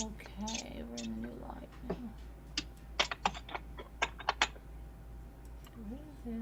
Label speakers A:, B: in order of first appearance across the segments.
A: Okay, we're in the new live now. What is this?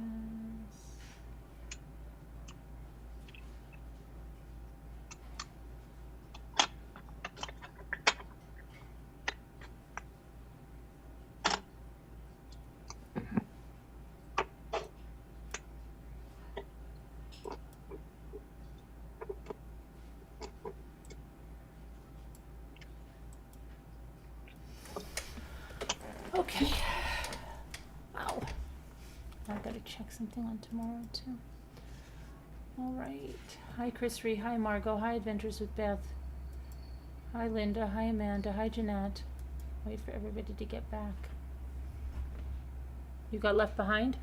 A: Okay. Wow. I gotta check something on tomorrow too. All right. Hi, Chris Ree. Hi, Margot. Hi, Adventures with Beth. Hi, Linda. Hi, Amanda. Hi, Jeanette. Wait for everybody to get back. You got left behind?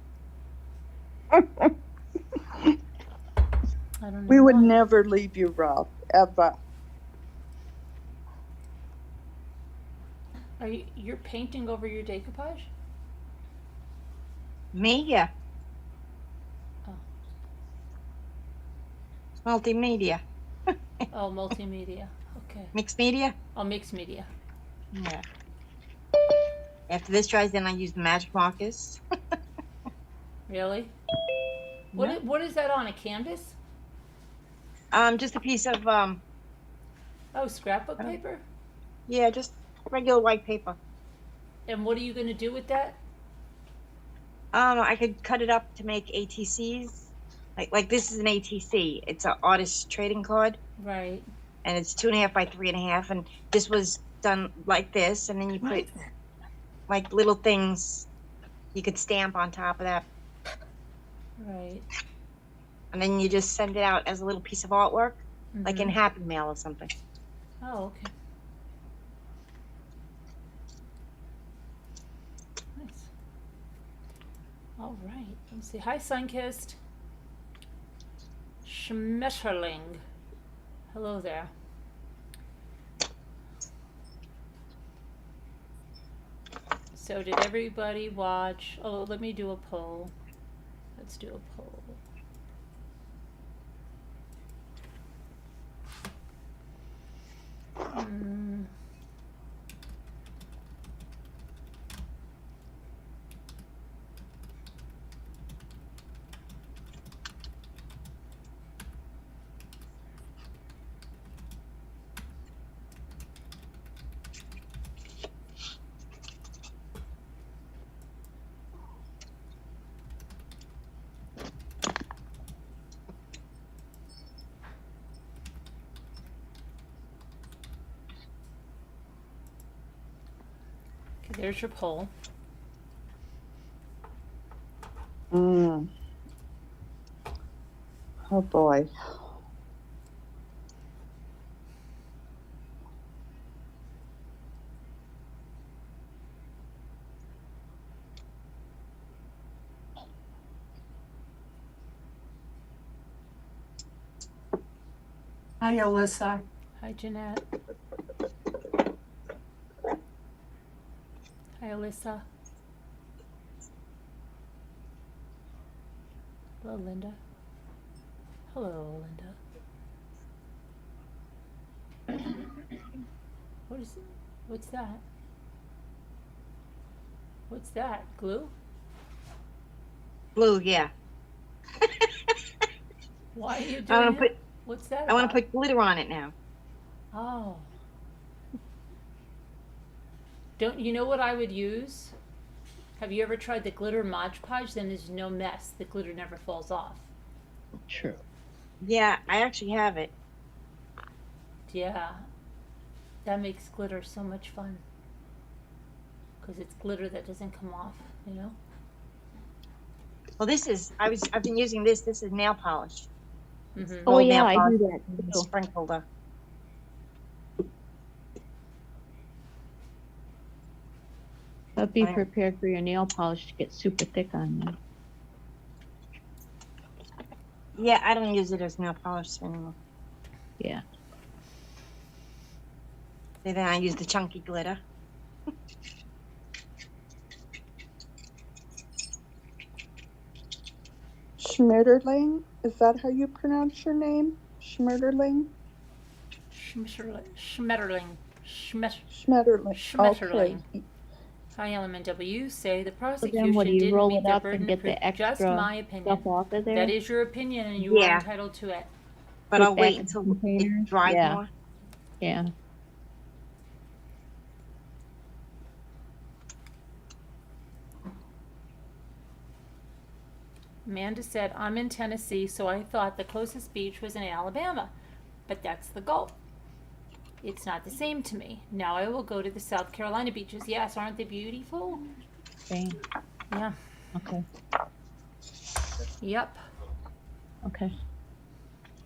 A: I don't know.
B: We would
A: why.
B: never leave you, Ralph, ever.
A: Are you're painting over your decoupage?
C: Me? Yeah.
A: Oh.
C: Multimedia.
A: Oh, multimedia. Okay.
C: Mixed media?
A: Oh, mixed media.
C: Yeah. After this dries, then I use the magic markers.
A: Really?
C: Yeah.
A: What is that on, a canvas?
C: Just a piece of
A: Oh, scrapbook paper?
C: yeah, just regular white paper.
A: And what are you going to do with that?
C: I could cut it up to make ATCs. Like this is an ATC. It's an artist trading card.
A: Right.
C: And it's 2.5 by 3.5. And this was done like this. And then you put like little things you could stamp on top of that.
A: Right.
C: And then you just send it out as a little piece of artwork, like in Happy Mail or something.
A: Oh, okay. Nice. All right. Let's see. Hi, Sunkist. Schmetterling. Hello there. So did everybody watch? Oh, let me do a poll. Let's do a poll. Okay, there's your poll.
B: Oh boy.
D: Hi, Alyssa.
A: Hi, Jeanette. Hi, Alyssa. Hello, Linda. Hello, Linda. What is it? What's that? What's that? Glue?
C: Blue, yeah.
A: Why are you
C: I
A: doing
C: want to
A: it?
C: put.
A: What's that
C: I want
A: about?
C: to put glitter on it now.
A: Oh. Don't you know what I would use? Have you ever tried the glitter Mod Podge? Then there's no mess. The glitter never falls off.
B: True.
C: Yeah, I actually have it.
A: Yeah. That makes glitter so much fun. Because it's glitter that doesn't come off, you know?
C: Well, this is. I've been using this. This is nail polish.
A: Mm-hmm.
E: Oh
C: Old
E: yeah,
C: nail
E: I
C: polish.
E: do that too.
C: Sprinkled up.
E: But be
C: Right.
E: prepared for your nail polish to get super thick on you.
C: Yeah, I don't use it as nail polish anymore.
E: Yeah.
C: So then I use the chunky glitter.
B: Schmetterling? Is that how you pronounce your name? Schmetterling?
A: Schmetterling.
B: Schmetterling.
A: Schmetterling.
B: Okay.
A: Hi, LMNW. Say the
E: So
A: prosecution
E: then what, do you
A: didn't
E: roll
A: meet
E: it
A: their
E: up
A: burden
E: and
A: of
E: get the
A: proof. Just
E: extra
A: my opinion.
E: stuff off of there?
A: That is your opinion, and you are
C: Yeah.
A: entitled to it.
C: But
E: Put
C: I'll
E: back
C: wait
E: in
C: until
E: containers?
C: it dries
E: Yeah.
C: more.
E: Yeah.
A: Amanda said, I'm in Tennessee, so I thought the closest beach was in Alabama. But that's the goal. It's not the same to me. Now I will go to the South Carolina beaches. Yes, aren't they beautiful?
E: Same.
A: Yeah.
E: Okay.
A: Yep.
E: Okay.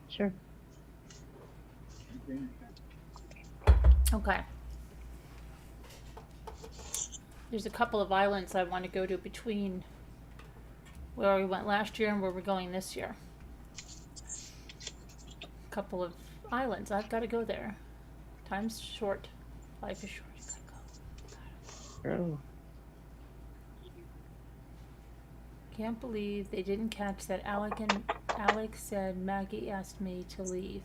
E: Sure.
A: Okay. There's a couple of islands I want to go to between where we went last year and where we're going this year. A couple of islands. I've got to go there. Time's short. Life is short. I gotta go.
E: True.
A: Can't believe they didn't catch that. Alex said Maggie asked me to leave.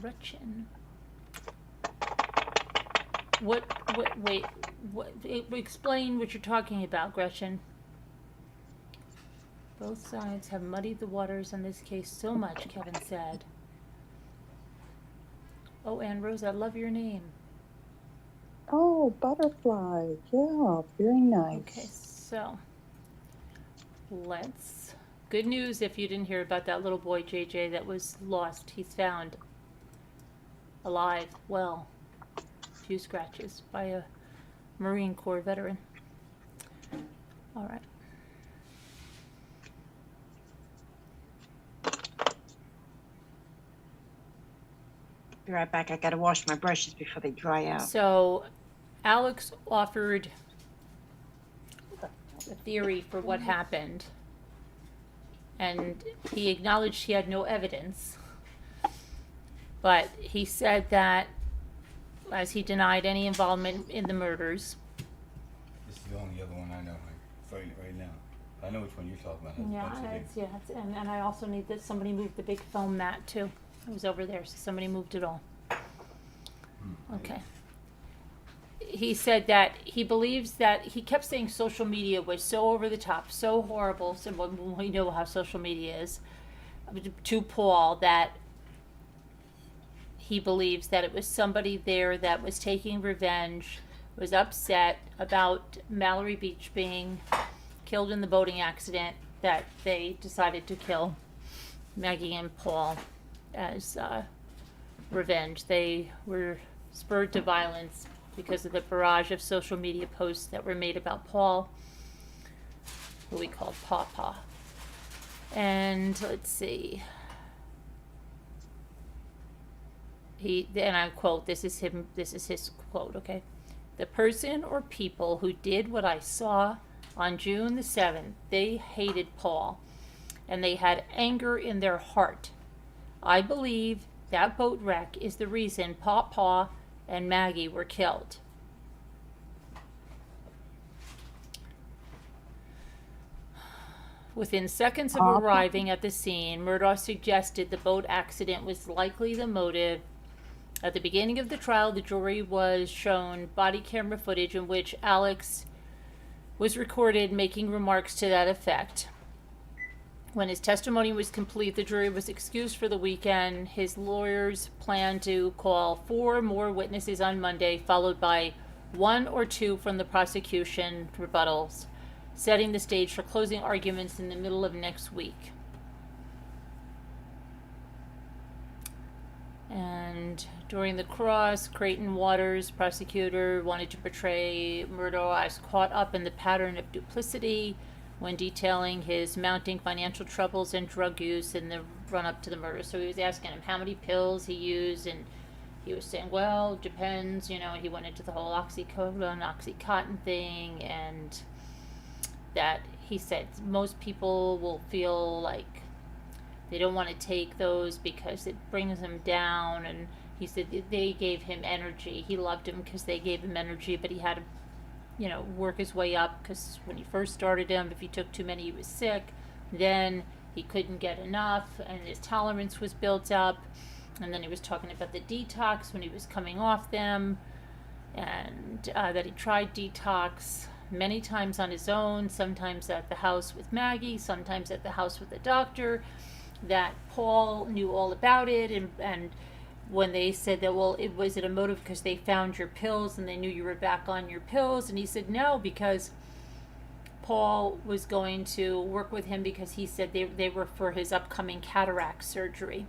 A: Gretchen. Explain what you're talking about, Gretchen. Both sides have muddied the waters in this case so much, Kevin said. Oh, Ann Rose, I love your name.
B: Oh, butterfly. Yeah, very nice.
A: Okay, so good news if you didn't hear about that little boy, JJ, that was lost. He's found alive, well, a few scratches by a Marine Corps veteran. All right.
C: Be right back. I gotta wash my brushes before they dry out.
A: So Alex offered a theory for what happened, and he acknowledged he had no evidence, but he said that as he denied any involvement in the murders.
F: This is the only other one I know. I'm fighting it right now. I know which one you're talking about. It has a bunch of things.
A: And I also need that somebody moved the big foam mat too. It was over there, so somebody moved it all. Okay. He said that he believes that he kept saying social media was so over the top, so horrible. So we know how social media is to Paul, that he believes that it was somebody there that was taking revenge, was upset about Mallory Beach being killed in the boating accident, that they decided to kill Maggie and Paul as revenge. They were spurred to violence because of the barrage of social media posts that were made about Paul, who we called Pawpaw. And let's see. And I quote, this is his quote, okay? The person or people who did what I saw on June the 7th, they hated Paul, and they had anger in their heart. I believe that boat wreck is the reason Pawpaw and Maggie were killed. Within seconds of arriving at the scene, Murdaugh suggested the boat accident was likely the motive. At the beginning of the trial, the jury was shown body camera footage in which Alex was recorded making remarks to that effect. When his testimony was complete, the jury was excused for the weekend. His lawyers planned to call 4 more witnesses on Monday, followed by 1 or 2 from the prosecution rebuttals, setting the stage for closing arguments in the middle of next week. And during the cross, Creighton Waters, prosecutor, wanted to portray Murdaugh as caught up in the pattern of duplicity when detailing his mounting financial troubles and drug use in the run-up to the murder. So he was asking him how many pills he used, and he was saying, well, depends, and he went into the whole Oxycontin thing, and that he said most people will feel like they don't want to take those because it brings them down, and he said they gave him energy. He loved him because they gave him energy, but he had to work his way up, because when he first started him, if he took too many, he was sick. Then he couldn't get enough, and his tolerance was built up. And then he was talking about the detox when he was coming off them, and that he tried detox many times on his own, sometimes at the house with Maggie, sometimes at the house with the doctor, that Paul knew all about it, and when they said that, well, was it a motive because they found your pills and they knew you were back on your pills, and he said no, because Paul was going to work with him because he said they were for his upcoming cataract surgery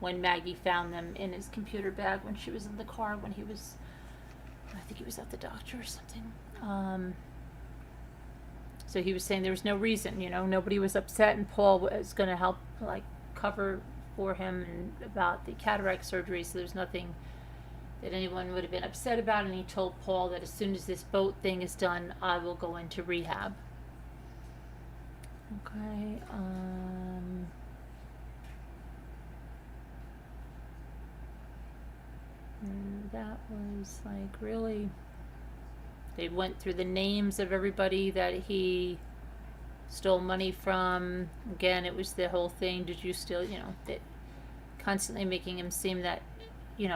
A: when Maggie found them in his computer bag when she was in the car when he was, I think he was at the doctor or something. So he was saying there was no reason, nobody was upset, and Paul was going to help like cover for him and about the cataract surgery, so there's nothing that anyone would have been upset about, and he told Paul that as soon as this boat thing is done, I will go into rehab. Okay, and that was like really, they went through the names of everybody that he stole money from. Again, it was the whole thing, did you steal, that constantly making him seem that,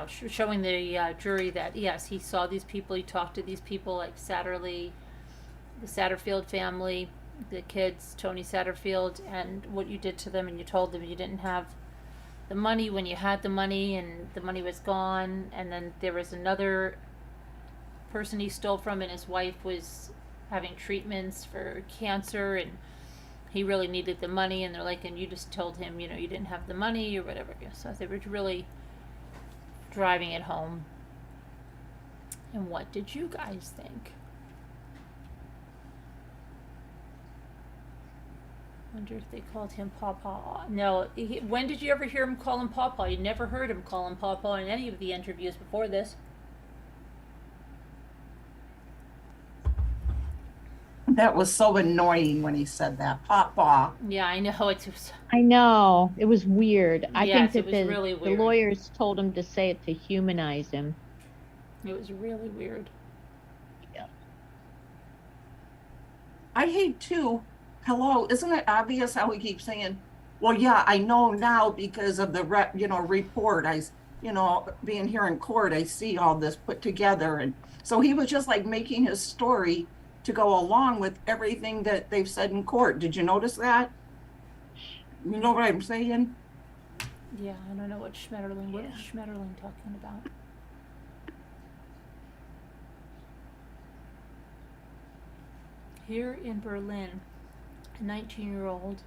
A: showing the jury that, yes, he saw these people, he talked to these people like Satterley, the Satterfield family, the kids, Tony Satterfield, and what you did to them, and you told them you didn't have the money when you had the money, and the money was gone, and then there was another person he stole from, and his wife was having treatments for cancer, and he really needed the money, and they're like, and you just told him, you didn't have the money or whatever. So they were really driving it home. And what did you guys think? Wonder if they called him Pawpaw. No, when did you ever hear him call him Pawpaw? You never heard him call him Pawpaw in any of the interviews before this.
D: That was so annoying when he said that. Papa.
A: Yeah, I know.
E: I know. It was weird. I
A: Yes,
E: think
A: it
E: that
A: was really
E: the
A: weird.
E: lawyers told him to say it to humanize him.
A: It was really weird.
D: I hate too. Hello, isn't it obvious how he keeps saying, well, yeah, I know now because of the report. Being here in court, I see all this put together. And so he was just like making his story to go along with everything that they've said in court. Did you notice that? You know what I'm saying?
A: Yeah, I don't know what is Schmetterling talking about? Here in Berlin, a 19-year-old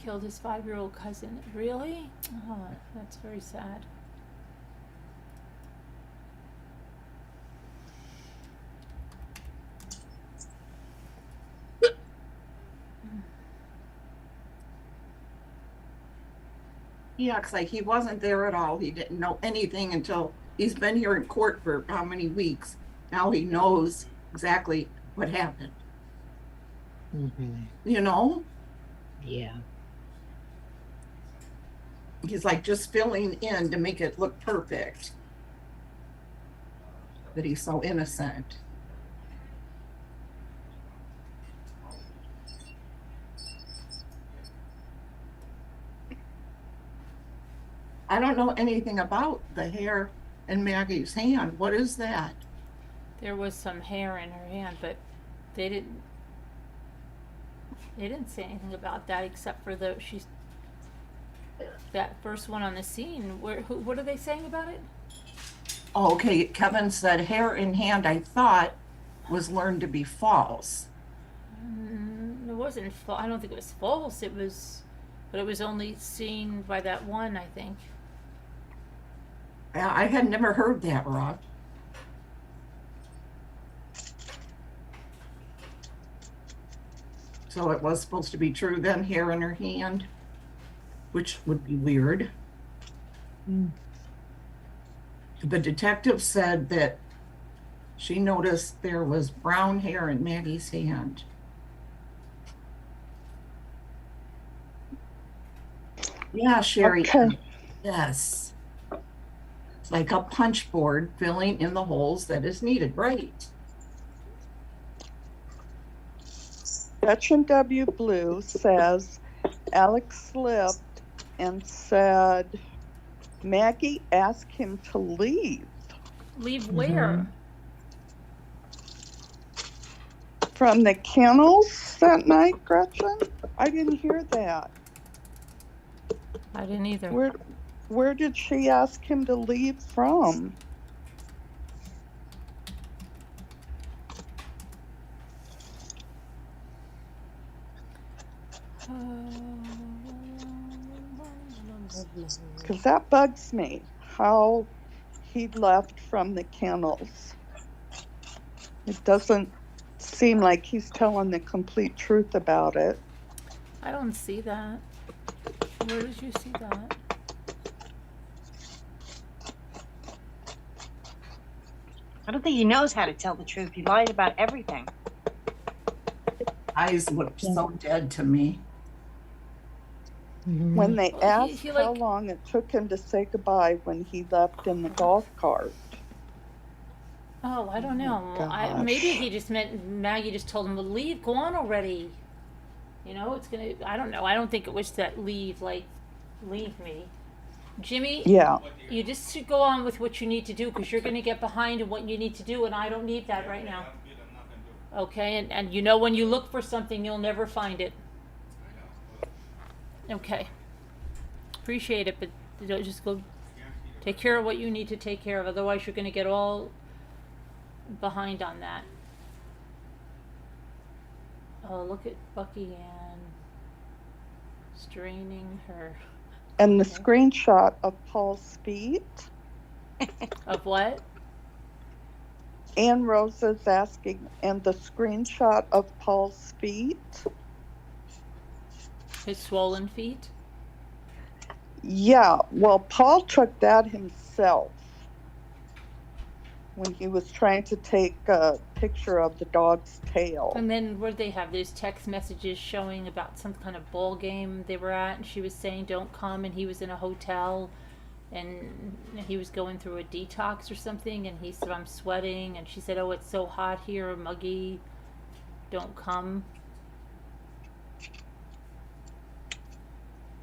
A: killed his 5-year-old cousin. Really? Oh, that's very sad.
D: Yeah, it's like he wasn't there at all. He didn't know anything until he's been here in court for how many weeks. Now he knows exactly what happened.
E: Mm-hmm. Yeah.
D: He's like just filling in to make it look perfect. That he's so innocent. I don't know anything about the hair in Maggie's hand. What is that?
A: There was some hair in her hand, but they didn't say anything about that except for that first one on the scene. What are they saying about it?
D: Oh, okay, Kevin said hair in hand, I thought, was learned to be false.
A: It wasn't I don't think it was false. But it was only seen by that one, I think.
D: I had never heard that, Rob. So it was supposed to be true then, hair in her hand, which would be weird. The detective said that she noticed there was brown hair in Maggie's hand. Yeah, Sherry.
B: Okay.
D: Yes. It's like a punch board filling in the holes that is needed, right?
B: Gretchen W. Blue says Alex slipped and said Maggie asked him to leave
A: Leave where?
B: from the kennels that night, Gretchen. I didn't hear that.
A: I didn't either.
B: Where did she ask him to leave from? Because that bugs me, how he left from the kennels. It doesn't seem like he's telling the complete truth about it.
A: I don't see that. Where did you see that?
C: I don't think he knows how to tell the truth. He lies about everything.
D: Eyes looked so dead to me.
B: When they
A: Well,
B: asked
A: he
B: how long it took him to say goodbye when he left in the golf cart.
A: Oh, I don't know. Maybe he just meant Maggie just told him to leave. Go on already. You know, it's gonna. I don't know. I don't think it was that leave. Like, leave me, Jimmy.
B: Yeah.
A: You just should go on with what you need to do because you're gonna get behind in what you need to do, and I don't need that right now. Okay, and you know when you look for something, you'll never find it. Okay. Appreciate it, but don't just go take care of what you need to take care of. Otherwise, you're gonna get all behind on that. Oh, look at Bucky Ann straining her.
B: And the screenshot of Paul's feet.
A: Of what?
B: Ann Rosa's asking, and the screenshot of Paul's feet.
A: His swollen feet?
B: Yeah, well, Paul took that himself when he was trying to take a picture of the dog's tail.
A: And then where they have those text messages showing about some kind of ball game they were at, and she was saying don't come, and he was in a hotel and he was going through a detox or something, and he said I'm sweating, and she said, oh, it's so hot here, muggy, don't come.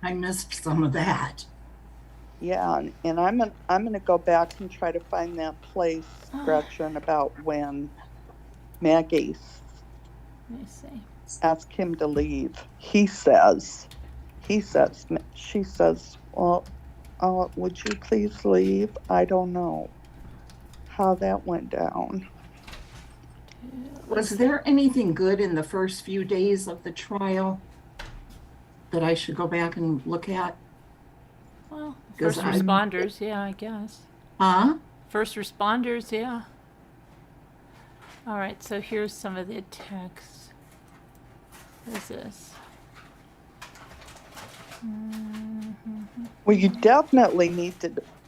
D: I missed some of that.
B: Yeah, and I'm gonna go back and try to find that place, Gretchen, about when Maggie
A: Let me see.
B: asked him to leave. She says, well, would you please leave? I don't know how that went down.
D: Was there anything good in the first few days of the trial that I should go back and look at?
A: Well,
D: 'Cause
A: first
D: I'm-
A: responders, yeah, I guess.
D: Huh?
A: First responders, yeah. All right, so here's some of the text. What is this?
B: Well, you definitely need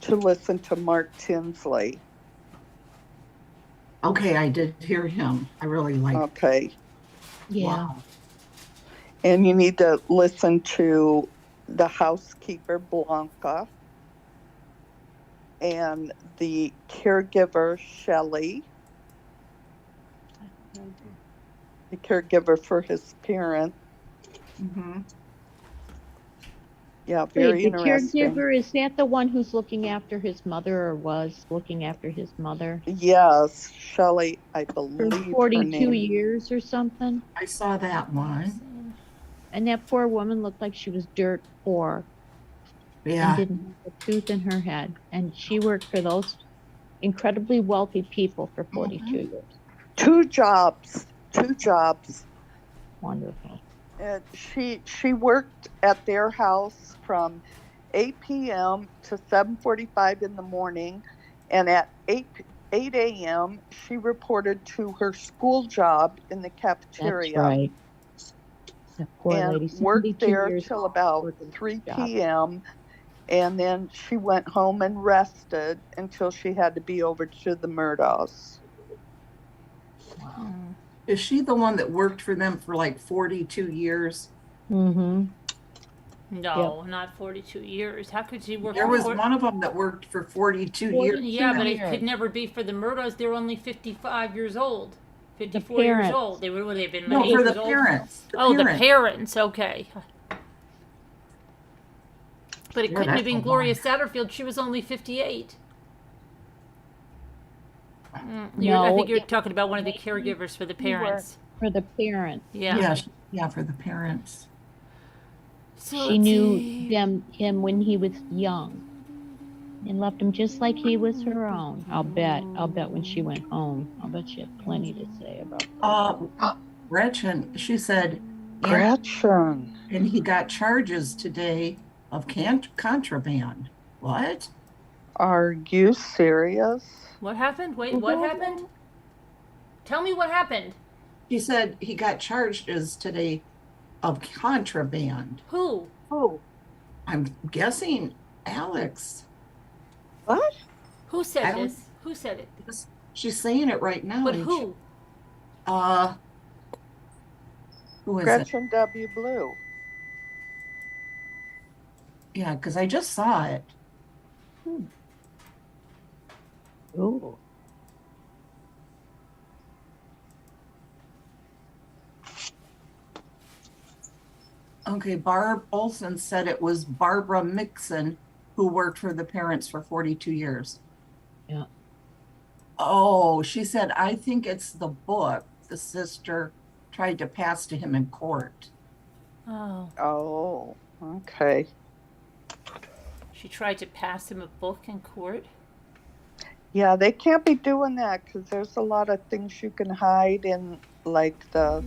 B: to listen to Mark Tinsley.
D: Okay, I did hear him. I really like.
B: Okay.
E: Yeah.
D: Wow.
B: And you need to listen to the housekeeper, Blanca, and the caregiver, Shelley, the caregiver for his parent.
D: Mm-hmm.
B: Yeah, very
E: Wait, the
B: interesting.
E: caregiver, is that the one who's looking after his mother or was looking after his mother
B: Yes, Shelley, I
E: for
B: believe her
E: 42
B: name.
E: years or something?
D: I saw that one.
E: And that poor woman looked like she was dirt poor and
D: Yeah.
E: didn't have a tooth in her head. And she worked for those incredibly wealthy people for 42 years.
B: Two jobs.
E: Wonderful.
B: She worked at their house from 8 p.m. to 7:45 in the morning, and at 8 a.m. she reported to her school job in the cafeteria.
E: That's right. That poor
B: And
E: lady,
B: worked
E: 72
B: there
E: years
B: till
E: old,
B: about
E: working
B: 3
E: job.
B: p.m. and then she went home and rested until she had to be over to the Murdaughs.
E: Wow.
D: Is she the one that worked for them for like 42 years?
E: Mm-hmm.
A: No, not 42 years. How could she work
D: There
A: for
D: was
A: 40?
D: one of them that worked for 42 years.
A: Yeah, but it
E: years.
A: could never be for the Murdaughs. They're only 55 years old. 54 years
E: parents.
A: old. They would have been
D: No,
A: 8
D: for
A: years
D: the
A: old.
D: parents.
A: The parents. Okay. But it
D: Yeah,
A: couldn't have
D: that's
A: been
D: a
A: Gloria
D: lot.
A: Satterfield. She was only 58. I
E: No,
A: think you're
E: it
A: talking about one of the
E: Maggie,
A: caregivers for the
E: he worked
A: parents.
E: for the parents.
A: Yeah.
D: Yeah, yeah, for the parents.
A: So
E: She
A: let's
E: knew
A: see.
E: him when he was young and loved him just like he was her own. I'll bet when she went home, I'll bet she had plenty to say about that.
D: Gretchen, she said,
B: Gretchen.
D: and he got charges today of contraband. What?
B: Are you serious?
A: What happened? Wait, what happened? Tell me what happened.
D: She said he got charges today of contraband.
A: Who?
D: I'm guessing Alex.
B: What?
A: Who said
D: Alex?
A: this? Who said it?
D: She's saying it right now.
A: But who?
D: Who is it?
B: Gretchen W. Blue.
D: Yeah, because I just saw it.
E: Ooh.
D: Okay, Barb Olson said it was Barbara Mixon who worked for the parents for 42 years.
E: Yeah.
D: Oh, she said, I think it's the book the sister tried to pass to him in court.
A: Oh,
B: Oh, okay.
A: she tried to pass him a book in court.
B: Yeah, they can't be doing that because there's a lot of things you can hide in, like the.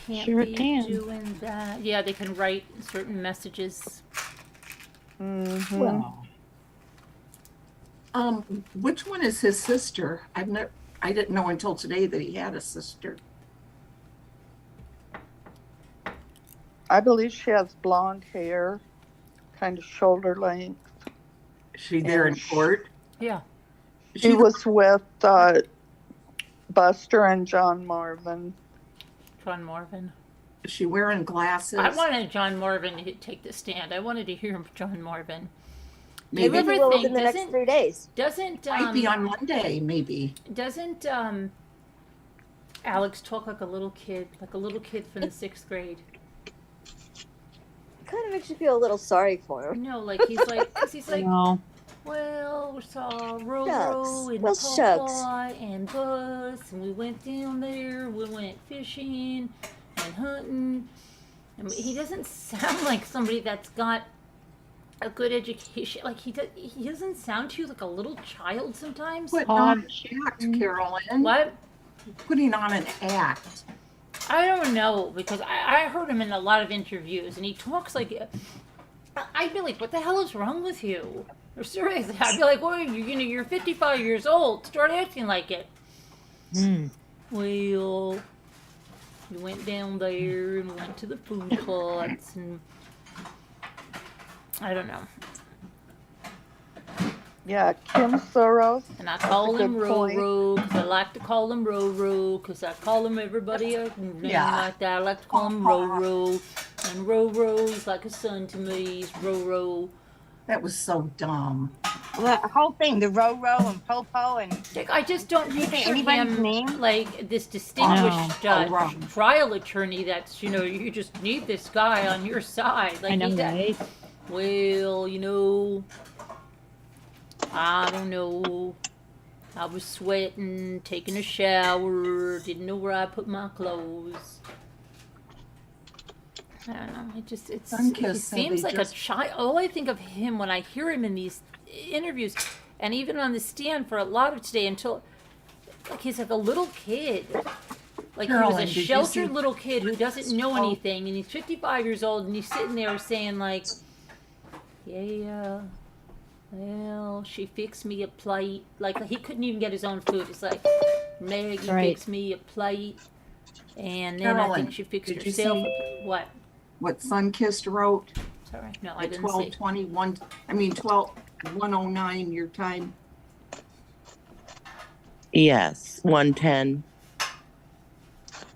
A: You can't
E: Sure
A: be
E: can.
A: doing that. Yeah, they can write certain messages.
B: Mhm.
E: Well,
D: Which one is his sister? I didn't know until today that he had a sister.
B: I believe she has blonde hair, kind of shoulder length.
D: Is she there in
B: And
D: court?
A: Yeah.
B: She was with Buster and John Marvin.
A: John Marvin.
D: Is she wearing glasses?
A: I wanted John Marvin to take the stand. I wanted to hear John Marvin.
D: Maybe
A: Do you
G: Maybe
A: ever
G: he will
A: think,
G: within the next 3 days.
A: Doesn't
D: might be on Monday, maybe.
A: doesn't Alex talk like a little kid from the 6th grade?
G: It kind of makes you feel a little sorry for him.
A: No, like he's like, 'cause he's like,
E: no.
A: well, we saw Roro
G: Shucks.
A: and
G: Well, shucks.
A: Papa and Bus, and we went down there. We went fishing and hunting. I mean, he doesn't sound like somebody that's got a good education. Like he doesn't sound to you like a little child sometimes.
D: Putting on an act, Carolyn.
A: What?
D: Putting on an act.
A: I don't know, because I heard him in a lot of interviews, and he talks like. I'd be like, what the hell is wrong with you? Or seriously, I'd be like, well, you're 55 years old. Start acting like it. Well, we went down there and went to the food plots, and I don't know.
B: Yeah, Kim Soros.
A: And I call
B: That's a
A: him
B: good point.
A: Roro, because I like to call him Roro, because I call him everybody else name
D: Yeah.
A: like that. I like to call him Roro. And Roro, he's like a son to me. He's Roro.
D: That was so dumb.
C: Well, the whole thing, the Roro and Popo and
A: Like, I just don't
C: Did you say
A: picture
C: anybody's
A: him
C: name?
A: like this distinguished
D: No. Oh, wrong.
A: trial attorney that's, you just need this guy on your side. Like,
E: I know,
A: he's
E: right?
A: well, I don't know. I was sweating, taking a shower, didn't know where I put my clothes. I don't know. He
D: Sunkist said
A: seems
D: they
A: like
D: just-
A: a child. All I think of him when I hear him in these interviews, and even on the stand for a lot of today, until like he's like a little kid. Like he
D: Carolyn,
A: was a
D: did you
A: sheltered
D: see-
A: little kid who doesn't know anything, and he's 55 years old, and he's sitting there saying like, yeah, well, she fixed me a plate. Like he couldn't even get his own food. It's like, Maggie
E: Right.
A: fixed me a plate, and then I
D: Carolyn,
A: think she fixed
D: did you
A: herself.
D: see-
A: What?
D: What Sunkist wrote
A: Sorry, no, I
D: at
A: didn't see.
D: 1:09 your time.
H: Yes, 110.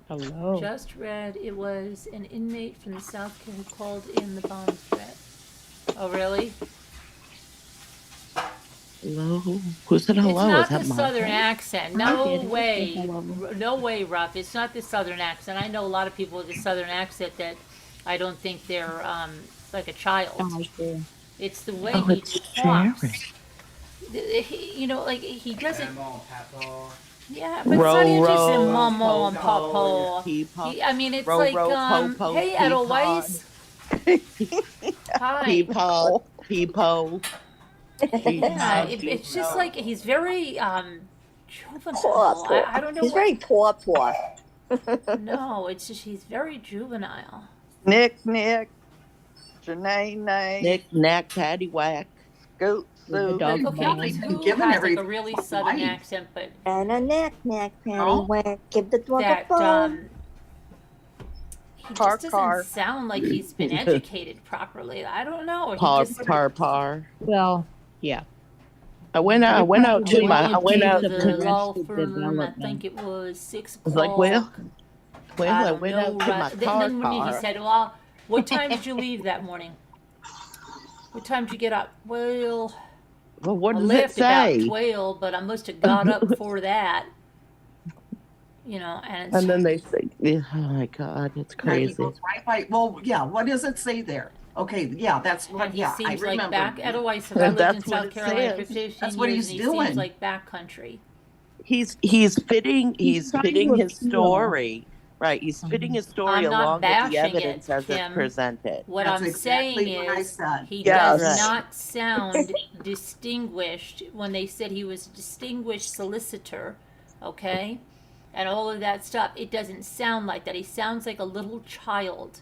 E: Hello.
A: Just read it was an inmate from the South who called in the bomb threat. Oh, really?
H: Hello? Who said hello?
A: It's not
H: Is that
A: the
H: Martha?
A: southern accent.
E: I
A: No
E: did.
A: way.
E: Hello.
A: No way, Ruff. It's not the southern accent. I know a lot of people with the southern accent that I don't think they're like a child.
E: Oh, I see.
A: It's the way
H: Oh,
A: he
H: it's
A: talks.
H: Sharon.
A: You know, like he doesn't.
F: Grandma, Papa.
A: Yeah, but it's not even just a
H: Row,
A: mama and
H: po,
A: papa.
H: peepo,
A: I mean, it's
H: row,
A: like,
H: po, po,
A: hey,
H: peapod,
A: Edelweiss. Hi.
H: peapod, peepo.
A: Yeah,
H: peapod.
A: it's just like he's very
G: Poor,
A: juvenile.
G: poor.
A: I don't know
G: He's
A: what.
G: very poor.
A: No, it's just he's very juvenile.
B: Nick, Janae,
H: Knick, knack, paddywhack.
B: Scoot,
E: With the
B: Sue.
E: dog
A: Like, okay,
E: bone.
A: who
D: Given
A: has like
D: every
A: a really southern
D: life.
A: accent, but
G: And a knack,
D: Oh.
G: paddywhack. Give the dog a
A: that
G: bone.
A: he
B: Car,
A: just doesn't
B: car.
A: sound like he's been educated properly. I don't know. He
H: Par,
A: just
H: par.
E: Well, yeah.
H: I went out to
A: went
H: to
A: into the law
E: Arrested
A: firm. I
E: Development.
A: think it was 6
H: I
A: o'clock.
H: was like, well,
A: I
H: I
A: don't
H: went
A: know,
H: out to my
A: right?
H: car.
A: Then when he said, "Well, what time did you leave that morning? What time did you get up?" Well,
H: Well, what
A: I
H: does it
A: left about
H: say?
A: 12, but I must have got up before that. You know, and it's,
H: And then they say, oh my God, it's
D: Yeah, he
H: crazy.
D: goes right by. Well, yeah. What does it say there? Okay, yeah, that's
A: and
D: what.
A: he
D: Yeah, I
A: seems like
D: remember.
A: back. Edelweiss, I lived in
H: That's what
A: South
H: it
A: Carolina for
H: says.
A: 15
D: That's what
A: years,
D: he's
A: and he
D: doing.
A: seems like backcountry.
H: He's fitting
E: He's trying to
H: his
E: appeal.
H: story. Right. He's fitting his story
A: I'm not
H: along with the
A: bashing
H: evidence
A: it,
H: as it's
A: Kim.
H: presented.
A: What
D: That's
A: I'm
D: exactly
A: saying
D: what I
A: is
D: said.
A: he
B: Yes.
A: does
H: Right.
A: not sound distinguished when they said he was a distinguished solicitor, okay? And all of that stuff. It doesn't sound like that. He sounds like a little child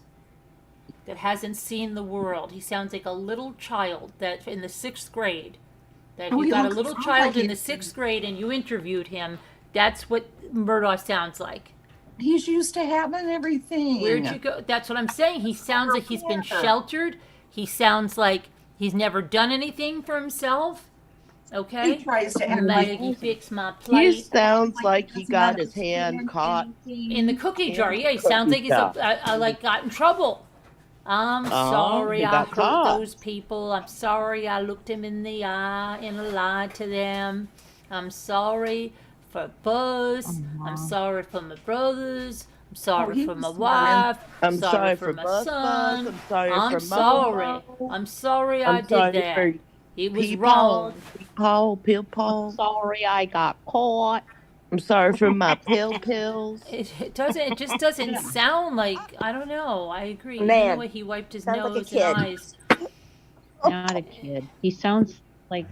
A: that hasn't seen the world. He sounds like a little child that in the 6th grade. That
D: Oh,
A: you
D: he
A: got a
D: looks-
A: little
D: sounds
A: child
D: like
A: in the
D: he-
A: 6th grade and you interviewed him. That's what Murdaugh sounds like.
D: He's used to having everything.
A: Where'd you go? That's what I'm saying. He sounds like he's been
D: Yeah.
A: sheltered. He sounds like he's never done anything for himself.
D: He
A: Okay?
D: tries to act like
A: Maggie, fix my
H: He
A: plate.
H: sounds
D: Like
H: like
D: he
H: he
D: doesn't
H: got
D: have
H: his hand
D: experience
H: caught.
A: In the cookie jar.
H: in
A: Yeah, he sounds like
H: cookie
A: he's
H: jar.
A: like got in trouble. I'm sorry
H: he
A: I
H: got
A: hurt
H: caught.
A: those people. I'm sorry I looked him in the eye and lied to them. I'm sorry for Buzz. I'm sorry for my brothers. I'm sorry
D: he
A: for my
D: was
A: wife.
H: I'm sorry for
A: my
H: Buzz
A: son.
H: Buzz. I'm sorry
A: I'm
H: for
A: sorry.
H: Mama.
A: I'm sorry I
H: I'm sorry
A: did that.
H: for
A: It was
H: Peepaw,
A: wrong.
H: Peepaw, Peepaw.
E: Sorry, I got caught.
H: I'm sorry for my pills.
A: It doesn't. It just doesn't sound like. I don't know. I agree. Even
G: Man,
A: the way he wiped his
G: sounds like a
A: nose
G: kid.
A: and eyes.
E: Not a kid. He sounds like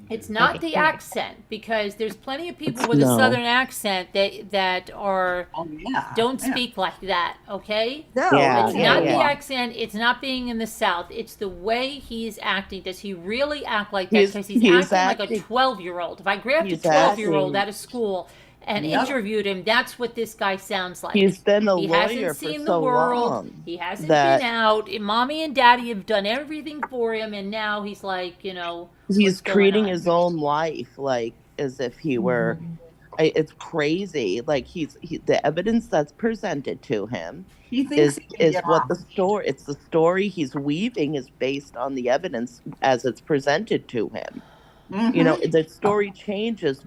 A: It's not the accent because there's plenty of people with a
H: No.
A: southern accent that are
D: oh yeah,
A: don't
D: yeah.
A: speak like that. Okay.
G: No,
H: Yeah,
A: It's
H: yeah,
A: not
H: yeah.
A: the accent. It's not being in the South. It's the way he's acting. Does he really act like that?
H: He's-
A: Because he's
H: he's
A: acting like a
H: acting-
A: 12-year-old. If I grabbed a
H: he's
A: 12-year-old
H: acting-
A: out of school and
D: Yep.
A: interviewed him, that's what this guy sounds like.
H: He's been a
A: He
H: lawyer
A: hasn't
H: for
A: seen the
H: so
A: world.
H: long.
A: He hasn't
H: that-
A: been out. Mommy and Daddy have done everything for him, and now he's like,
H: He's
A: what's going
H: treating
A: on?
H: his own life like as if he were. It's crazy. Like the evidence that's presented to him
D: He thinks
H: is
D: he can
H: is
D: get
H: what
D: off.
H: the story. It's the story he's weaving is based on the evidence as it's presented to him. You know,
D: Mhm.
H: the story changes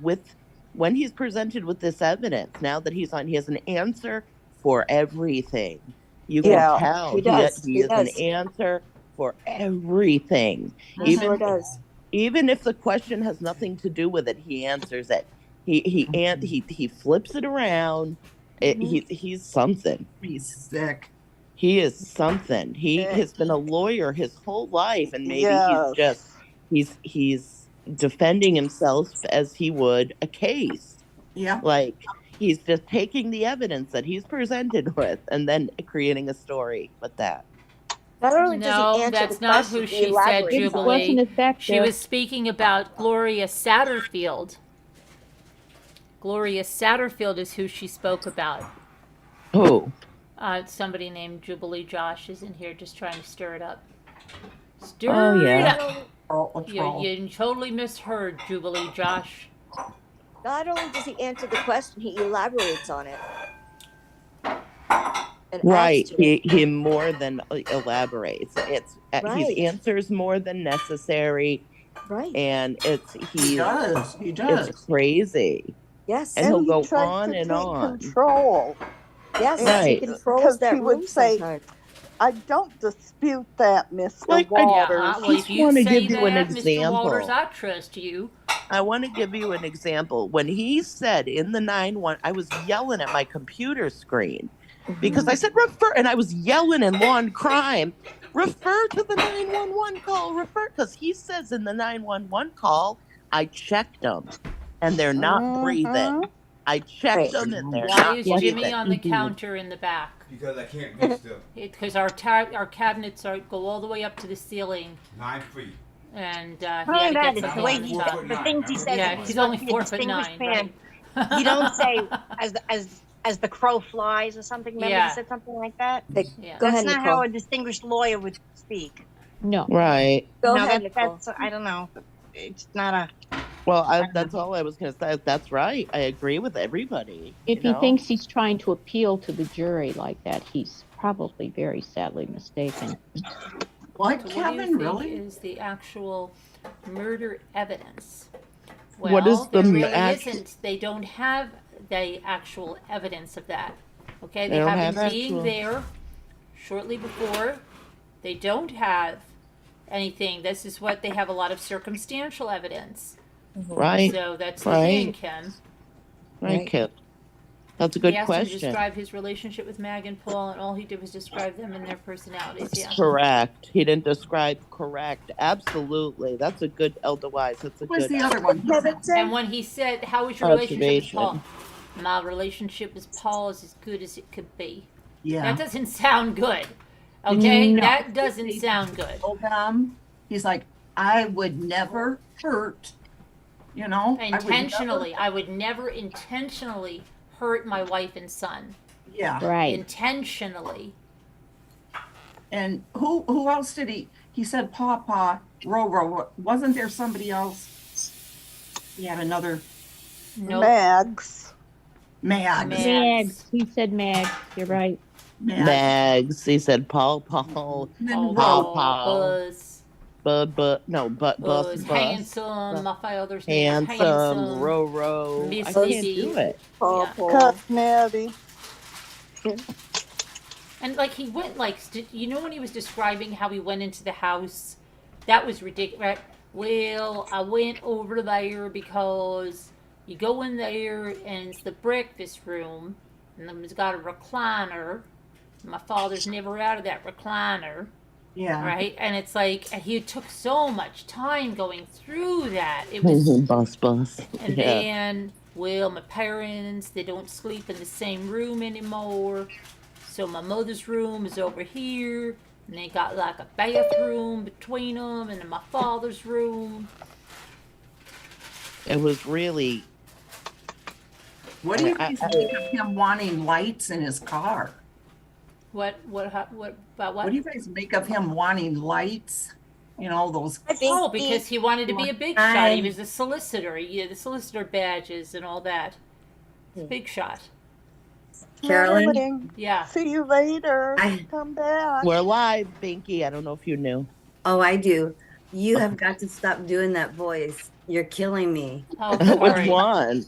H: when he's presented with this evidence. Now that he has an answer for everything. You can
B: Yeah,
H: tell
G: he does.
H: he
G: He
H: has an
G: does.
H: answer for everything.
G: He
H: Even
G: sure does.
H: even if the question has nothing to do with it, he answers it. He flips it around. He's something.
D: He's sick.
H: He is something. He has been a lawyer his whole life, and maybe
B: Yes.
H: he's defending himself as he would a case.
D: Yeah.
H: Like he's just taking the evidence that he's presented with and then creating a story with that.
G: Not only does
A: No,
G: he answer
A: that's
G: the
A: not
G: question,
A: who
G: he
A: she said,
G: elaborates
E: it
G: on it.
A: Jubilee.
E: wasn't effective.
A: She was speaking about Gloria Satterfield. Gloria Satterfield is who she spoke about.
H: Oh,
A: Somebody named Jubilee Josh is in here just trying to stir it up. Stir
H: Oh, yeah.
A: it up. You totally misheard, Jubilee Josh.
G: Not only does he answer the question, he elaborates on it. And
H: right.
G: adds to it.
H: He more than elaborates.
G: Right.
H: His answers more than necessary,
G: Right.
H: and
D: He does. He does.
H: it's crazy.
G: Yes.
H: And he'll
B: he
H: go
B: tried
H: on
B: to
H: and
B: take
H: on.
B: Control.
G: Yes.
H: Right.
G: He controls
B: Because
G: that
B: he would
G: room
B: say-
G: sometimes.
B: I don't dispute that, Mr.
H: Like,
B: Waters.
A: Well, if
H: just
A: you
H: wanna
A: say
H: give you an
A: that, Mr. Waters,
H: example.
A: I trust you.
H: I want to give you an example. When he said in the 911, I was yelling at my computer screen because I said refer, and I was yelling in law and crime, refer to the 911 call, refer, because he says in the 911 call, I checked them and they're not breathing. I checked
G: Right.
H: them and they're
A: Why
H: not
A: is
H: breathing.
A: Jimmy on the counter in the back?
F: Because I can't reach the
A: Because our cabinets go all the way up to the ceiling,
F: 9 feet.
A: and he
C: Not
A: had
C: only
A: to
C: that,
A: get
C: it's the
A: something
C: way
A: on the
C: he
A: top.
C: the things he says.
A: Yeah,
C: he's
A: he's only
C: supposed to be a
A: 4'9",
C: distinguished man.
A: right?
C: You don't say as the crow flies or something. Remember
A: Yeah.
C: he said something like that?
A: Yeah.
G: Go
C: That's
G: ahead,
C: not
G: Nicole.
C: how a distinguished lawyer would speak.
E: No.
H: Right.
G: Go
C: No,
G: ahead, Nicole.
C: that's I don't know. It's not a.
H: Well, that's all I was going to say. That's right. I agree with everybody.
E: If he thinks he's trying to appeal to the jury like that, he's probably very sadly mistaken.
D: What,
A: So what do
D: Kevin?
A: you think
D: Really?
A: is the actual murder evidence? Well,
H: What is
A: there
H: the
A: really
H: actual-
A: isn't. They don't have the actual evidence of that. Okay,
H: They
A: they
H: don't
A: have
H: have
A: him being
H: actual-
A: there shortly before. They don't have anything. This is what they have, a lot of circumstantial evidence.
H: Right.
A: So that's the
H: Right.
A: thing, Kim.
H: Right,
G: Right.
H: Kip. That's a good
A: He asked him to
H: question.
A: describe his relationship with Mag and Paul, and all he did was describe them and their personalities. Yeah.
H: Correct. He didn't describe correct. Absolutely. That's a good Elder Wise. That's a
D: What's
H: good
D: the other one?
G: Kevin said,
A: And when he said, "How was your relationship with Paul?"
H: observation.
A: My relationship with Paul is as good as it could be.
D: Yeah.
A: That doesn't sound good. Okay,
D: No.
A: that doesn't sound good.
D: Told them, he's like, I would never hurt, you know?
A: Intentionally, I would never intentionally hurt my wife and son.
D: Yeah.
E: Right.
A: Intentionally.
D: And who else did he said Pawpaw, Roro. Wasn't there somebody else? He had another
A: Nope.
B: Mags.
D: Mags.
E: Mags. He said Mags. You're right.
H: Mags. He said Paul.
D: And then
A: Oh,
D: Ro.
A: Buzz.
H: Buzz.
A: Handsome. My father's name is
H: Handsome.
A: Handsome.
H: Ro. I
A: Miss
H: can't
A: Lizzie.
H: do it.
B: Paul,
A: Yeah.
B: Paul. Cosmetti.
A: And like he went you know when he was describing how he went into the house, that was ridiculous. Right? Well, I went over there because you go in there and it's the breakfast room, and then it's got a recliner. My father's never out of that recliner,
D: Yeah.
A: right? And it's like he took so much time going through that. It was,
H: Boss.
A: and
H: Yeah.
A: then well, my parents, they don't sleep in the same room anymore. So my mother's room is over here, and they got like a bathroom between them, and then my father's room.
H: It was really.
D: What do you guys think of him wanting lights in his car?
A: What about what?
D: What do you guys make of him wanting lights? You know, those.
G: I think
A: Oh, because he wanted to be a big shot. He was a solicitor. Yeah, the solicitor badges and all that. It's a big shot.
I: Carolyn?
B: Darling,
A: Yeah.
B: see you later.
I: I-
B: Come back.
H: We're live, Binky. I don't know if you knew.
I: Oh, I do. You have got to stop doing that voice. You're killing me.
A: Oh,
H: Which
A: sorry.
H: one?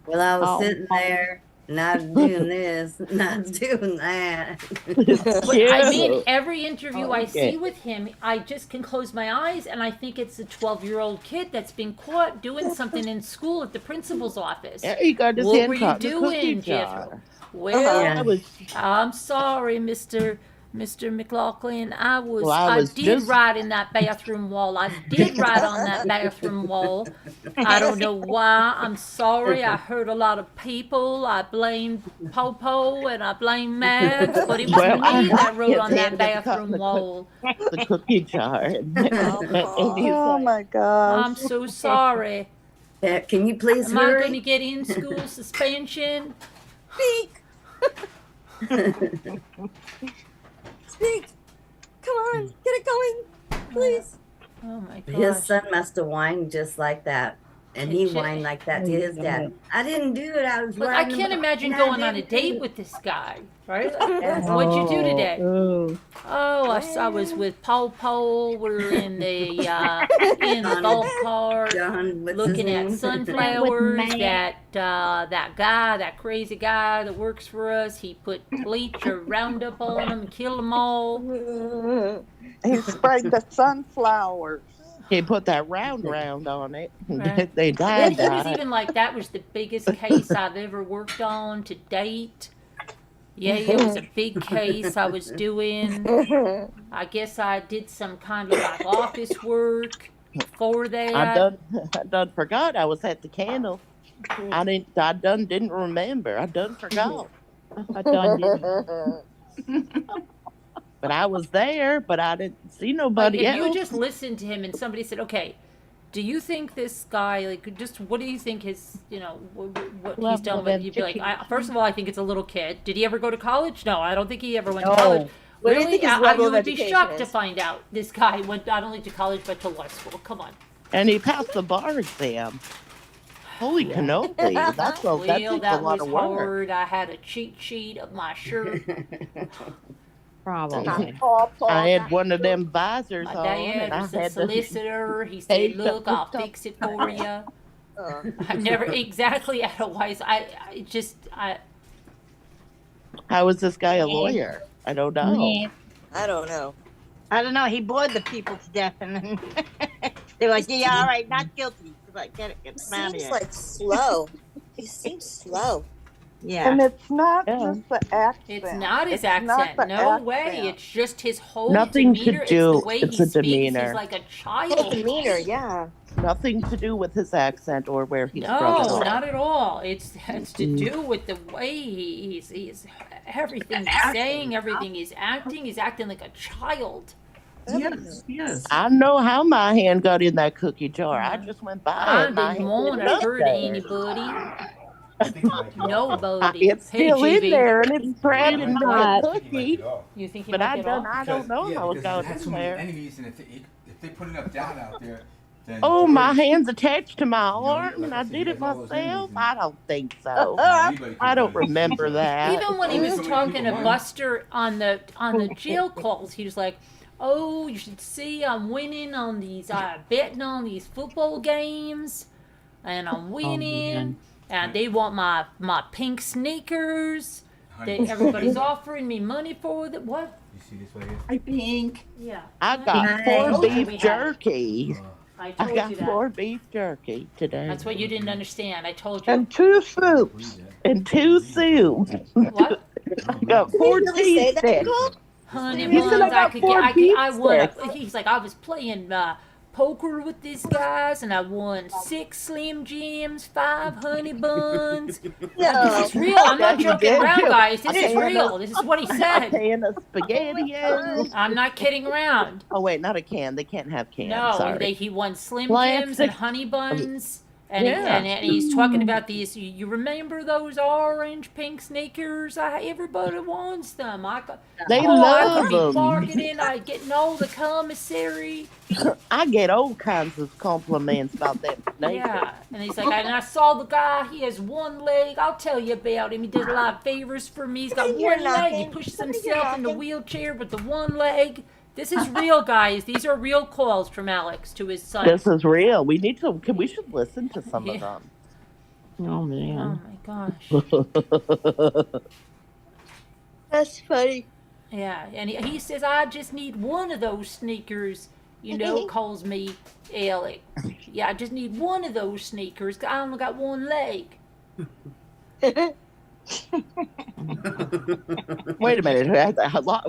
I: Well, I was
H: Oh.
I: sitting there, not doing this, not doing that.
A: But I mean, every interview I
H: Okay.
A: see with him, I just can close my eyes and I think it's a 12-year-old kid that's been caught doing something in school at the principal's office.
H: Yeah, he got his
A: What
H: hand
A: were you
H: caught in the cookie
A: doing,
H: jar.
A: Jethro? Well,
I: Yeah.
H: I was
A: I'm sorry, Mr. McLaughlin. I
H: was
A: did
H: just-
A: write in that bathroom wall. I did write on that bathroom wall. I don't know why. I'm sorry. I hurt a lot of people. I blame Popo and I blame Max, but it was
H: Well,
A: me that wrote
H: his
A: on that
H: hand got caught in
A: bathroom
H: the
A: wall.
H: the cookie jar. And he's
B: Oh
H: like,
B: my gosh.
A: I'm so sorry.
I: Can you please
A: Am I going to
I: hurry?
A: get in school suspension?
G: speak. Speak. Come on, get it going, please.
A: Oh my
I: His
A: gosh.
I: son must have whined just like that. And he whined like that to his dad. I didn't do it. I was
A: Look, I
I: riding
A: can't
I: the bike,
A: imagine
I: and I
A: going on a
I: didn't do
A: date
I: it.
A: with this guy, right? Like, what'd you do today?
E: Oh,
A: Oh, I was with Paul. We're in the golf cart,
I: John, what's his
A: looking at
I: name?
A: sunflowers.
E: Matt.
A: That crazy guy that works for us, he put bleach or Roundup on them and killed them all.
B: He sprayed the sunflowers.
H: He put that round on it.
A: Right.
H: They
A: And
H: died.
A: he was even like, that was the biggest case I've ever worked on to date. Yeah, it was a big case I was doing. I guess I did some kind of like office work for that.
H: I done forgot I was at the kennel. I didn't remember. I done forgot.
E: I done didn't.
H: But I was there, but I didn't see
A: Like,
H: nobody
A: if
H: else.
A: you just listened to him and somebody said, okay, do you think this guy, like, just what do you think his, what he's
E: Level
A: done
E: of
A: with? You'd be like,
E: education.
A: first of all, I think it's a little kid. Did he ever go to college? No, I don't think he ever went to
G: No.
A: college.
G: What do you
A: Really?
G: think his
A: I
G: level of
A: would be
G: education
A: shocked to
G: is?
A: find out this guy went not only to college but to law school. Come on.
H: And he passed the bar exam. Holy cannoli. That
A: Well,
H: takes a
A: that
H: lot
A: was
H: of work.
A: hard. I had a cheat sheet of my shirt.
E: Probably.
H: I had one of them visors
A: My
H: on, and
A: dad
H: I
A: was a
H: had to
A: solicitor. He
H: Hey,
A: said, look, I'll
H: stop.
A: fix it for you.
G: Oh.
A: I've never exactly otherwise. I
H: How is this guy a lawyer? I don't know.
E: Yeah.
G: I don't know.
C: I don't know. He bored the people to death, and then they were like, "Yeah, all right, not guilty." He's like, get
G: He
C: him out of
G: seems
C: here.
G: like slow. He seems slow.
C: Yeah.
B: And it's not
H: Yeah.
B: just the accent.
A: it's not his
B: It's not
A: accent.
B: the
A: No way.
B: accent.
A: It's just his whole
H: Nothing to
A: demeanor.
H: do-
A: It's the way
H: it's
A: he
H: a
A: speaks.
H: demeanor.
A: He's like a
G: Whole
A: child.
G: demeanor, yeah.
H: Nothing to do with his accent or where he's
A: No,
H: from. at all.
A: not at all. It's to do with the way he's everything he's saying, everything he's acting. He's acting like a child.
D: Yes.
H: I know how my hand got in that cookie jar. I just went by
A: I
H: it. My
A: didn't
H: hand
A: want
H: ended
A: to
H: up
A: hurt
H: there.
A: anybody.
F: I think like
A: Nobody.
H: It's
A: Hey,
H: still in
A: GB.
H: there, and it's trapped
F: Yeah,
H: in
F: I
H: my
E: think
H: cookie.
A: You think he
H: But
A: might
H: I
A: get
H: don't.
A: off?
H: I don't know how it
F: because
H: got
F: it has so
H: in
F: many
H: there.
F: enemies, and if they put enough doubt out there, then
H: Oh, my hand's attached to my
F: know,
H: arm,
F: like
H: and
F: I
H: I
F: said,
H: did
F: he
H: it
F: has all those enemies
H: myself.
F: and-
H: I don't think so.
F: anybody can
H: I don't
F: do it.
H: remember that.
A: Even when he was
F: So many
A: talking to
F: people run.
A: Buster on the jail calls, he was like, "Oh, you should see I'm winning on these. Betting on these football games, and I'm winning.
E: man.
A: And they want my pink sneakers. They,
F: Honey,
A: everybody's offering me money for that. What?
F: You see this right here?
D: I think.
A: Yeah,
H: I got
I: Nice.
H: corned
A: Told you we
H: beef
A: had it.
H: jerky.
A: I
H: I
A: told you
H: got
A: that.
H: corned beef jerky today.
A: That's what you didn't understand. I told you.
B: And 2 soups.
H: And 2 soups.
A: What?
H: I got 4
G: Did you really say
H: cheese
G: that,
H: sticks.
G: Nicole?
A: Honey
H: He said
A: buns,
H: I got
A: could
H: 4
A: get, I
H: beef
A: won.
H: sticks.
A: He's like, I was playing poker with these guys, and I won 6 Slim Jims, 5 honey buns.
G: No.
A: This is real. I'm not
H: You
A: joking
H: did,
A: around,
H: too.
A: guys. This is
H: Okay.
A: real. This is what he
H: A
A: said.
H: can of SpaghettiOs.
A: I'm not kidding around.
H: Oh wait, not a can. They can't have cans.
A: No,
H: Sorry.
A: he won Slim
H: Plastic-
A: Jims and honey buns. And,
H: Yeah.
A: and he's talking about these. You remember those orange pink sneakers? Everybody wants them.
H: They
A: I
H: love
A: could be
H: them.
A: bargaining. I getting all the commissary.
H: I get all kinds of compliments about that.
A: Yeah, and he's like, and I saw the guy. He has one leg. I'll tell you about him. He does a lot of favors for me. He's got
G: You're
A: one leg. He
G: knocking.
A: pushes
G: Somebody you're
A: himself in the
G: knocking.
A: wheelchair with the one leg. This is real, guys. These are real calls from Alex to his son.
H: This is real. We need to. We should listen to some of them.
E: Oh
A: Oh
E: man.
A: my gosh.
G: That's funny.
A: Yeah, and he says, I just need one of those sneakers, calls me Alex. Yeah, I just need one of those sneakers. I only got one leg.
H: Wait a minute.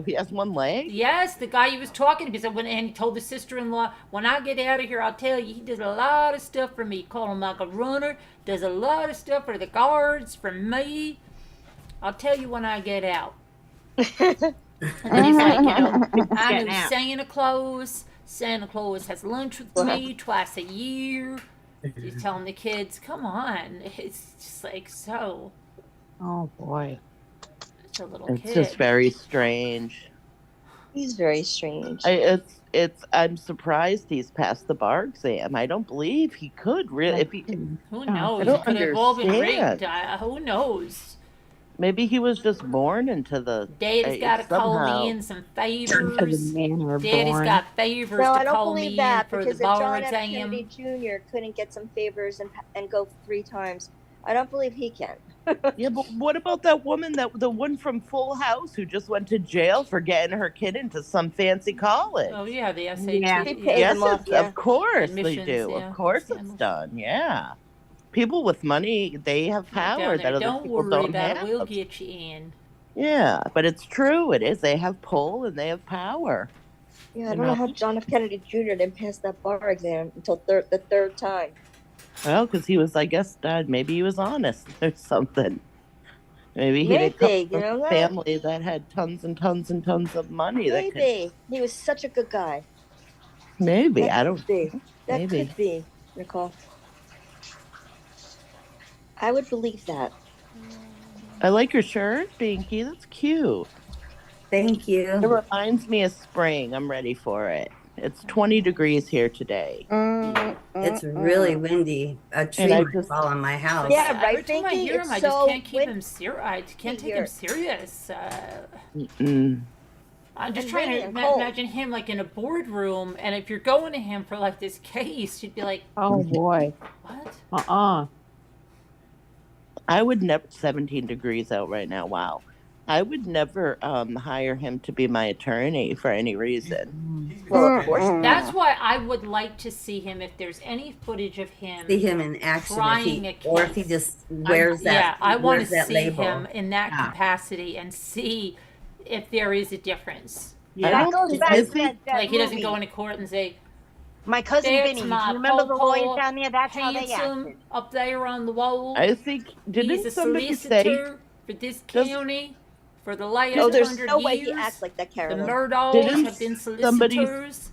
H: He has one leg.
A: Yes, the guy he was talking to, he said, and he told the sister-in-law, when I get out of here, I'll tell you, he does a lot of stuff for me. Call him like a runner, does a lot of stuff for the guards, for me. I'll tell you when I get out. And then he's like, I
C: Getting
A: knew
C: out.
A: Santa Claus. Santa Claus has lunch with me twice a year. He's telling the kids, come on. It's just like so.
E: Oh boy.
A: It's a little
H: It's
A: kid.
H: just very strange.
G: He's very strange.
H: I'm surprised he's passed the bar exam. I don't believe he could really. If he,
A: Who knows?
H: I don't
A: It could have all been rigged.
H: understand.
A: Who knows?
H: Maybe he was just born into the
A: Daddy's got to call me
H: somehow.
A: in some
E: To the
A: favors.
E: manner
A: Daddy's
E: born.
A: got favors
G: No,
A: to
G: I don't
A: call
G: believe
A: me
G: that
A: in for the
G: because if
A: bar
G: John F.
A: exam.
G: Kennedy Jr. couldn't get some favors and go 3 times, I don't believe he can.
H: Yeah, but what about that woman, the one from Full House who just went to jail for getting her kid into some fancy college?
A: Oh yeah, the SAT.
C: Yeah.
G: He paid
H: Yes,
G: them off,
H: it's,
G: yeah.
H: of course they
A: Admissions,
H: do.
A: yeah,
H: Of course it's
A: scandals.
H: done. Yeah, people with money, they have
A: Down
H: power
A: there.
H: that other
A: Don't
H: people
A: worry
H: don't
A: about it.
H: have.
A: We'll get you in.
H: Yeah, but it's true. It is. They have pull and they have power.
G: Yeah, I don't know how John F. Kennedy Jr. didn't pass that bar exam until the third time.
H: Well, because he was, I guess, maybe he was honest or something. Maybe he didn't come
G: Maybe,
H: from
G: you know
H: a
G: that?
H: family that had tons and tons and tons of money.
G: Maybe. He was such a good guy.
H: Maybe.
G: That
H: I
G: could
H: don't.
G: be. That
H: Maybe.
G: could be, Nicole. I would believe that.
H: I like your shirt, Binky. That's cute.
I: Thank
H: It
I: you.
H: reminds me of spring. I'm ready for it. It's 20 degrees here today.
I: It's really windy. A tree
H: And I
I: might
H: just-
I: fall on my house.
G: Yeah,
A: Every
G: right,
A: time I
G: Binky?
A: hear him,
G: It's
A: I just
G: so
A: can't keep
G: win-
A: him serious. I can't take him
G: Here.
A: serious.
H: Mm.
A: I'm just
G: And
A: trying to
G: rainy and cold.
A: imagine him like in a boardroom, and if you're going to him for like this case, you'd be like,
E: Oh boy.
A: what?
H: I would never. 17 degrees out right now. Wow. I would never hire him to be my attorney for any reason.
F: He's
G: Well,
F: been
G: of course
F: saying-
A: That's why I would like to see him if there's any footage of him.
I: See him in action,
A: Trying a
I: or if he
A: case.
I: just wears that.
A: Yeah, I want
I: wears
A: to
I: that
A: see
I: label.
A: him in that
I: Yeah.
A: capacity and see if there is a difference.
H: I
C: That
H: don't
C: goes
H: think-
C: back
H: is
C: to
H: he-
C: that
A: Like he doesn't
C: movie.
A: go into court and say,
C: My cousin
A: "That's
C: Vinny. Do
A: my
C: you remember the
A: pawpaw,
C: lawyers down there? That's how they
A: handsome
C: acted.
A: up there on the wall.
H: I think.
A: He's
H: Didn't
A: a
H: somebody
A: solicitor for this
H: Does-
A: county for the last
G: No, there's
A: 100
G: no way
A: years.
G: he acts like that,
A: The
G: Carolyn.
A: Murdaughs
H: Didn't
A: have been
H: somebody-
A: solicitors.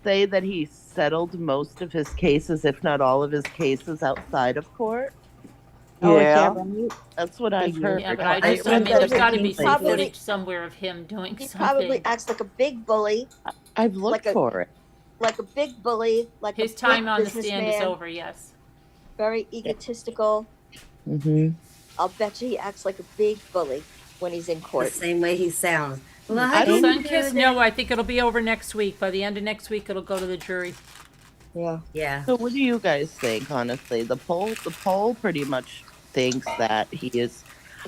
H: say that he settled most of his cases, if not all of his cases, outside of court?
B: Yeah.
H: That's what I've heard.
A: Yeah, but I just,
I: I
A: I mean,
I: read
A: there's
I: that
A: got to be
I: in
A: some
G: Probably-
A: footage somewhere of him doing
G: He
A: something.
G: probably acts like a big bully,
H: I've looked
G: like a-
H: for it.
G: like a big bully, like
A: His
G: a
A: time
G: big
A: on the stand is
G: businessman,
A: over, yes.
G: very egotistical.
H: Hmm.
G: I'll bet you he acts like a big bully when he's in
I: The
G: court.
I: same way he sounds. Well,
H: I don't-
A: Sunkiss? No, I think it'll be over next week. By the end of next week, it'll go to the jury.
G: Yeah.
I: Yeah.
H: So what do you guys think, honestly? The poll pretty much thinks that he is,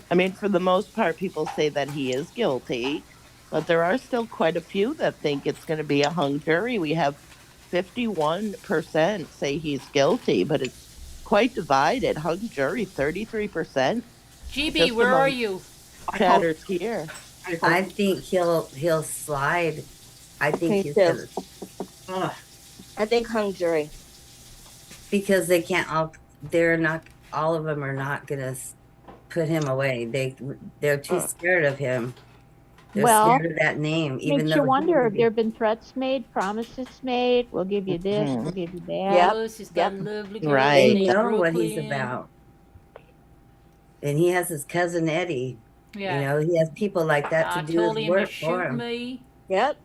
H: I mean, for the most part, people say that he is guilty, but there are still quite a few that think it's going to be a hung jury. We have 51% say he's guilty, but it's quite divided. Hung jury, 33%.
A: GB,
H: Just
A: where are
H: among-
A: you?
H: Chatters here.
I: I think he'll slide. I think
G: Me
I: he's
G: too.
I: gonna,
D: Ugh.
G: I think hung jury.
I: because they can't all. They're not. All of them are not gonna put him away. They're too scared of him. They're
E: Well,
I: scared of that name. Even
E: Makes
I: though
E: you wonder if there have been threats made, promises made. We'll give you this,
H: Mhm.
E: we'll give you that.
G: Yep.
A: Oh, she's got a lovely girl
H: Right.
I: they
A: in
I: know what he's
A: Brooklyn.
I: about. And he has his cousin Eddie.
A: Yeah.
I: You know, he has people like that
A: I
I: to do
A: told
I: his
A: him to
I: work for
A: shoot
I: him.
A: me.
G: Yep.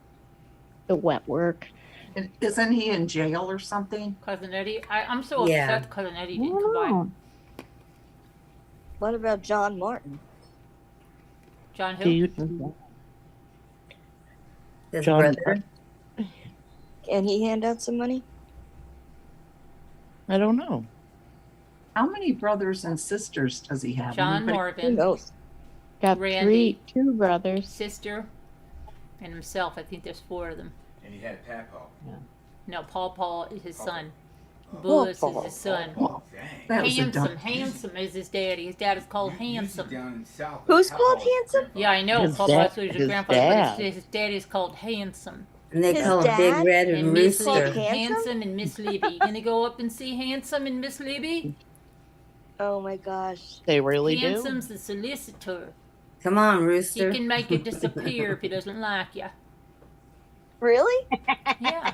E: The wet work.
D: And isn't he in jail or something?
A: Cousin Eddie. I'm so
I: Yeah.
A: upset Cousin Eddie
E: I
A: didn't come by.
E: don't know.
G: What about John Martin?
A: John
H: Do
A: who?
H: you,
I: His
H: John-
I: brother.
G: Can he hand out some money?
H: I don't know.
D: How many brothers and sisters does he have?
A: John
D: Anybody-
G: Who
A: Morgan,
G: knows?
E: Got
A: Randy.
E: two brothers.
A: sister, and himself. I think there's 4 of them.
F: And he had Papaw.
A: No, Paul is his son.
F: Oh.
A: Bullis
G: Paul.
A: is his son.
F: Dang.
D: That was a dumb-
A: Handsome is his daddy. His dad is called
F: You- you used to
A: Handsome.
F: down in the South,
G: Who's
F: Papaw
G: called
F: was
G: Handsome?
F: grandpa.
A: Yeah, I know.
H: His
A: Paul
H: dad-
A: was his
H: his
A: grandfather,
H: dad.
A: but his daddy is called Handsome.
I: And they
G: His
I: call him Big
G: dad
I: Red and
A: And Miss
G: Called
I: Rooster.
A: Libby.
G: Handsome?
A: Handsome and Miss Libby. You gonna go up and see Handsome and Miss Libby?
G: Oh my gosh.
H: They really do.
A: Handsome's the solicitor.
I: Come on,
A: He
I: Rooster.
A: can make it disappear if he doesn't like you.
G: Really?
A: Yeah.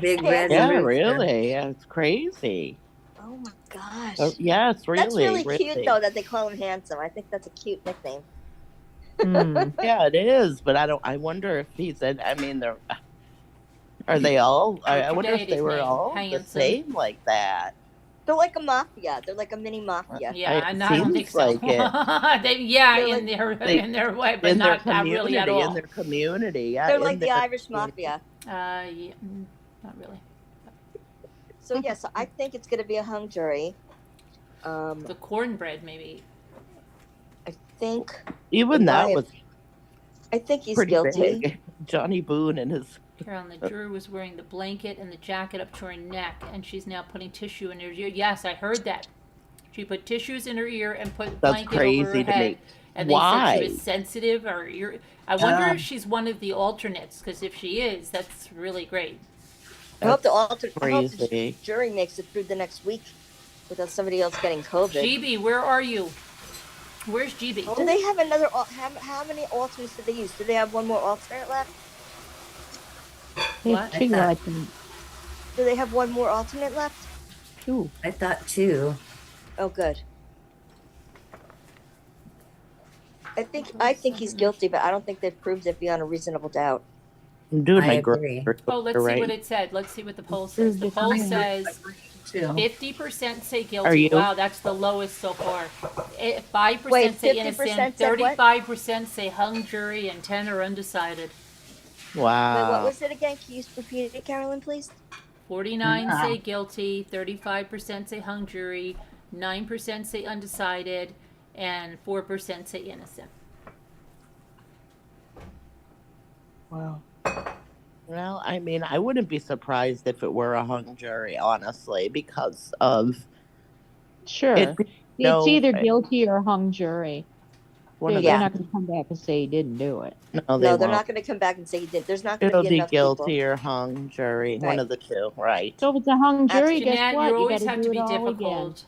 I: Big Red
H: Yeah,
I: and Rooster.
H: really. Yeah, it's crazy.
G: Oh my gosh.
H: Yeah, it's really,
G: That's really cute though that they call him handsome. I think that's a cute nickname.
H: Yeah, it is, but I wonder if he's in. I mean, are they all? I wonder if they were all the same like that.
G: They're like a mafia. They're like a mini mafia.
A: Yeah,
H: It
A: no, I don't think
H: seems
A: so.
H: like it.
G: They're like,
A: in their way, but
H: In their
A: not really at
H: community,
A: all.
H: in their community, yeah.
G: they're
H: in
G: like the
H: their
G: Irish
H: community.
G: mafia.
A: Yeah, not really.
G: So yes, I think it's going to be a hung jury.
A: The cornbread, maybe.
G: I think.
H: Even that was
G: I think he's
H: pretty
G: guilty.
H: big. Johnny Boone and his.
A: Carolyn, the juror was wearing the blanket and the jacket up to her neck, and she's now putting tissue in her ear. Yes, I heard that. She put tissues in her ear and put
H: That's
A: blanket over
H: crazy
A: her
H: to
A: head.
H: me.
A: And
H: Why?
A: they said she was sensitive or ear. I wonder if she's one of the alternates, because if she is, that's really great.
G: I hope
H: That's
G: I hope the
H: crazy.
G: jury makes it through the next week without somebody else getting COVID.
A: GB, where are you? Where's GB?
G: Do they have another? How many alternates did they use? Do they have one more alternate left?
E: They have two, I think.
G: Do they have one more alternate left?
E: Two.
I: I thought 2.
G: Oh, good. I think he's guilty, but I don't think they've proved it beyond a reasonable doubt.
H: I'm doing
I: I
H: my
I: agree.
H: grocery.
A: Oh, let's see
H: right?
A: what it said. Let's see what the poll says. The poll says 50% say guilty.
H: Are you?
A: Wow, that's the lowest so far. 5%
G: Wait,
A: say
G: 50%
A: innocent,
G: said what?
A: 35% say hung jury, and 10 are undecided.
H: Wow.
G: Wait, what was it again? Can you repeat it, Carolyn, please?
A: 49 say guilty, 35% say hung jury, 9% say undecided, and 4% say innocent.
H: Wow. Well, I mean, I wouldn't be surprised if it were a hung jury, honestly, because of
E: Sure.
H: it.
E: It's either guilty or hung jury. They're
G: Yeah.
E: not going to come back and say he didn't do it.
H: No,
G: They're
H: won't.
G: not going to come back and say he did. There's not going to
H: It'll
G: be
H: be
G: enough
H: guilty
G: people.
H: or hung jury, one
G: Right.
H: of the two, right?
E: So if it's a hung jury,
A: Jeanette,
E: guess what?
A: you
E: You
A: always
E: got
A: have
E: to
A: to
E: do
A: be
E: it all again.
A: difficult.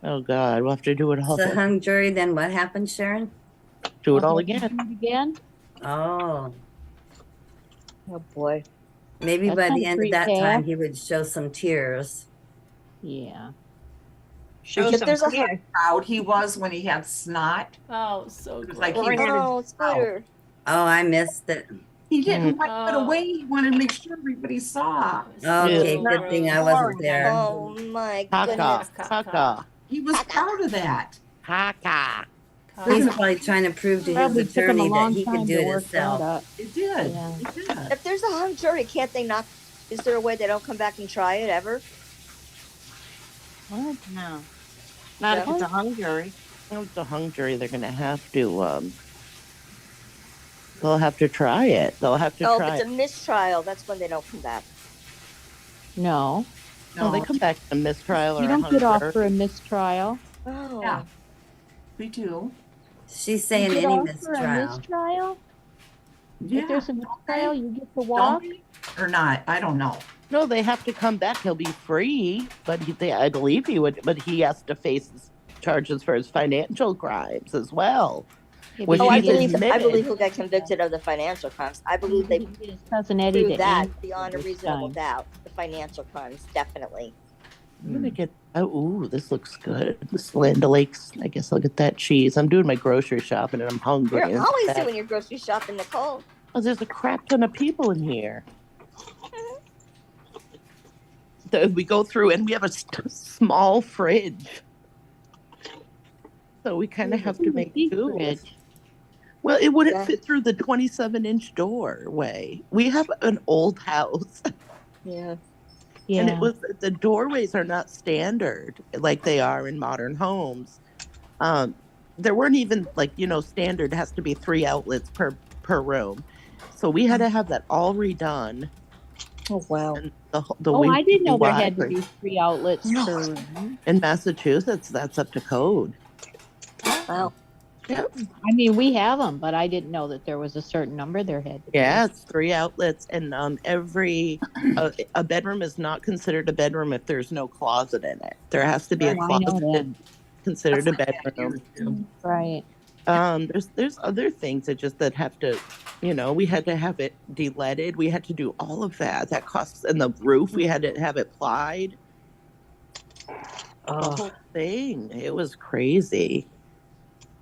H: Oh God, we'll have to do it all.
I: So hung jury, then what happened, Sharon?
H: Do it all
E: Do
H: again.
E: it again?
I: Oh,
G: Oh boy.
I: maybe
E: That
I: by
E: sounds
I: the end of
E: pretty
I: that
E: fair.
I: time he would show some tears.
E: Yeah.
D: Shows
G: If
D: him
G: there's a
D: how proud he was when he had snot.
A: Oh, so
D: It was
A: great.
D: like he wanted
G: Oh, Scooter.
I: Oh, I missed it.
D: He didn't wipe it
A: Oh.
D: away. He wanted to make sure everybody saw.
I: Okay,
A: So
I: good thing I
A: gross.
I: wasn't there.
G: Oh my
H: Haka,
G: goodness.
H: haka,
D: He was proud of that.
H: haka.
I: He's probably trying to prove to his
E: Probably took him a
I: attorney that
E: long
I: he
E: time
I: could do
E: to
I: it
E: work that
I: himself.
E: up.
D: It did.
E: Yeah.
D: It did.
G: If there's a hung jury, can't they not? Is there a way they don't come back and try it ever?
E: What?
H: No.
G: Not if
H: it's a hung jury. If it's a hung jury, they're gonna have to they'll have to try it. They'll have to
G: Oh, if
H: try
G: it's
H: it.
G: a mistrial, that's when they don't come back.
E: No.
H: No, they come back to mistrial or
E: You
H: a
E: don't
H: hung
E: get off
H: jury.
E: for a mistrial.
G: Oh.
D: Yeah. We do.
I: She's saying
E: You get
I: any
E: off for a
I: mistrial.
E: mistrial?
D: Yeah.
E: If there's a mistrial, you get to
D: Don't
E: walk?
D: we? Or not. I don't know.
H: No, they have to come back. He'll be free, but I believe he would. But he has to face charges for his financial crimes as well.
E: Yeah,
H: Which
E: but
G: Oh,
H: he
G: I
E: he didn't-
G: believe
H: admitted.
G: he'll get convicted of the financial crimes. I believe they
E: he didn't get his cousin Eddie
G: prove
E: to
G: that
E: answer
G: beyond a
E: this
G: reasonable
E: time.
G: doubt. The financial crimes, definitely.
H: I'm gonna get. Oh, ooh, this looks good. This Land O'Lakes. I guess I'll get that cheese. I'm doing my grocery shopping and I'm hungry.
G: You're
H: and
G: always
H: that-
G: doing your grocery shopping, Nicole.
H: Oh, there's a crap ton of people in here. So we go through and we have a small fridge. So we kind of have to make do.
E: Fridge.
H: Well, it wouldn't
G: Yeah.
H: fit through the 27-inch doorway. We have an old house,
G: Yeah.
E: Yeah.
H: and it was the doorways are not standard like they are in modern homes. There weren't even standard has to be 3 outlets per room, so we had to have that all redone.
G: Oh wow.
H: And
E: I didn't know there had to
H: wiring.
E: be 3 outlets
H: No.
E: per room.
H: In Massachusetts, that's up to code.
G: Wow.
H: Yep.
E: I mean, we have them, but I didn't know that there was a certain number there had to be.
H: Yeah, it's 3 outlets, and every a bedroom is not considered a bedroom if there's no closet in it. There has to be a
E: Oh, I know
H: closet
E: that.
H: considered a
D: That's like that
H: bedroom.
D: here, too.
E: Right.
H: There's other things that have to, we had to have it de-leaded. We had to do all of that. That costs, and the roof we had to have it plied. The whole thing. It was crazy.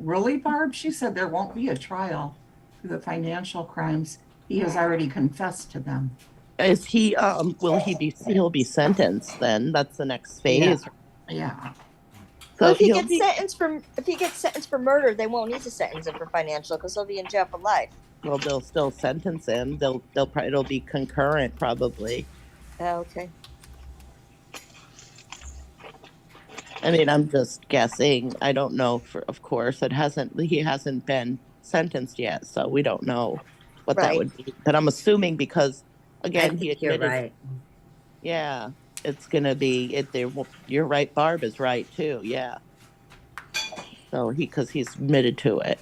D: Really, Barb? She said there won't be a trial for the financial crimes. He has already confessed to them.
H: Is he, he'll be sentenced then? That's the next phase.
D: Yeah.
G: Well,
H: So
G: if he
H: he'll
G: gets
H: be,
G: sentenced for murder, they won't need to sentence him for financial because he'll be in jail for life.
H: well, they'll still sentence him. It'll be concurrent probably.
G: Oh, okay.
H: I mean, I'm just guessing. I don't know of course, he hasn't been sentenced yet, so we don't know what that
G: Right.
H: would be. But I'm assuming because,
I: I
H: again, he
I: think you're
H: admitted,
I: right.
H: yeah, it's gonna be, you're right, Barb is right too, yeah. So because he's admitted to it.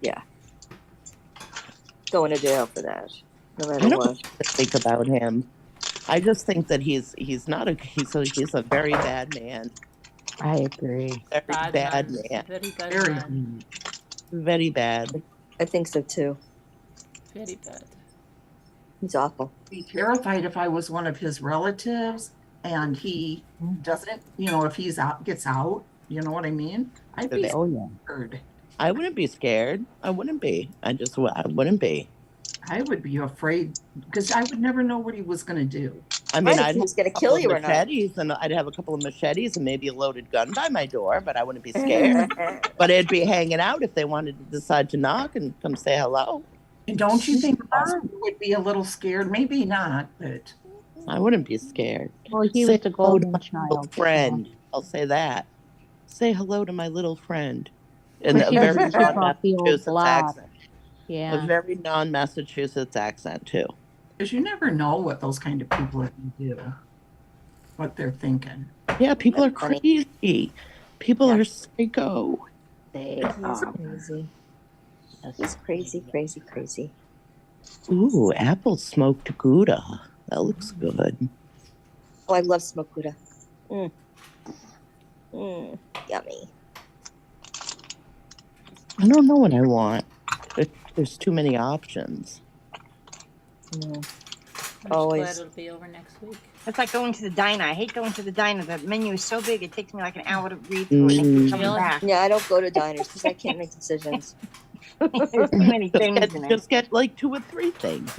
G: Yeah. Going to jail for that, no
H: I
G: matter
H: don't
G: what.
H: think about him. I just think that he's a very bad man.
E: I agree.
H: Very bad man.
A: Very bad
D: Very.
A: man.
H: Very bad.
G: I think so too.
A: Very bad.
G: He's awful.
D: Be terrified if I was one of his relatives and he doesn't, if gets out, you know what I mean? I'd be
E: Oh yeah.
D: scared.
H: I wouldn't be scared. I wouldn't be. I wouldn't be.
D: I would be afraid because I would never know what he was going to do.
H: I mean,
G: Right, if
H: I'd
G: he was
H: have
G: gonna
H: a couple
G: kill
H: of
G: you or not.
H: machetes, and I'd have a couple of machetes and maybe a loaded gun by my door, but I wouldn't be scared. But it'd be hanging out if they wanted to decide to knock and come say hello.
D: And don't you think Barb would be a little scared? Maybe not, but
H: I wouldn't be scared.
E: Well, he
H: Say
E: was a
H: hello to
E: golden
H: my little
E: child.
H: friend. I'll say that. Say hello to my little friend. In
E: But
H: a
E: he
H: very
E: doesn't keep off the old
H: non-Massachusetts
E: block.
H: accent. A
E: Yeah.
H: very non-Massachusetts accent too.
D: because you never know what those kind of people are going to do, what they're thinking.
H: Yeah, people are
G: That's funny.
H: crazy. People are psycho.
E: They
G: He's
E: are.
G: crazy. He's crazy, crazy, crazy.
H: Ooh, apple smoked Gouda. That looks good.
G: Oh, I love smoked Gouda. Yummy.
H: I don't know what I want. There's too many options.
G: Mm.
A: I'm just
G: Always.
A: glad it'll be over next week.
C: It's like going to the diner. I hate going to the diner. The menu is so big, it takes me like an hour to read through it and keep coming
A: Really?
C: back.
G: Yeah, I don't go to diners because I can't make decisions.
C: There's too many things in it.
H: Just get like 2 or 3 things,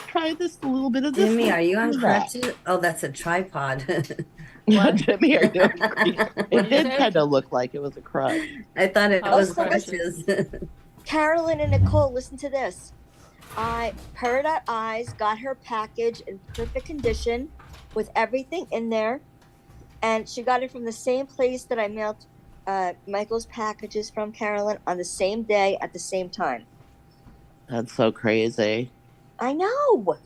H: Try this, a little bit of this.
I: Jimmy,
H: a
I: are you on
H: little bit of
I: crutches? Oh, that's a tripod.
H: that. Yeah, Jimmy, are you?
A: What'd
H: It
A: you
H: did
A: say?
H: kind of look like it was a crutch.
I: I thought it
A: Oh,
I: was
A: crutches.
I: crutches.
G: Carolyn and Nicole, listen to this. Peridot Eyes got her package in perfect condition with everything in there. And she got it from the same place that I mailed Michael's packages from, Carolyn, on the same day at the same time.
H: That's so crazy.
G: I know.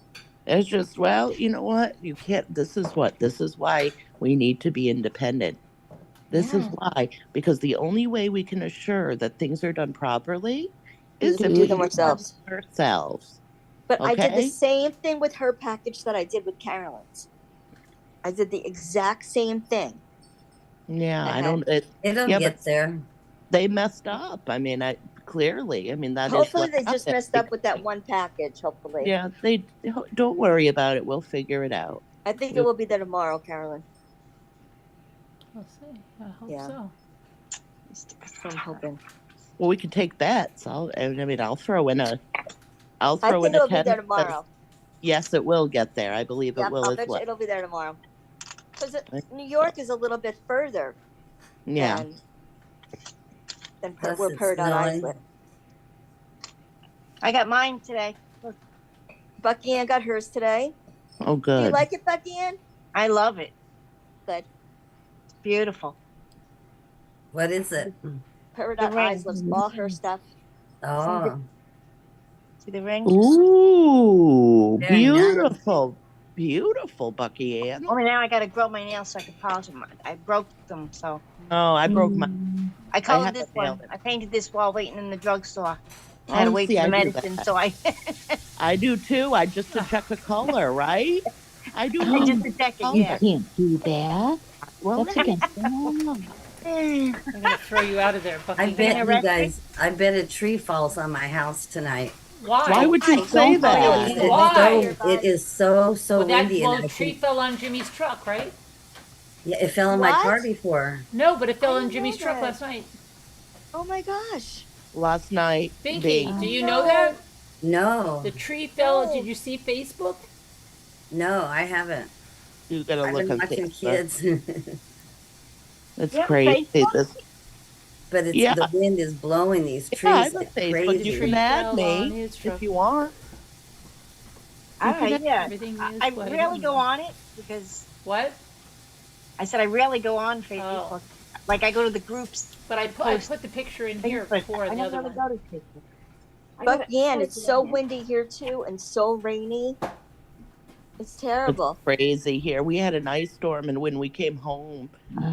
H: It's just, well, you know what? You can't. This is why we need to be independent. This is
G: Yeah.
H: why, because the only way we can assure that things are done properly is
G: We
H: if
G: do
H: we
G: them ourselves.
H: ourselves.
G: But I did the
H: Okay.
G: same thing with her package that I did with Carolyn's. I did the exact same thing.
H: Yeah, I
G: Okay.
H: don't.
I: It'll
H: Yeah,
I: get
H: but
I: there.
H: they messed up. I mean, clearly. I mean, that is
G: Hopefully
H: what
G: they just
H: happened.
G: messed up with that one package, hopefully.
H: Yeah, don't worry about it. We'll figure it out.
G: I think it will be there tomorrow, Carolyn.
A: We'll see. I hope
G: Yeah.
A: so.
G: That's what I'm hoping.
H: Well, we can take bets. I'll throw in a. I'll
G: I
H: throw
G: think
H: in a
G: it'll be
H: 10
G: there
H: that
G: tomorrow.
H: says, yes, it will get there. I believe
G: Yeah,
H: it will
G: I'll
H: as
G: bet you
H: well.
G: it'll be there tomorrow. Because New York is a little bit further
H: Yeah.
G: than
I: Plus
G: where
I: it's
G: Peridot Eyes
I: snowing.
G: live.
C: I got mine today.
G: Bucky Ann got hers today.
H: Oh,
G: Do
H: good.
G: you like it, Bucky Ann?
C: I love it.
G: Good.
C: It's beautiful.
I: What is it?
G: Peridot
C: The ring.
G: Eyes loves all her stuff.
I: Oh,
C: See the ring?
I: Very
H: Ooh,
I: nice.
H: beautiful, beautiful, Bucky Ann.
C: Only now I got to grow my nails so I can polish them. I broke them, so
H: Oh, I broke my.
C: I colored
H: haven't
C: this one.
H: nailed it.
C: I painted this while waiting in the drugstore. I had to
H: Oh,
C: wait
H: see,
C: for the
H: I do
C: medicine,
H: that.
C: so I
H: I do too. I just to check the color, right? I do.
C: I just a second,
E: You
C: yeah.
E: can't do that.
H: Well,
E: That's against the law.
A: I'm gonna throw you out of there, Bucky.
I: I bet you
C: arrest me?
I: guys. I bet a tree falls on my house tonight.
H: Why would you
G: Why?
H: say
G: Don't
H: that?
G: worry.
I: It is
A: Why?
I: so- it is so
A: Well, that
I: windy, and I
A: tree
I: think,
A: fell on Jimmy's truck, right?
I: yeah, it fell in my
G: What?
I: car before.
A: No, but it fell
G: I
A: on
G: didn't
A: Jimmy's
G: know
A: truck
G: that.
A: last night.
G: Oh my gosh.
H: last night.
A: Binky,
H: Bing.
A: do you know that?
I: No,
A: The tree fell.
G: No.
A: Did you see Facebook?
I: no, I haven't.
H: You gotta
I: I've
H: look
I: been
H: on
I: watching
H: Facebook.
I: kids.
H: It's
C: You have
H: crazy.
C: Facebook?
I: But it's
H: Yeah.
I: the wind is blowing these
H: Yeah, I
I: trees
H: have a
I: like
H: Facebook.
I: crazy.
H: You
A: Tree
H: can add
A: fell on
H: me
A: his truck.
H: if you want.
C: All right, yeah.
A: Everything is
C: I
A: what it
C: rarely
A: is.
C: go on it because
A: What?
C: I said I rarely go on Facebook.
A: Oh.
C: Like I go to the groups.
A: But I put the picture in here
C: But
A: before
C: I
A: the
C: never
A: other
C: really
A: one.
C: go to Facebook.
G: But yeah, it's so windy here too and so rainy. It's terrible.
H: It's crazy here. We had an ice storm, and when we came home,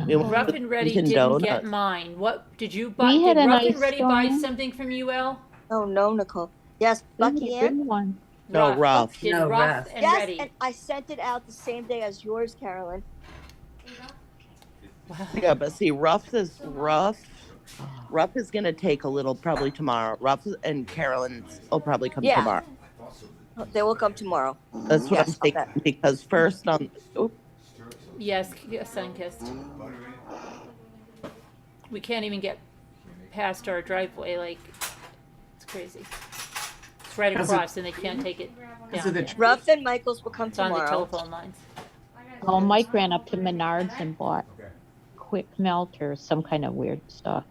H: we went
A: Rough
H: to
A: and Ready
H: Dunkin'
A: didn't get
H: Donuts.
A: mine. What did you buy?
E: We had
A: Did
E: a
A: Rough
E: nice
A: and Ready buy
E: storm.
A: something from you, El?
G: Oh no, Nicole. Yes,
E: We had
G: Bucky
E: a
G: Ann.
E: good one.
H: No, Rough.
A: Did
I: No,
A: Rough
I: Rough.
A: and
G: Yes,
A: Ready?
G: and I sent it out the same day as yours, Carolyn.
H: Yeah, but see, Rough is gonna take a little probably tomorrow. Rough and Carolyn will probably come
G: Yeah.
H: tomorrow.
G: They will come tomorrow.
H: That's what
G: Yes,
H: I'm thinking.
G: okay.
H: Because first
A: Yes, sun kissed. We can't even get past our driveway. Like, it's crazy. It's right
D: Is it-
A: across, and they can't take it
D: Is
A: down.
D: it the
A: there.
G: Ruff and Michaels will come
A: It's on the
G: tomorrow.
A: telephone lines.
E: Oh, Mike ran up to Menards and bought quick melt or some kind of weird stuff.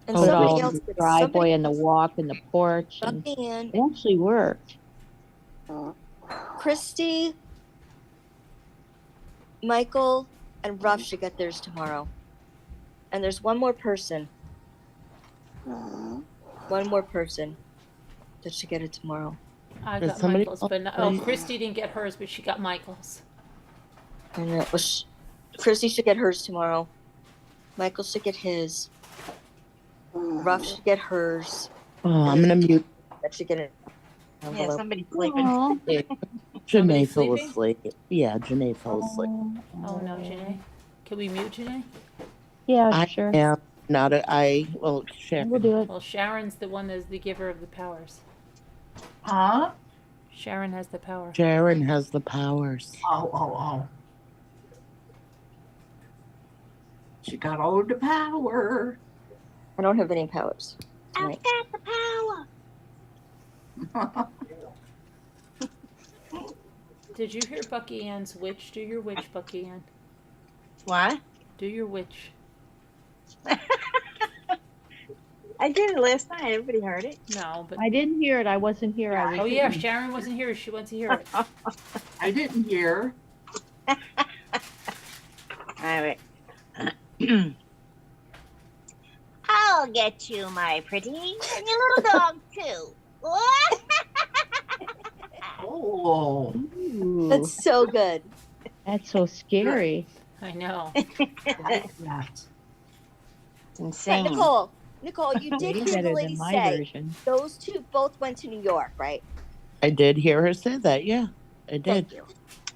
G: And
H: Oh,
E: Put it
G: somebody
E: all in
G: else
E: the
G: did it.
E: driveway and the walk and the porch, and
G: Bucky Ann,
E: it actually worked.
G: Christy, Michael, and Ruff should get theirs tomorrow. And there's one more person. One more person that should get it tomorrow.
A: I
H: Did
A: got
H: somebody
A: Michael's,
H: else
A: but no,
H: say-
A: Christy didn't get hers, but she got Michael's.
G: And it was Christy should get hers tomorrow. Michael should get his. Ruff should get hers.
H: oh, I'm gonna mute.
G: That should get it.
C: Yeah, somebody's sleeping.
E: Aw.
H: Janae fell
A: sleeping?
H: asleep. Yeah, Janae fell asleep.
A: Oh no, Janae. Can we mute Janae?
E: Yeah,
H: I
E: sure.
H: am not a. Well, Sharon.
E: We'll do it.
A: Well, Sharon's the one that's the giver of the powers.
D: Huh?
A: Sharon has the power.
H: Sharon has the powers.
D: Oh. She got all the power.
G: I don't have any powers.
C: I've got the power.
A: Did you hear Bucky Ann's witch? Do your witch, Bucky Ann.
C: What?
A: Do your witch.
C: I did it last night. Everybody heard it.
A: No, but
E: I didn't hear it. I wasn't here. I was
A: oh yeah, Sharon wasn't here. She went to hear it.
D: I didn't hear.
C: All right. I'll get you, my pretty, and your little dog too.
D: Oh.
E: Ooh,
G: That's so good.
E: that's so scary.
A: I know.
D: That.
C: It's insane.
G: Nicole, you did
E: Way
G: hear the
E: better
G: lady
E: than my
G: say
E: version.
G: those two both went to New York, right?
H: I did hear her say that. Yeah, I did.
G: Thank you.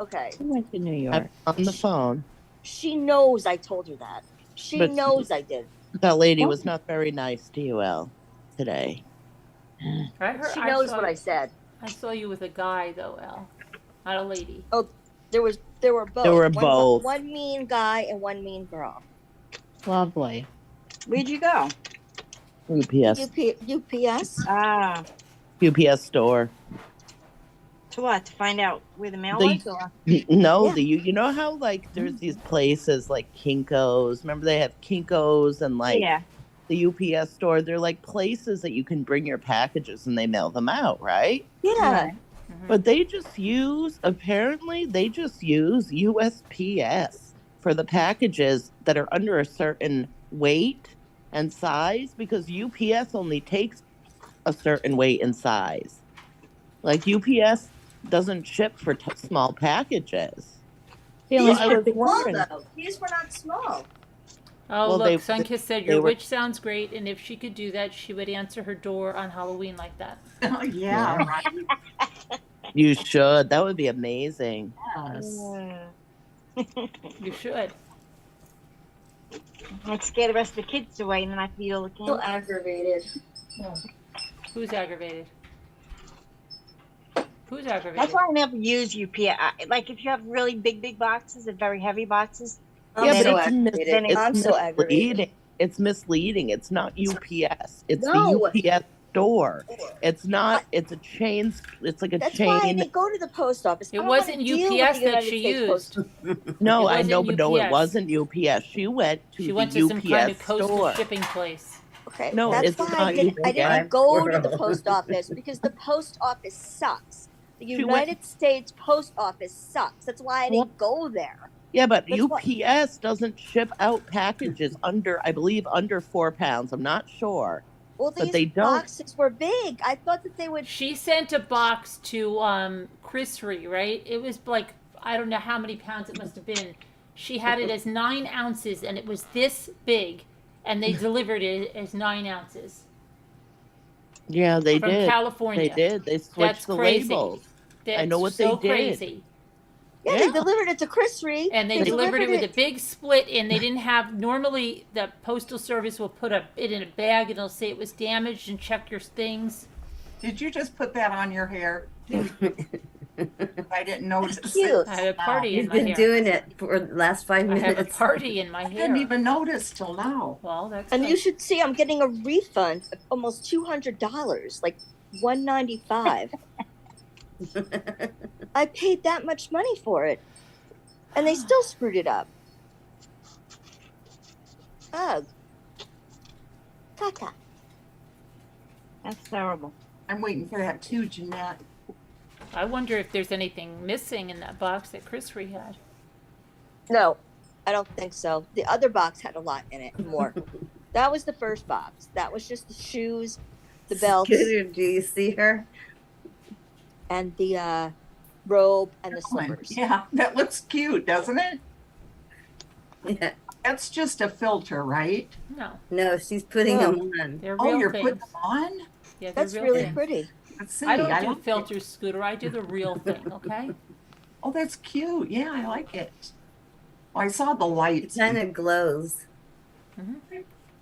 G: Okay.
E: I went to New York.
H: I'm on the phone.
G: She knows I told her that. She
H: But-
G: knows I did.
H: That lady was not very nice to you, Elle, today.
A: I heard.
G: She knows
A: saw,
G: what I said.
A: I saw you with a guy though, El, not a lady.
G: There were both.
H: There were
G: One-
H: both.
G: One mean guy and one mean girl.
E: Lovely.
C: Where'd you go?
H: UPS
G: UPS.
C: Ah,
H: UPS store.
C: to what? To find out where the mail
H: The-
C: was? Or?
H: No,
G: Yeah.
H: you know how like there's these places like Kinko's. Remember they have Kinko's and like
C: Yeah.
H: the UPS store. They're like places that you can bring your packages and they mail them out, right?
G: Yeah.
H: But they just use USPS for the packages that are under a certain weight and size because UPS only takes a certain weight and size. Like UPS doesn't ship for small packages.
E: Feeling
H: I was
G: Small
H: wondering.
G: though. These were not small.
A: Oh
H: Well,
A: look,
H: they-
A: Sunkist said
H: they
A: your
H: were-
A: witch sounds great, and if she could do that, she would answer her door on Halloween like that.
D: Yeah, right.
H: You should. That would be amazing.
D: Yes.
A: You should.
C: I'd scare the rest of the kids away and then I could eat all the
G: So
C: candy.
G: aggravated.
A: Who's aggravated? Who's aggravated?
C: That's why I never use UPS. Like if you have really big boxes and very heavy boxes.
G: I'm
H: Yeah, but
G: so
H: it's
G: aggravated.
C: then
G: I'm so aggravated.
H: misleading. It's misleading. It's not UPS. It's
G: No.
H: the UPS store. It's not. It's a chain. It's like a
G: That's why I
H: chain.
G: didn't go to the post office.
A: It
G: I don't wanna
A: wasn't
G: deal with
A: UPS
G: the
A: that
G: United
A: she
G: States
A: used.
G: Post-
H: No,
A: It
H: I know,
A: wasn't
H: but no, it
A: UPS.
H: wasn't UPS. She went to
A: She
H: the
A: went to some
H: UPS
A: kind of coastal
H: store.
A: shipping place.
G: Okay,
H: No,
G: that's
H: it's
G: why
H: not
G: I didn't
H: UPS.
G: go to the post office because the post office sucks. The
H: She went-
G: United States Post Office sucks. That's why I didn't go there.
H: Yeah, but
G: That's why-
H: UPS doesn't ship out packages under, I believe, under 4 pounds. I'm not sure.
G: Well,
H: But
G: these
H: they don't.
G: boxes were big. I thought that they would.
A: She sent a box to Chrisry, right? It was like, I don't know how many pounds it must have been. She had it as 9 ounces, and it was this big, and they delivered it as 9 ounces
H: Yeah, they
A: from
H: did.
A: California.
H: They did. They switched
A: That's
H: the
A: crazy.
H: labels.
A: That's
H: I know what
A: so
H: they did.
A: crazy.
G: Yeah, they delivered it to Chrisry.
A: And they delivered it with a big split, and they didn't have. Normally, the postal service will put it in a bag, and they'll say it was damaged and check your things.
D: Did you just put that on your hair? I didn't notice.
G: Cute.
A: I had a party in
I: You've
A: my
I: been
A: hair.
I: doing it for the last 5
A: I
I: minutes.
A: have a party in my
D: I
A: hair.
D: didn't even notice till now.
A: Well, that's
G: And
A: good.
G: you should see, I'm getting a refund of almost $200, like $195. I paid that much money for it, and they still screwed it up. Ugh. Caca.
C: That's terrible.
D: I'm waiting for that too, Jeanette.
A: I wonder if there's anything missing in that box that Chrisry had.
G: No, I don't think so. The other box had a lot in it, more. That was the first box. That was just the shoes, the belts,
I: Scooter, do you see her?
G: and the robe and the
D: Excellent.
G: slippers.
D: Yeah, that looks cute, doesn't it?
I: Yeah.
D: That's just a filter, right?
A: No,
I: No, she's putting
G: No.
I: them on.
A: they're
D: Oh,
A: real
D: you're
A: things.
D: putting them on?
A: Yeah, they're
G: That's
A: real
G: really
A: things.
G: pretty.
D: Let's see.
A: I don't do
D: like it.
A: filters, Scooter. I do the real thing, okay?
D: Oh, that's cute. Yeah, I like it. Well, I saw the lights.
I: It kind of glows.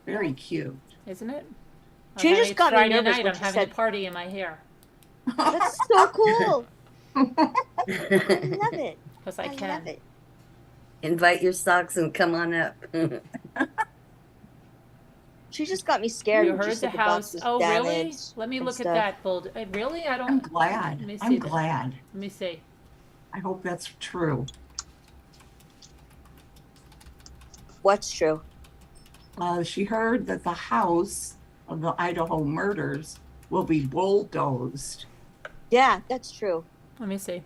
D: Very cute.
A: Isn't it?
G: She
A: Okay,
G: just
A: it's
G: got me
A: Friday
G: nervous
A: night.
G: when
A: I'm
G: she
A: having
G: said-
A: a party in my hair
G: That's so cool. I love it.
A: because I
G: I love
A: can.
G: it.
I: Invite your socks and come on up.
G: She just got me scared.
A: You
G: when she
A: heard the
G: said box
A: house.
G: was
A: Oh, really?
G: damaged
A: Let me
G: and
A: look
G: stuff.
A: at that, Bull. Really? I
D: I'm
A: don't.
D: glad.
A: Let me see
D: I'm
A: that.
D: glad.
A: Let me see.
D: I hope that's true.
G: What's true?
D: She heard that the house of the Idaho murders will be bulldozed.
G: Yeah, that's true.
A: Let me see.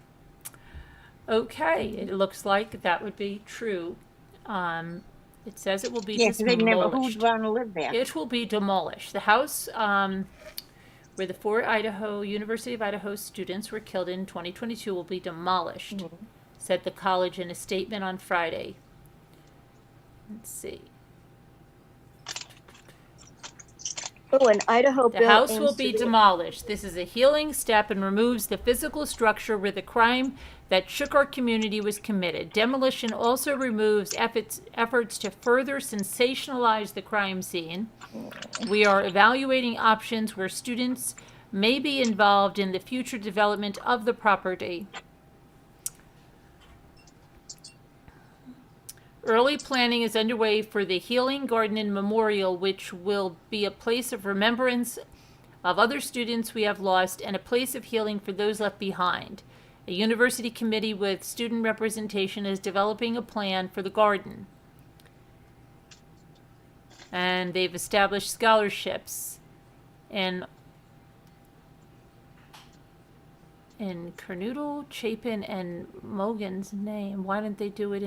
A: Okay, it looks like that would be true. It says it will be
C: Yeah, 'cause they never,
A: demolished.
C: who'd want to live there?
A: It will be demolished. The house where the 4 University of Idaho students were killed in 2022 will be demolished, said the college in a statement on Friday. Let's see.
G: Oh, an Idaho
A: The
G: bill
A: house
G: aims
A: will
G: to
A: be demolished. This is a healing step and removes the physical structure where the crime that shook our community was committed. Demolition also removes efforts to further sensationalize the crime scene. We are evaluating options where students may be involved in the future development of the property. Early planning is underway for the Healing Garden and Memorial, which will be a place of remembrance of other students we have lost and a place of healing for those left behind. A university committee with student representation is developing a plan for the garden. And they've established scholarships in Kernoodle, Chapin, and Mogan's name. Why didn't they do it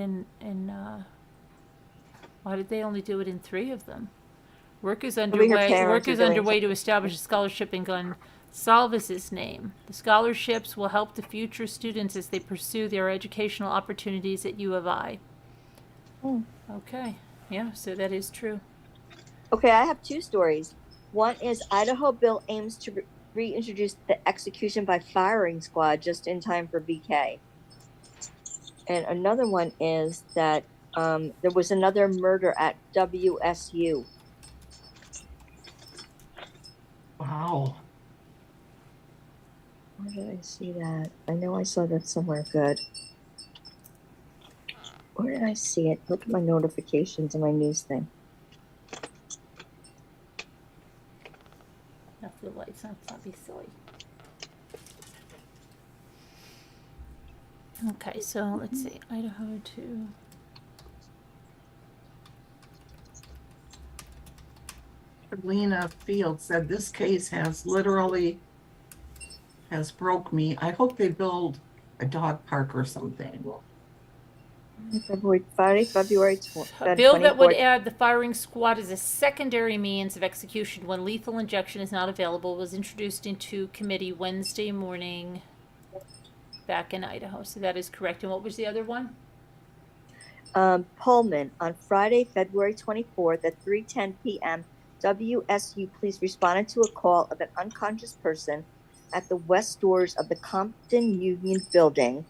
A: why did they only do it in 3 of them? Work is underway to establish a scholarship in Gonsalves's name. The scholarships will help the future students as they pursue their educational opportunities at U of I. Okay. Yeah, so that is true.
G: Okay, I have 2 stories. One is Idaho bill aims to reintroduce the execution by firing squad just in time for BK. And another one is that there was another murder at WSU.
D: Wow.
G: Where did I see that? I know I saw that somewhere good. Where did I see it? Look at my notifications and my news thing.
A: Off the lights, let's not be silly. Okay, so let's see, Idaho to.
D: Lena Field said this case has broke me. I hope they build a dog park or something.
G: Friday, February
A: A bill that would
G: 24th.
A: add the firing squad as a secondary means of execution when lethal injection is not available was introduced into committee Wednesday morning back in Idaho. So that is correct. And what was the other one?
G: Pullman, on Friday, February 24th at 3:10 p.m., WSU police responded to a call of an unconscious person at the west doors of the Compton Union Building,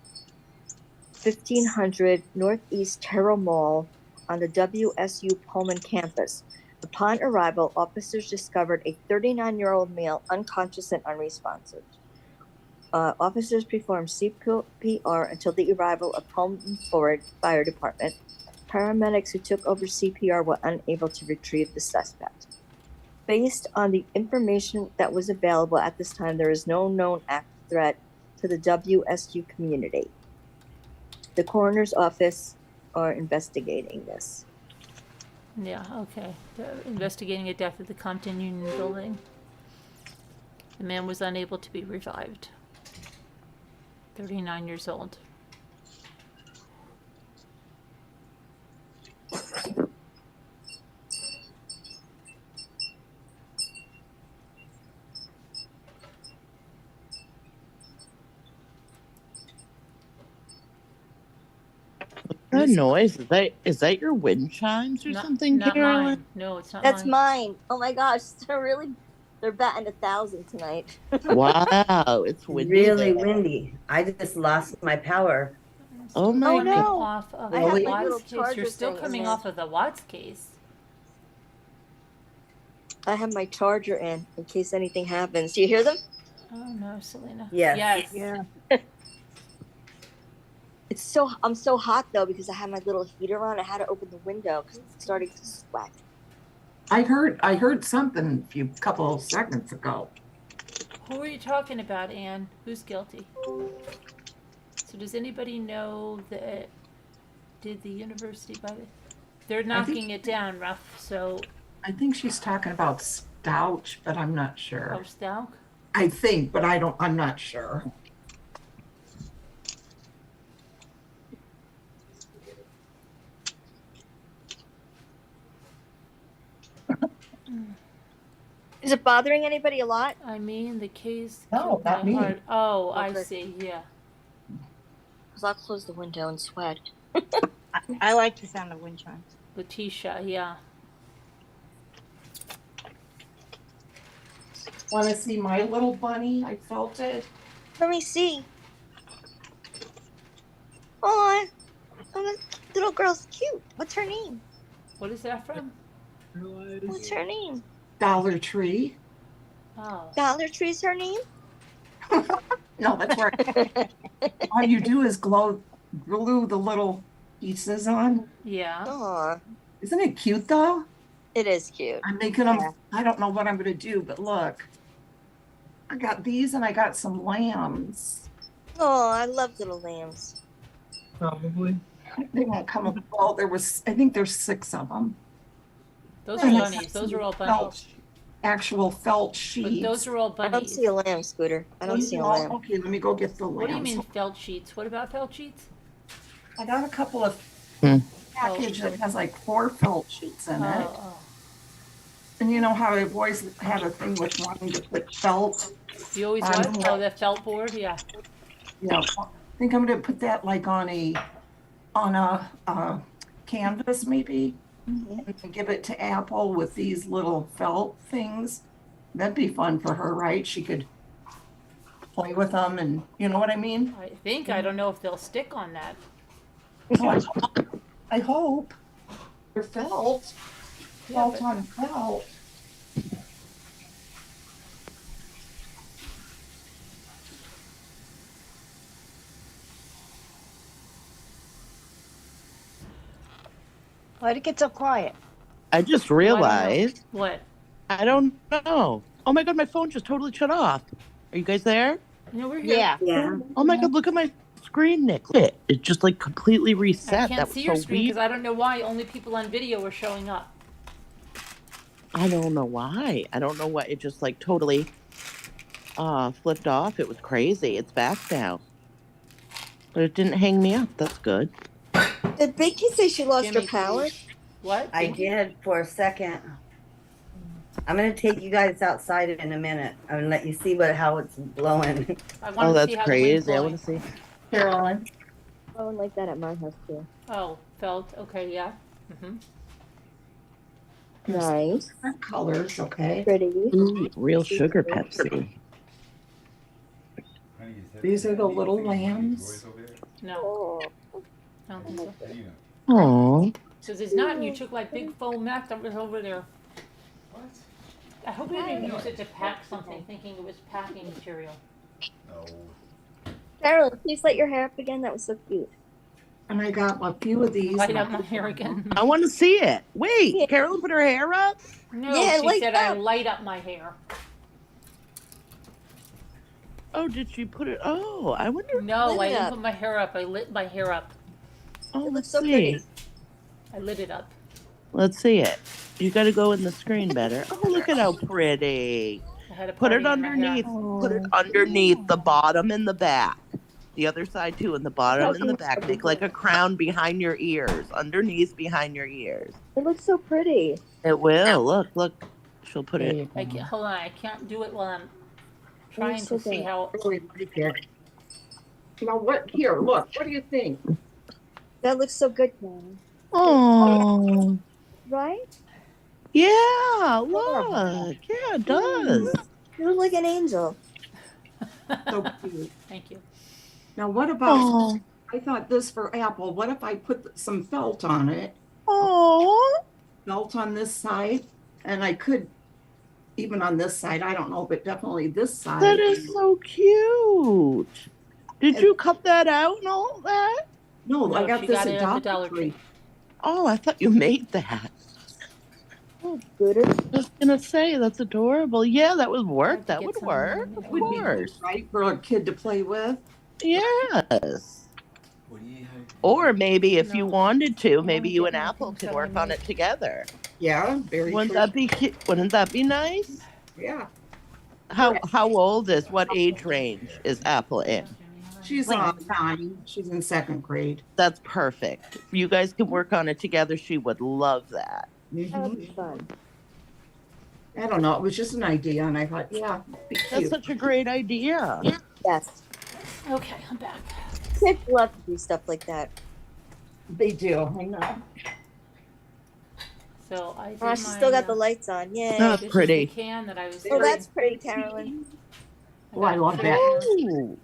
G: 1500 Northeast Terrell Mall on the WSU Pullman campus. Upon arrival, officers discovered a 39-year-old male unconscious and unresponsive. Officers performed CPR until the arrival of Pullman Fire Department. Paramedics who took over CPR were unable to retrieve the suspect. Based on the information that was available at this time, there is no known active threat to the WSU community. The coroner's office are investigating this.
A: Yeah, okay. They're investigating a death at the Compton Union Building. The man was unable to be revived. 39 years old.
H: What noise? Is that your wind chimes or something,
A: Not
H: Carolyn?
A: mine. No, it's not
G: That's
A: mine.
G: mine. Oh my gosh, they're batting 1,000 tonight.
H: Wow, it's windy.
I: Really
H: there.
I: windy. I just lost my power.
H: Oh my
A: Coming
H: God.
A: off of
G: I
A: the
G: have my little
A: Watts case.
G: charger
A: You're still
G: thing in
A: coming
G: there.
A: off of the Watts case.
G: I have my charger in case anything happens. Do you hear them?
A: Oh no, Selena.
I: Yes.
A: Yes.
G: I'm so hot though because I had my little heater on. I had to open the window because it's starting to sweat.
D: I heard something a couple of seconds ago.
A: Who are you talking about, Anne? Who's guilty? So does anybody know that did the university by the they're knocking it down, Ruff, so
D: I think she's talking about Stouch, but I'm not sure.
A: oh Stalk?
D: I think, but I'm not sure.
G: Is it bothering anybody a lot?
A: I mean the case
D: No,
A: killed
D: not
A: my
D: me.
A: heart. Oh, I
G: Okay.
A: see, yeah.
G: Because I'll close the window and sweat.
C: I like the sound of wind chimes.
A: Letitia, yeah.
D: Want to see my little bunny? I felt it.
G: Let me see. Oh, the little girl's cute. What's her name?
A: What is that from?
G: What's her name?
D: Dollar Tree.
A: Oh.
G: Dollar Tree's her name?
D: No, that's right. All you do is glue the little pieces on.
A: Yeah.
G: Aw,
D: Isn't it cute though?
G: it is cute.
D: I'm making them.
G: Yeah.
D: I don't know what I'm going to do, but look. I got these and I got some lambs.
G: Oh, I love little lambs.
J: Probably.
D: They won't come up. Well, I think there's 6 of them.
A: Those are bunnies. Those are all bunnies.
D: Actual felt
A: But
D: sheets.
A: those are all
G: I don't
A: bunnies.
G: see a lamb, Scooter. I don't see a
D: Oh,
G: lamb.
D: okay, let me go get the lambs.
A: What do you mean felt sheets? What about felt sheets?
D: I got a couple of
H: Hmm.
D: package that has like 4 felt sheets in it.
A: Oh,
D: And you know how I've always had a thing with wanting to put felt.
A: You always
D: I
A: what?
D: know.
A: Oh, the felt board? Yeah.
D: Yeah, I think I'm gonna put that like on a canvas maybe, and give it to Apple with these little felt things. That'd be fun for her, right? She could play with them, and you know what I mean.
A: I think. I don't know if they'll stick on that.
D: Oh, I hope they're felt.
A: Yeah,
D: Felt
A: but-
D: on felt.
C: Why'd it get so quiet?
H: I just realized
A: What?
H: I don't know. Oh my God, my phone just totally shut off. Are you guys there?
A: No, we're here.
C: Yeah.
I: Yeah.
H: Oh my God, look at my screen, Nick. Look, it just like completely
A: I
H: reset.
A: can't
H: That was
A: see
H: so
A: your screen
H: weird.
A: because I don't know why only people on video are showing up.
H: I don't know why. I don't know what. It just like totally flipped off. It was crazy. It's back now. But it didn't hang me up. That's good.
G: Did Binky say she lost
A: Jimmy,
G: her power?
A: please. What?
I: I
A: Pinky?
I: did for a second. I'm gonna take you guys outside in a minute. I'm gonna let you see how it's blowing.
A: I
H: Oh,
A: want to
H: that's
A: see how the wind's
H: crazy. I
A: blowing.
H: want to see.
D: Carolyn.
G: Oh, like that at my house too.
A: Oh, felt. Okay, yeah.
G: Nice.
D: Different colors, okay.
G: Pretty.
H: Ooh, real sugar Pepsi.
D: These are the little lambs.
A: No,
G: Oh.
A: I don't think so.
H: Aww.
A: Because it's not, and you took like big foam mat that was over there.
F: What?
A: I hope you didn't use it to pack something, thinking it was packing material.
F: No.
G: Carolyn, please light your hair up again. That was so cute.
D: And I got a few of these.
A: Light up my hair again.
H: I want to see it. Wait,
G: Yeah.
H: Carolyn put her hair up?
A: No,
G: Yeah,
A: she
G: light
A: said I
G: up.
A: light up my hair.
H: Oh, did she put it? Oh, I wonder.
A: No,
G: Lit
A: I
G: it
A: didn't
G: up.
A: put my hair up. I lit my hair up.
H: Oh,
G: It looks
H: let's
G: so
H: see.
G: pretty.
A: I lit it up.
H: Let's see it. You got to go in the screen better. Oh, look at how pretty.
A: I had a
H: Put it
A: party in my hair.
H: underneath. Put it underneath the bottom and the back. The other side too, and the bottom and the back. Make like a crown behind your ears. Underneath behind your ears.
G: It looks so pretty.
H: It will. Look. She'll put it.
A: Hold on, I can't do it while I'm trying
G: so
A: to see
G: good.
A: how.
D: Really like it. Now what? Here, look. What do you think?
G: That looks so good, Carolyn.
H: Oh.
G: Right?
H: Yeah, look. Yeah, it does.
G: You look like an angel.
D: So cute.
A: Thank you.
D: Now what about?
H: Oh.
D: I thought this for Apple. What if I put some felt on it?
H: Oh.
D: Felt on this side, and I could even on this side. I don't know, but definitely this side.
H: That is so cute. Did you cut that out and all that?
D: No,
A: No,
D: I got
A: she
D: this
A: got it
D: at
A: at the
D: Dollar
A: Dollar Tree.
D: Tree.
H: Oh, I thought you made that.
G: Oh, gooder.
H: I was gonna say that's adorable. Yeah, that would
A: I have
H: work.
A: to
H: That
A: get
H: would
A: some
H: work.
A: in
H: Of
A: there.
D: Would be
H: course.
D: good, right, for a kid to play with.
H: Yes.
F: What do you have?
H: Or maybe if you
A: No.
H: wanted to,
A: I
H: maybe
A: wanna
H: you
A: get
H: and
A: my
H: Apple
A: things
H: could
A: that I
H: work on
A: made.
H: it together.
D: Yeah, very
H: Wouldn't
D: true.
H: that be Wouldn't that be nice?
D: Yeah,
H: How old is what age range is Apple in?
D: she's she's in second grade.
H: That's perfect. You guys can work on it together. She would love that.
G: That would be fun.
D: I don't know. It was just an idea, and I thought, yeah, be
H: That's
D: cute.
H: such a great idea.
G: Yes.
A: Okay, I'm back.
G: Kids love to do stuff like that.
D: They do. I know.
A: So I did
G: Oh,
A: my.
G: she still got the lights on. Yay.
H: Oh,
A: This is
H: pretty.
A: the can that I was.
G: Oh, that's pretty, Carolyn.
D: Oh, I love
A: got
D: that.
H: Ooh,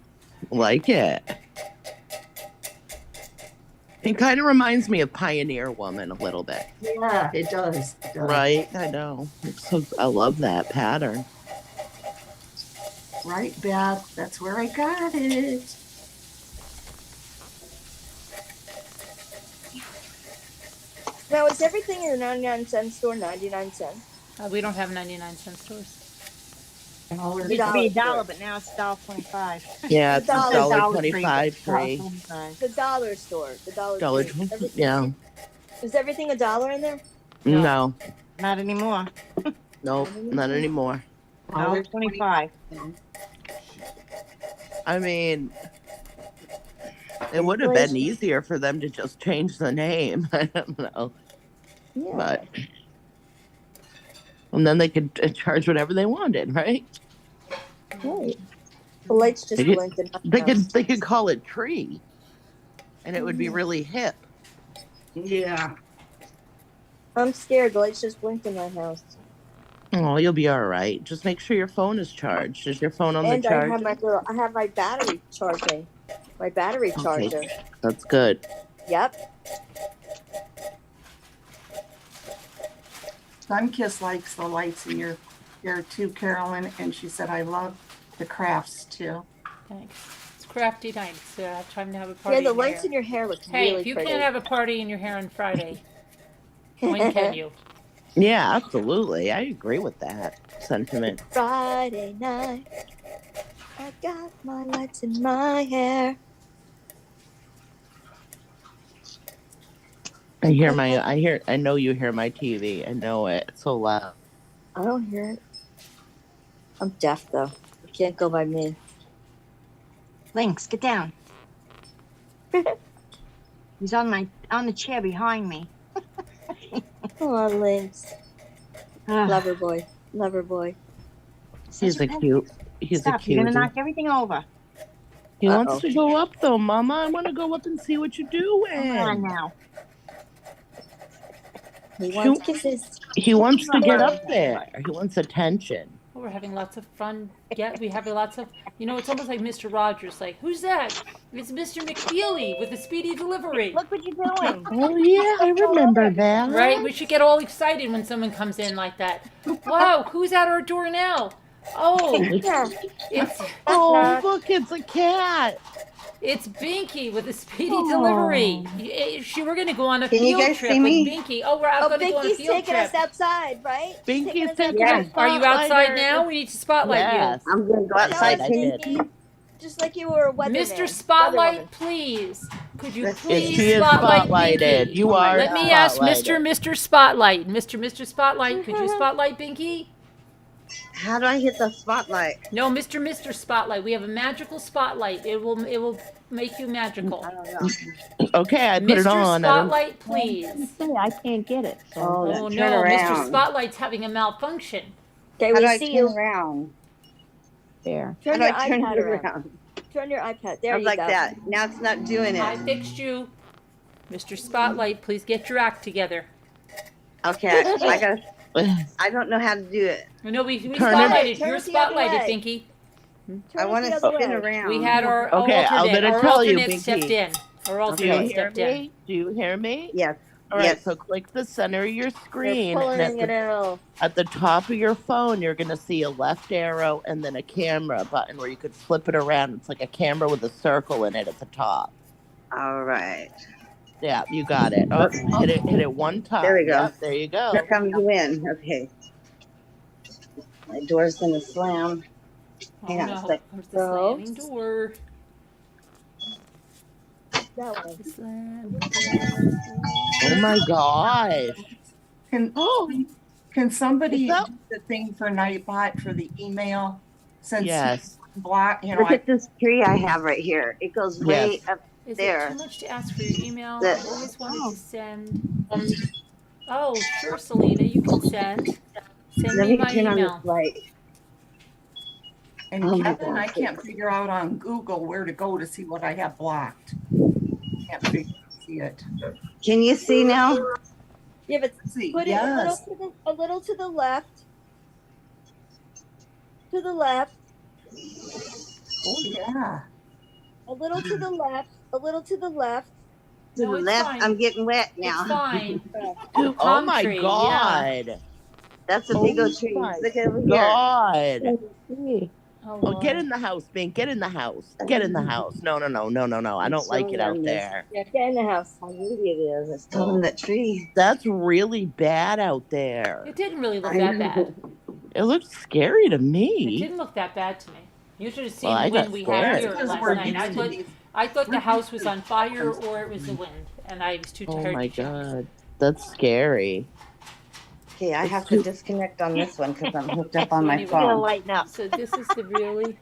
H: like it. It kind of reminds me of Pioneer Woman a little bit.
D: Yeah, it does. It does.
H: Right? I know. I love that pattern.
D: Right, Beth. That's where I got it.
G: Now, is everything in the 99-cent store 99 cents?
A: We don't have 99-cent stores.
D: Dollar
C: It used to be
G: Dollar
C: $1, but now it's $1.25.
H: Yeah, it's
G: Dollar
H: $1.25 free.
G: The dollar store. The dollar
H: Dollar
G: Tree.
H: Tree. Yeah.
G: Is everything $1 in there?
H: No.
C: Not anymore.
H: Nope. Not anymore.
C: $1.25.
H: I mean, it would have been easier for them to just change the name. I don't know.
G: Yeah.
H: But. And then they could charge whatever they wanted, right?
G: Right. The lights just
H: They could-
G: blinked in my house.
H: They could call it Tree, and it would be really hip.
D: Yeah.
G: I'm scared. The lights just blinked in my house.
H: Oh, you'll be all right. Just make sure your phone is charged. Is your phone on
G: And
H: the charger?
G: I have my battery charging. My battery charger.
H: Okay, that's good.
G: Yep.
D: Sunkiss likes the lights in your hair too, Carolyn, and she said, I love the crafts too.
A: Thanks. It's crafty night. It's time to have a
G: Yeah,
A: party.
G: the
A: in
G: lights
A: here.
G: in your hair look
A: Hey,
G: really
A: if you
G: pretty.
A: can't have a party in your hair on Friday, when can you?
H: Yeah, absolutely. I agree with that sentiment.
G: Friday night, I got my lights in my hair.
H: I know you hear my TV. I know it. It's so loud.
G: I don't hear it. I'm deaf though. You can't go by me.
C: Lynx, get down. He's on the chair behind me.
G: Oh, Lynx.
C: Ugh.
G: Lover boy. Lover boy.
H: He's a cute. He's
C: Stop,
H: a
C: you're
H: cute.
C: gonna knock everything over.
H: He wants to go up though, Mama. I want to go up and see what you're doing.
C: Come on now.
G: He wants kisses.
H: He wants to get up there. He wants attention.
A: Well, we're having lots of fun. Yeah, we have lots of, it's almost like Mr. Rogers. Like, who's that? It's Mr. McFeely with the speedy delivery.
C: Look what you're doing.
H: Oh yeah, I remember that.
A: Right? We should get all excited when someone comes in like that. Wow, who's at our door now? Oh, it's
H: Oh, look, it's a cat.
A: It's Binky with a speedy delivery. We're going to go on a
B: Can you
A: field
B: guys
A: trip
B: see
A: with
B: me?
A: Binky. Oh, we're out going to go on a
G: Binky's
A: field
G: taking
A: trip.
G: us outside, right?
H: Binky's taking
B: Yeah.
H: us.
A: Are you outside now? We need to spotlight
H: Yes.
B: I'm gonna go outside.
H: I did.
G: Just like you were a
A: you.
G: weatherman.
A: Mr. Spotlight, please. Could you
B: Let's see.
A: please
H: She is
A: spotlight
H: spotlighted.
A: Binky?
H: You are.
A: Let me ask
H: spotlighted.
A: Mr. Spotlight. Mr. Spotlight, could you spotlight Binky?
B: How do I hit the spotlight?
A: No, Mr. Spotlight. We have a magical spotlight. It will make you magical.
B: I don't know.
H: Okay, I put it
A: Mr.
H: on. I don't-
A: Spotlight, please.
E: I can't get it. So
B: Oh,
A: Oh
B: turn
A: no, Mr.
B: around.
A: Spotlight's having a malfunction.
G: Okay,
B: How do
G: we
B: I
G: see
B: turn
G: you.
B: around?
E: there.
G: Turn
B: How
G: your
B: do I turn
G: iPad
B: it
G: around.
B: around?
G: Turn your iPad. There
B: I'm
G: you
B: like
G: go.
B: that. Now it's not doing
A: I
B: it.
A: fixed you. Mr. Spotlight, please get your act together.
B: Okay, I don't know how to do it.
A: No, we
H: Turn it-
A: spotlighted.
G: Turn
A: You're
G: it the other
A: spotlighted,
G: way.
A: Binky.
G: Turn
B: I
G: it
B: want
G: the
B: to
G: other
B: spin
G: way.
B: around.
A: We had our
H: Okay, I'm
A: alternate.
H: gonna
A: Our
H: tell you,
A: alternate
H: Binky.
A: stepped in. Our
H: Do
A: alternate
H: you hear
A: stepped in.
H: me? Do you hear me?
B: Yes.
H: All right,
B: Yes.
H: so click the center of your
G: You're
H: screen.
G: pulling
H: And
G: it out.
H: at the top of your phone, you're going to see a left arrow and then a camera button where you could flip it around. It's like a camera with a circle in it at the top.
B: All right.
H: Yeah, you got it. Oh, hit it one time.
B: There we go.
H: Yep, there you go.
B: Here comes the wind. Okay. My door's gonna slam.
A: Oh
B: Hang on a
A: no,
B: sec.
A: there's the slamming door.
G: That way.
A: The slamming
H: Oh my gosh.
D: Can
H: Oh,
D: can somebody
H: Is that-
D: do the thing for Nightbot for the email? Since
H: yes.
D: block,
B: Look at this tree I have right here. It goes way
H: Yes.
B: up.
A: Is
B: There.
A: it too much to ask for your email?
B: That-
A: I've always wanted to send. Oh, sure, Selena, you can send. Send
B: Let
A: me
B: me
A: my
B: turn on
A: email.
B: this light.
D: And
B: Oh my
D: Kevin, I
B: gosh.
D: can't figure out on Google where to go to see what I have blocked. Can't see it.
B: Can you see now?
G: Yeah, but
D: Let's see.
G: put
D: Yes.
G: it a little to the left. To the left.
D: Oh yeah.
G: A little to the left. A little to the left.
B: To
A: No,
B: the
A: it's
B: left.
A: fine.
B: I'm getting wet
A: It's
B: now.
A: fine.
H: Oh
A: Palm
H: my
A: tree, yeah.
H: god.
B: That's a
H: Oh
B: big old tree.
H: my
B: Look over here.
H: God.
A: Oh,
H: Oh,
A: Lord.
H: get in the house, Bink. Get in the house. Get in the house. No. I don't like it out there.
G: Yeah, get in the house.
B: How really it is. It's telling that tree.
H: That's really bad out there.
A: It didn't really look
B: I
A: that
B: know.
A: bad.
H: It looks scary to
A: It
H: me.
A: didn't look that bad to me. You should have seen
H: Well, I
A: the wind
H: got
A: we
H: scared.
A: had here
D: Because
A: last
D: we're
A: night.
D: used to these.
A: I thought the house was on fire or it was the wind, and I was too
H: Oh
A: tired
H: my
A: to check.
H: god. That's scary.
B: Okay, I have to disconnect on this one because I'm hooked up on my
A: Anyway.
B: phone.
C: lighten up.
A: So this is the really.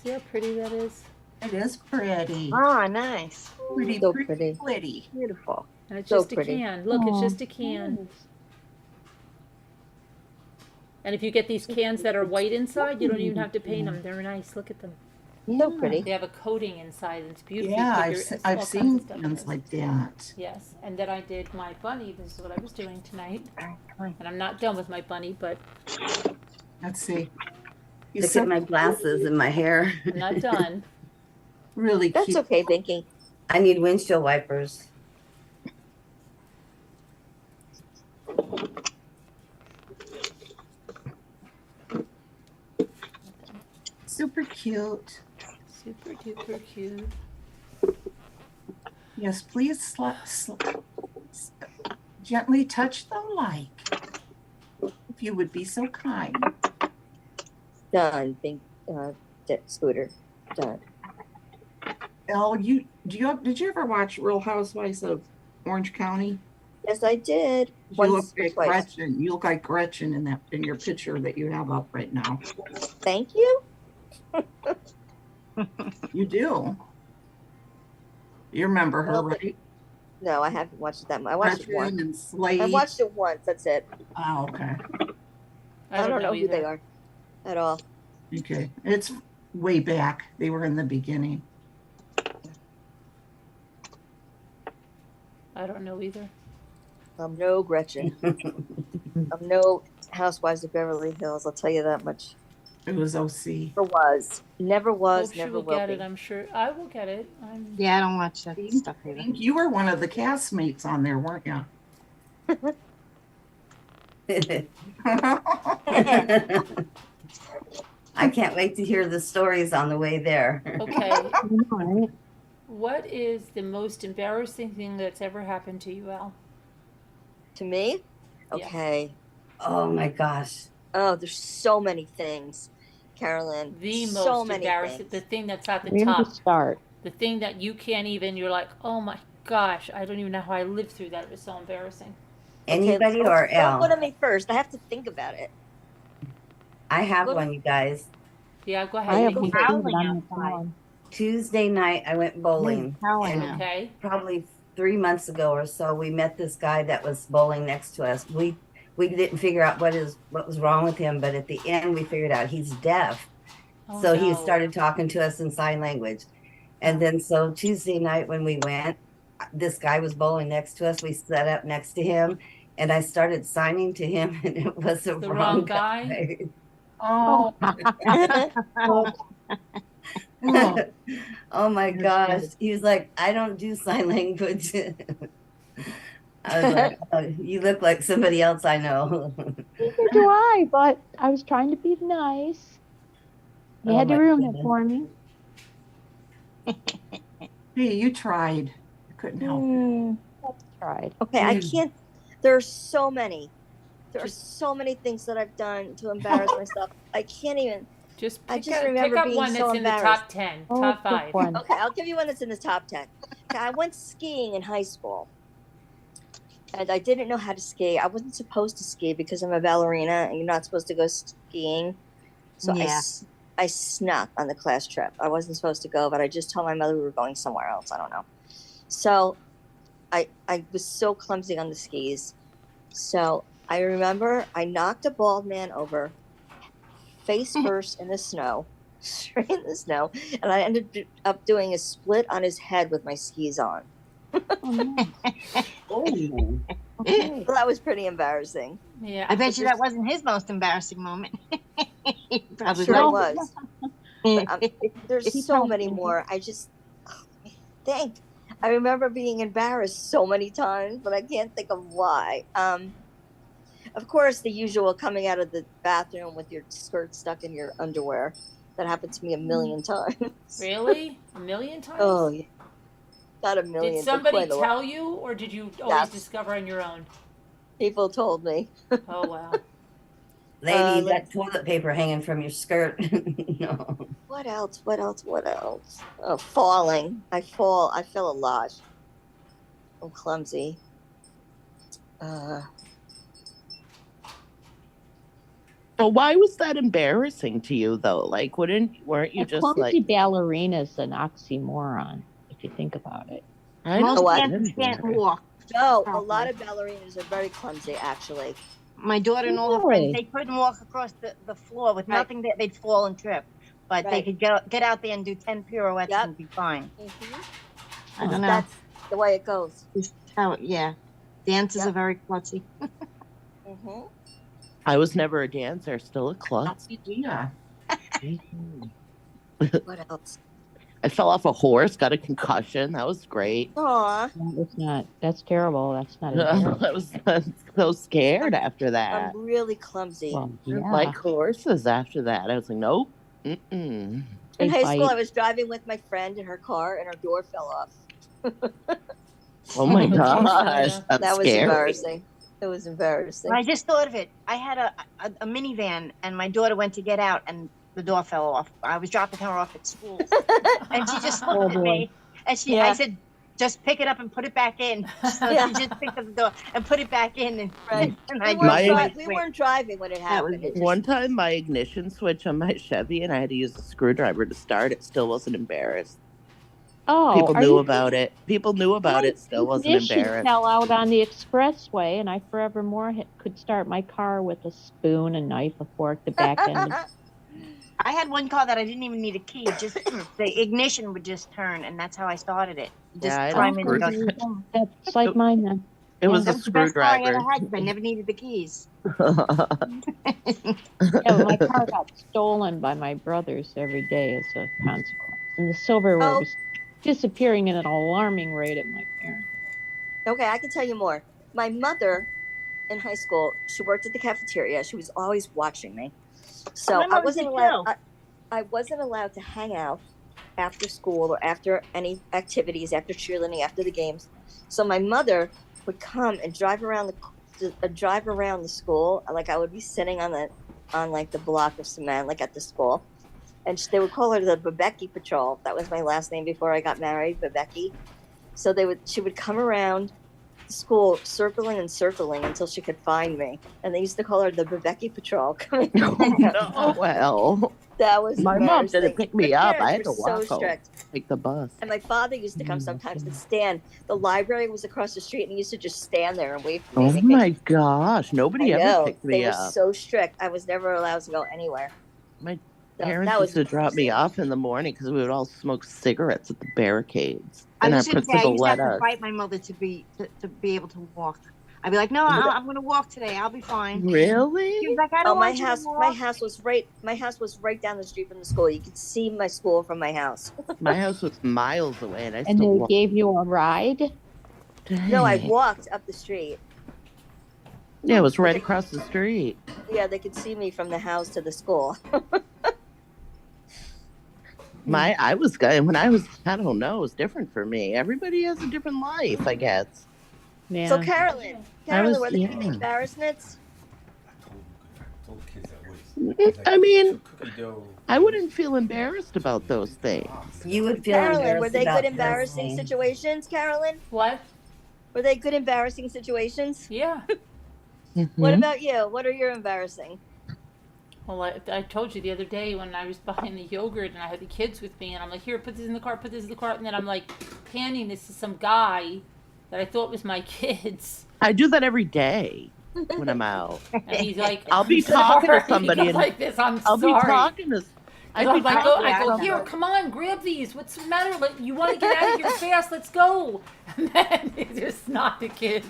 A: See how pretty that is?
D: It is pretty.
C: Oh, nice.
D: Pretty,
G: So
D: pretty,
G: pretty.
D: pretty.
C: Beautiful.
A: And it's
G: So
A: just
G: pretty.
A: a can. Look, it's
E: Aw,
A: just a can. And if you get these cans that are white inside, you don't even have to paint them. They're nice. Look at them.
G: So pretty.
A: They have a coating inside, and it's beautiful.
D: Yeah,
A: You put
D: I've
A: all
D: seen
A: kinds of stuff in
D: cans
A: it.
D: like that.
A: Yes, and then I did my bunny. This is what I was doing tonight.
C: All right, come on.
A: And I'm not done with my bunny, but
D: Let's see. You
I: Look
D: said
I: at my glasses and my hair.
A: I'm not done.
D: really
G: That's
D: cute.
G: okay, Binky.
I: I need windshield wipers.
D: Super cute.
A: Super duper cute.
D: Yes, please gently touch the like. if you would be so kind.
G: Done. Scooter. Done.
D: Elle, did you ever watch Real Housewives of Orange County?
G: Yes, I did.
D: You look
G: Once or
D: like
G: twice.
D: Gretchen. You look like Gretchen in your picture that you have up right now.
G: Thank you.
D: You do. You remember her,
G: Well,
D: right?
G: No, I haven't watched it that much. I watched it
D: Gretchen
G: once.
D: and Slade.
G: I watched it once. That's it.
D: Oh, okay.
G: I don't know who they are at all.
D: Okay. It's way back. They were in the beginning.
A: I don't know either.
G: I'm no Gretchen. I'm no Housewives of Beverly Hills. I'll tell you that much.
D: It was OC.
G: Never was. Never was.
A: Hope she
G: Never
A: will
G: will
A: get
G: be.
A: it. I'm sure I will get it.
C: Yeah, I don't watch that stuff
D: I
C: either.
D: think you were one of the castmates on there, weren't you?
I: I can't wait to hear the stories on the way there.
A: Okay.
E: Right.
A: What is the most embarrassing thing that's ever happened to you, Al?
G: To me?
A: Yeah.
G: Okay.
I: Oh my gosh.
G: Oh, there's so many things, Carolyn.
A: The
G: so
A: most
G: many
A: embarrassing,
G: things.
A: the thing that's at the
E: Where
A: top,
E: to start?
A: the thing that you can't even. You're like, oh my gosh, I don't even know how I lived through that. It was so embarrassing.
I: Anybody or
G: Don't go
I: Elle?
G: to me first. I have to think about it.
I: I have
G: Go to-
I: one, you guys.
A: Yeah, go
E: I
A: ahead.
E: have
A: Go
E: one
A: first.
E: too, but I'm
C: Howling
E: not going.
I: Tuesday night, I went bowling.
C: Howling.
I: And
A: Okay.
I: probably 3 months ago or so, we met this guy that was bowling next to us. We didn't figure out what was wrong with him, but at the end we figured out he's deaf.
A: Oh,
I: So he
A: no.
I: started talking to us in sign language. And then so Tuesday night when we went, this guy was bowling next to us. We sat up next to him and I started signing to him and it was the wrong guy.
D: Oh,
I: Oh my gosh. He was like, I don't do sign language. I was like, oh, you look like somebody else I know.
E: Neither do I, but I was trying to be nice. You
I: Oh
E: had to
I: my
E: ruin
I: goodness.
E: it for me.
D: hey, you tried. I couldn't help it.
G: Hmm.
E: I tried.
G: Okay, I
D: Mm.
G: can't. There are so many. There are so many things that I've done to embarrass myself. I can't even.
A: Just
G: I
A: pick,
G: just
A: pick
G: remember
A: up
G: being
A: one
G: so
A: that's in the
G: embarrassed.
A: top 10,
E: Oh,
A: top
E: pick
A: 5.
E: one.
G: Okay, I'll give you one that's in the top 10. Okay, I went skiing in high school. And I didn't know how to ski. I wasn't supposed to ski because I'm a ballerina and you're not supposed to go skiing. So
C: Yeah.
G: I snuck on the class trip. I wasn't supposed to go, but I just told my mother we were going somewhere else. I don't know. So I was so clumsy on the skis. So I remember I knocked a bald man over face first in the snow, straight in the snow, and I ended up doing a split on his head with my skis on.
E: Oh, no.
I: Oh.
E: Okay.
G: So that was pretty embarrassing.
A: Yeah.
C: I bet you that wasn't his most embarrassing moment. Probably
G: Sure it
C: was.
G: was. There's
E: Keep
G: so
E: on
G: many
E: thinking.
G: more. I remember being embarrassed so many times, but I can't think of why. Of course, the usual coming out of the bathroom with your skirt stuck in your underwear. That happened to me a million times.
A: Really? A million times?
G: Oh, yeah. Not a million.
A: Did
G: but
A: somebody
G: quite a lot.
A: tell you, or did you always
G: Yes.
A: discover on your own?
G: People told me.
A: Oh, wow.
I: Lady, you
G: let's-
I: got toilet paper hanging from your skirt. No.
G: What else? Oh, falling. I fell a lot. I'm clumsy.
H: But why was that embarrassing to you though? Like, weren't you
E: A
H: just
E: clumsy
H: like?
E: ballerina's an oxymoron, if you think about it.
H: I
C: Most
H: don't
G: what?
C: dancers can't walk.
G: No, a
C: Okay.
G: lot of ballerinas are very clumsy, actually.
C: My daughter and all her
E: Really?
C: friends, they couldn't walk across the floor with
G: Right.
C: nothing that they'd fall and trip. But they
G: Right.
C: could get out there and do 10 pirouettes
G: Yep.
C: and be fine.
G: Mm-hmm.
C: I don't know.
G: That's the way it goes.
C: Just how, yeah. Dances
G: Yep.
C: are very klutzy.
G: Mm-hmm.
H: I was never a dancer, still a klutz.
D: Yeah.
G: What else?
H: I fell off a horse, got a concussion. That was great.
G: Aw,
E: That's terrible. That's not embarrassing.
H: I was so scared after that.
G: I'm really clumsy.
E: Well,
H: I didn't
E: yeah.
H: like horses after that. I was like, nope. Mm-mm.
G: In
E: They
G: high school,
E: bite.
G: I was driving with my friend in her car, and her door fell off.
H: Oh my
A: Okay,
H: gosh,
A: Selena.
H: that's
G: That was
H: scary.
G: embarrassing. It was embarrassing.
C: I just thought of it. I had a minivan, and my daughter went to get out, and the door fell off. I was dropping her off at school, and she just looked at me, and I said, "Just pick it up and put it back in." So she just picked up the door and put it back in, and,
G: Right.
C: and
G: We weren't driving when it happened. It just-
H: One time, my ignition switch on my Chevy, and I had to use a screwdriver to start it. Still wasn't embarrassed.
E: Oh,
H: People
E: are
H: knew
E: you
H: about it. People knew about it. Still wasn't
E: ignition
H: embarrassed.
E: fell out on the expressway, and I forevermore could start my car with a spoon, a knife, a fork, the back end.
C: I had one car that I didn't even need a key. Just the ignition would just turn, and that's how I started it. Just
H: Yeah, I
C: climb
H: don't
C: in and go.
E: That's like mine then.
H: It was a
C: That's the best car I
H: screwdriver.
C: ever had, 'cause I never needed the keys.
E: Yeah, my car got stolen by my brothers every day as a consequence. And the silverware was disappearing at an alarming rate at my parents.
G: Okay, I can tell you more. My mother in high school, she worked at the cafeteria. She was always watching me. So
C: My
G: I
C: mother
G: wasn't
C: did
G: allowed
C: too.
G: I wasn't allowed to hang out after school or after any activities, after cheerleading, after the games. So my mother would come and drive around the school. Like I would be sitting on like the block of cement, like at the school, and they would call her the Babecki Patrol. That was my last name before I got married, Babecki. So she would come around the school, circling and circling until she could find me, and they used to call her the Babecki Patrol.
H: Oh, well.
G: That was
H: My mom didn't
G: embarrassing.
H: pick me
G: My
H: up. I
G: parents
H: had to
G: were
H: walk
G: so
H: home.
G: strict.
H: Take the bus.
G: And my father used to come sometimes and stand. The library was across the street, and he used to just stand there and wait for me.
H: Oh my gosh. Nobody
G: I
H: ever
G: know.
H: picked me
G: They were
H: up.
G: so strict. I was never allowed to go anywhere.
H: My
G: So
H: parents
G: that
H: used
G: was
H: to drop me off in the morning because we would all smoke cigarettes at the barricades. And
C: I
H: our
C: was gonna say, I
H: principal
C: used to have
H: let
C: to
H: us.
C: fight my mother to be able to walk. I'd be like, no, I'm gonna walk today. I'll be fine.
H: Really?
C: She was like, I don't
G: my
C: want you to
G: house,
C: walk.
G: my house was right down the street from the school. You could see my school from my house.
H: My house was miles away, and I
E: And
H: still
E: they
H: walked.
E: gave you a ride?
G: No, I
H: Dang.
G: walked up the street.
H: Yeah, it was right across the street.
G: Yeah, they could see me from the house to the school.
H: I was good when I was. I don't know. It was different for me. Everybody has a different life, I guess.
E: Yeah.
G: So Carolyn, were there any embarrassments?
F: I told the kids that was.
H: I mean,
F: Cookie dough.
H: I wouldn't feel embarrassed about those things.
I: You would feel
G: Carolyn,
I: embarrassed
G: were they
I: about
G: good embarrassing
I: those things.
G: situations, Carolyn?
A: What?
G: Were they good embarrassing situations?
A: Yeah.
G: What
H: Mhm.
G: about you? What are your embarrassing?
A: Well, I told you the other day when I was buying the yogurt and I had the kids with me, and I'm like, here, put this in the cart, put this in the cart, and then I'm like handing this to some guy that I thought was my kids,
H: I do that every day when I'm out.
A: and he's like,
H: I'll be
A: "I'm
H: talking to
A: sorry."
H: somebody
A: He goes
H: and
A: like this, I'm
H: I'll
A: sorry.
H: be talking to.
A: I
H: I'd be talking
A: go,
H: to
A: here,
H: somebody.
A: come on, grab these. What's the matter? Like, you want to get out of here fast? Let's go. And then it's just not the kids.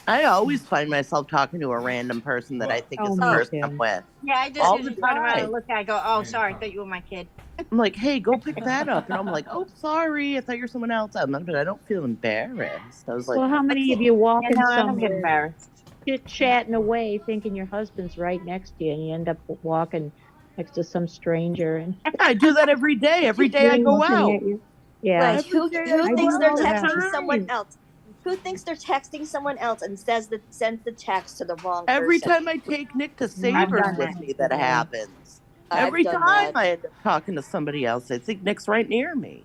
H: I always find myself talking to a random person that I think is the
E: me
H: person
E: too.
H: I'm with.
C: Yeah, I just
H: All
C: usually
H: the
C: turn around
H: time.
C: and look at it, I go, oh, sorry, I thought you were my kid.
H: I'm like, hey, go pick that up. And I'm like, oh, sorry, I thought you're someone else. But I don't feel embarrassed. I was like,
E: Well, how many of you walking
C: And I don't get
E: somewhere,
C: embarrassed.
E: chit-chatting away, thinking your husband's right next to you, and you end up walking next to some stranger, and
H: I do that every day. Every day I go
E: looking
H: out.
E: at you. Yeah.
G: Right. Who
H: I
G: thinks
H: do
G: they're
H: all the
G: texting someone
H: time.
G: else? Who thinks they're texting someone else and sends the text to the wrong
H: Every
G: person?
H: time I take Nick to Savers
C: done
H: with
C: that.
H: me, that happens.
G: I've
H: Every
G: done
H: time
G: that.
H: I end up talking to somebody else, I think Nick's right near me.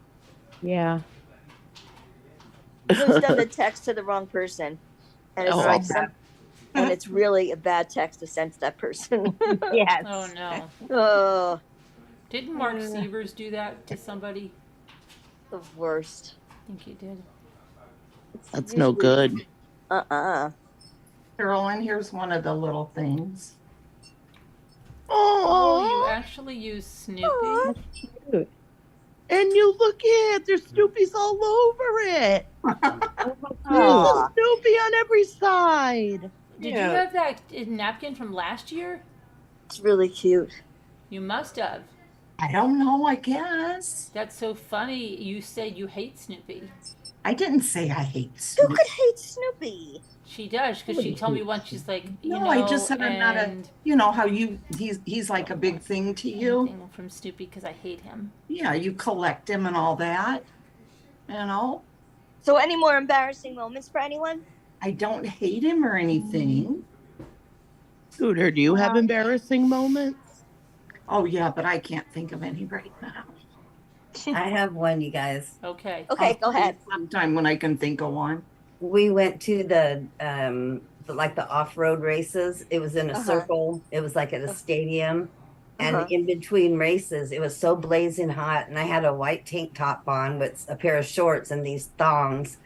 E: Yeah.
G: Who's done the text to the wrong person? And it's
H: Oh,
G: like
H: I
G: and it's really a bad text to send to that person.
C: Yes.
A: Oh no!
G: Oh,
A: Didn't Mark Severs do that to somebody?
G: the worst.
A: I think he did.
H: That's no good.
D: Carolyn, here's one of the little things.
A: Oh,
H: Oh,
A: you actually use Snoopy?
E: Cute.
H: and you look at there's Snoopy's all over it. There's
G: Aw.
H: a Snoopy on every side.
A: Did you have that napkin from last year?
G: It's really cute.
A: You must have.
D: I don't know, I guess.
A: That's so funny. You said you hate Snoopy.
D: I didn't say I hate
G: Who
D: Snoopy.
G: could hate Snoopy?
A: She does, because she told me once, she's like, you
D: No,
A: know,
D: I just said I'm not a,
A: and
D: you know how he's like a big thing to you.
A: anything from Snoopy because I hate him.
D: Yeah, you collect him and all that. You know?
G: So, any more embarrassing moments for anyone?
D: I don't hate him or anything.
H: Scooter, do you have embarrassing moments?
D: Oh yeah, but I can't think of any right now.
I: I have one, you guys.
A: Okay.
G: Okay, go ahead.
D: Sometime when I can think of one.
I: We went to the like the off-road races. It was in a circle. It was like at a stadium. And in between races, it was so blazing hot. And I had a white tank top on with a pair of shorts and these thongs.